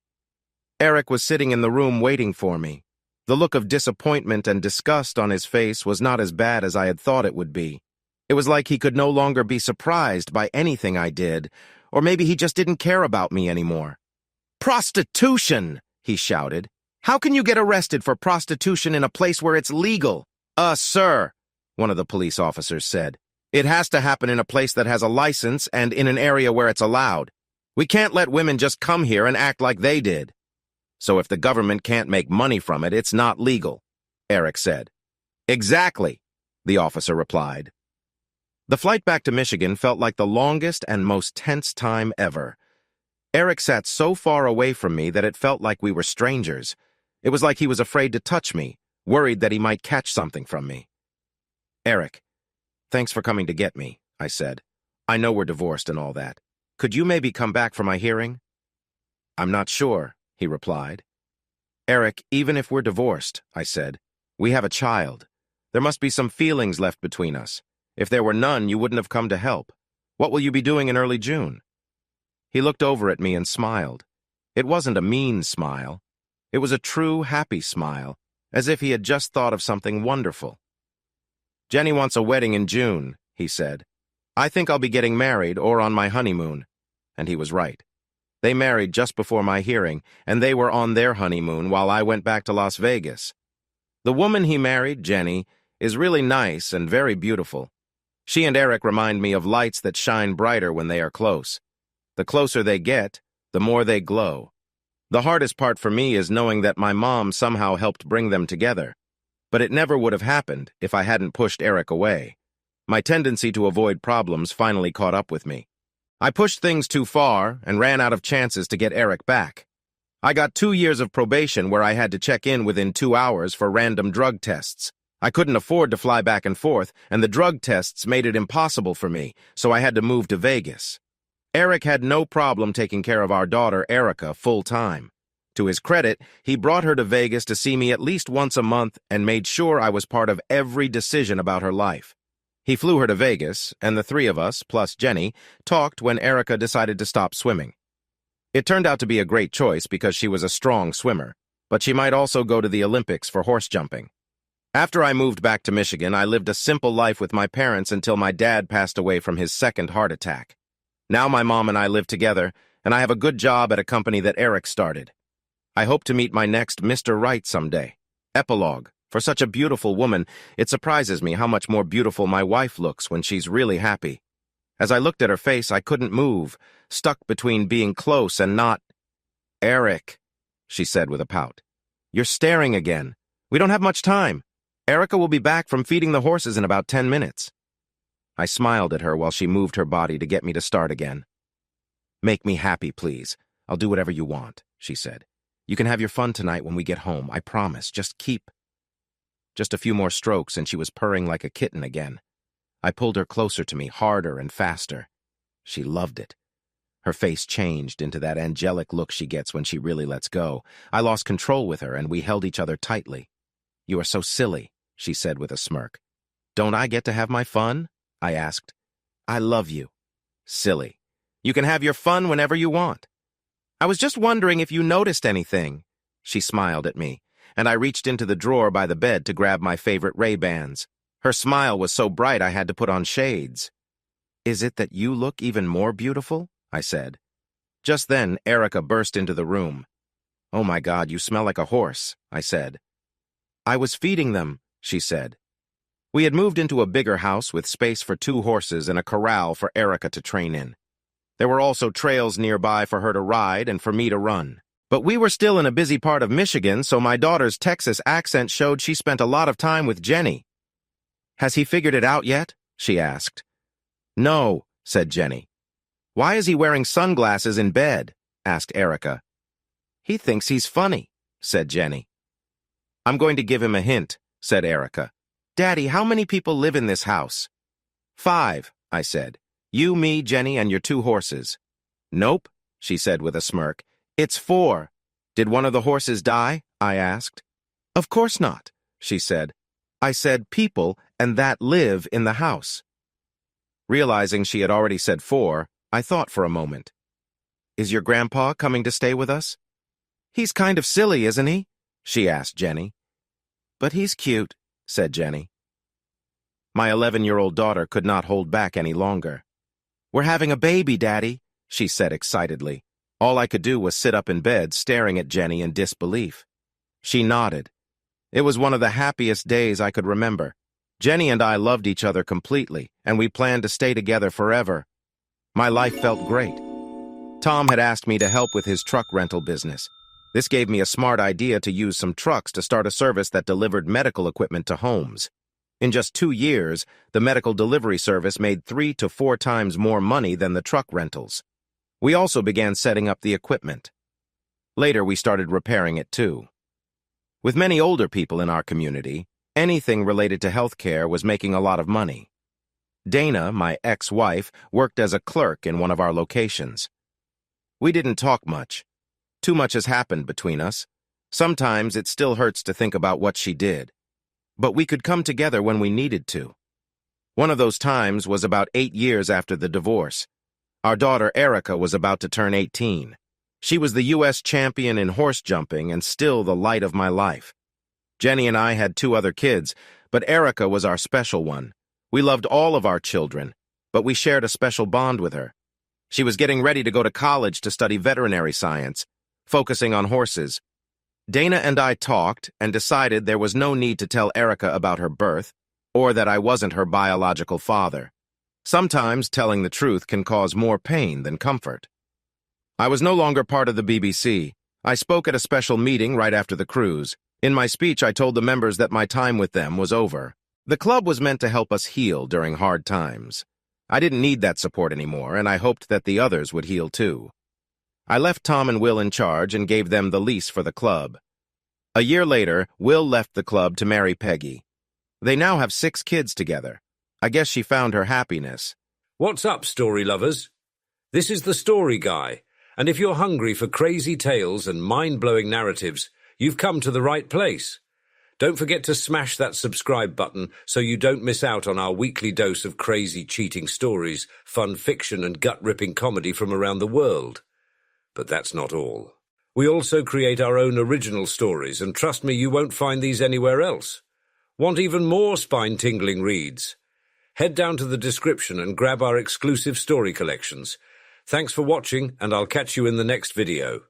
Eric was sitting in the room waiting for me. The look of disappointment and disgust on his face was not as bad as I had thought it would be. It was like he could no longer be surprised by anything I did, or maybe he just didn't care about me anymore. "Prostitution!" he shouted. "How can you get arrested for prostitution in a place where it's legal?" Sir," one of the police officers said. "It has to happen in a place that has a license and in an area where it's allowed. We can't let women just come here and act like they did." "So if the government can't make money from it, it's not legal," Eric said. "Exactly," the officer replied. The flight back to Michigan felt like the longest and most tense time ever. Eric sat so far away from me that it felt like we were strangers. It was like he was afraid to touch me, worried that he might catch something from me. "Eric, thanks for coming to get me," I said. "I know we're divorced and all that. Could you maybe come back for my hearing?" "I'm not sure," he replied. "Eric, even if we're divorced," I said, "we have a child. There must be some feelings left between us. If there were none, you wouldn't have come to help. What will you be doing in early June?" He looked over at me and smiled. It wasn't a mean smile. It was a true, happy smile, as if he had just thought of something wonderful. "Jenny wants a wedding in June," he said. "I think I'll be getting married or on my honeymoon." And he was right. They married just before my hearing, and they were on their honeymoon while I went back to Las Vegas. The woman he married, Jenny, is really nice and very beautiful. She and Eric remind me of lights that shine brighter when they are close. The closer they get, the more they glow. The hardest part for me is knowing that my mom somehow helped bring them together. But it never would have happened if I hadn't pushed Eric away. My tendency to avoid problems finally caught up with me. I pushed things too far and ran out of chances to get Eric back. I got 2 years of probation where I had to check in within 2 hours for random drug tests. I couldn't afford to fly back and forth, and the drug tests made it impossible for me, so I had to move to Vegas. Eric had no problem taking care of our daughter, Erica, full-time. To his credit, he brought her to Vegas to see me at least once a month and made sure I was part of every decision about her life. He flew her to Vegas, and the three of us, plus Jenny, talked when Erica decided to stop swimming. It turned out to be a great choice because she was a strong swimmer, but she might also go to the Olympics for horse jumping. After I moved back to Michigan, I lived a simple life with my parents until my dad passed away from his second heart attack. Now my mom and I live together, and I have a good job at a company that Eric started. I hope to meet my next Mr. Right someday. Epilogue. For such a beautiful woman, it surprises me how much more beautiful my wife looks when she's really happy. As I looked at her face, I couldn't move, stuck between being close and not. "Eric," she said with a pout. "You're staring again. We don't have much time. Erica will be back from feeding the horses in about 10 minutes. I smiled at her while she moved her body to get me to start again. "Make me happy, please. I'll do whatever you want," she said. "You can have your fun tonight when we get home, I promise. Just a few more strokes and she was purring like a kitten again. I pulled her closer to me, harder and faster. She loved it. Her face changed into that angelic look she gets when she really lets go. I lost control with her and we held each other tightly. "You are so silly," she said with a smirk. "Don't I get to have my fun?" I asked. "I love you." "Silly. You can have your fun whenever you want." "I was just wondering if you noticed anything." She smiled at me, and I reached into the drawer by the bed to grab my favorite Ray-Bans. Her smile was so bright I had to put on shades. "Is it that you look even more beautiful?" I said. Just then, Erica burst into the room. "Oh my God, you smell like a horse," I said. "I was feeding them," she said. We had moved into a bigger house with space for 2 horses and a corral for Erica to train in. There were also trails nearby for her to ride and for me to run. But we were still in a busy part of Michigan, so my daughter's Texas accent showed she spent a lot of time with Jenny. "Has he figured it out yet?" she asked. "No," said Jenny. "Why is he wearing sunglasses in bed?" asked Erica. "He thinks he's funny," said Jenny. "I'm going to give him a hint," said Erica. "Daddy, how many people live in this house?" "5, I said. "You, me, Jenny, and your 2 horses." "Nope," she said with a smirk. "It's 4. Did one of the horses die?" I asked. "Of course not," she said. "I said people and that live in the house." Realizing she had already said 4, I thought for a moment. "Is your grandpa coming to stay with us?" "He's kind of silly, isn't he?" she asked Jenny. "But he's cute," said Jenny. My 11-year-old daughter could not hold back any longer. "We're having a baby, Daddy," she said excitedly. All I could do was sit up in bed, staring at Jenny in disbelief. She nodded. It was one of the happiest days I could remember. Jenny and I loved each other completely, and we planned to stay together forever. My life felt great. Tom had asked me to help with his truck rental business. This gave me a smart idea to use some trucks to start a service that delivered medical equipment to homes. In just 2 years, the medical delivery service made 3 to 4 times more money than the truck rentals. We also began setting up the equipment. Later, we started repairing it too. With many older people in our community, anything related to healthcare was making a lot of money. Dana, my ex-wife, worked as a clerk in one of our locations. We didn't talk much. Too much has happened between us. Sometimes it still hurts to think about what she did. But we could come together when we needed to. One of those times was about 8 years after the divorce. Our daughter Erica was about to turn 18. She was the U.S. champion in horse jumping and still the light of my life. Jenny and I had 2 other kids, but Erica was our special one. We loved all of our children, but we shared a special bond with her. She was getting ready to go to college to study veterinary science, focusing on horses. Dana and I talked and decided there was no need to tell Erica about her birth. or that I wasn't her biological father. Sometimes telling the truth can cause more pain than comfort. I was no longer part of the BBC. I spoke at a special meeting right after the cruise. In my speech, I told the members that my time with them was over. The club was meant to help us heal during hard times. I didn't need that support anymore, and I hoped that the others would heal too. I left Tom and Will in charge and gave them the lease for the club. A year later, Will left the club to marry Peggy. They now have 6 kids together. I guess she found her happiness. What's up, story lovers? This is the Story Guy, and if you're hungry for crazy tales and mind-blowing narratives, you've come to the right place. Don't forget to smash that subscribe button so you don't miss out on our weekly dose of crazy cheating stories, fun fiction and gut-ripping comedy from around the world. But that's not all. We also create our own original stories, and trust me, you won't find these anywhere else. Want even more spine-tingling reads? Head down to the description and grab our exclusive story collections. Thanks for watching, and I'll catch you in the next video.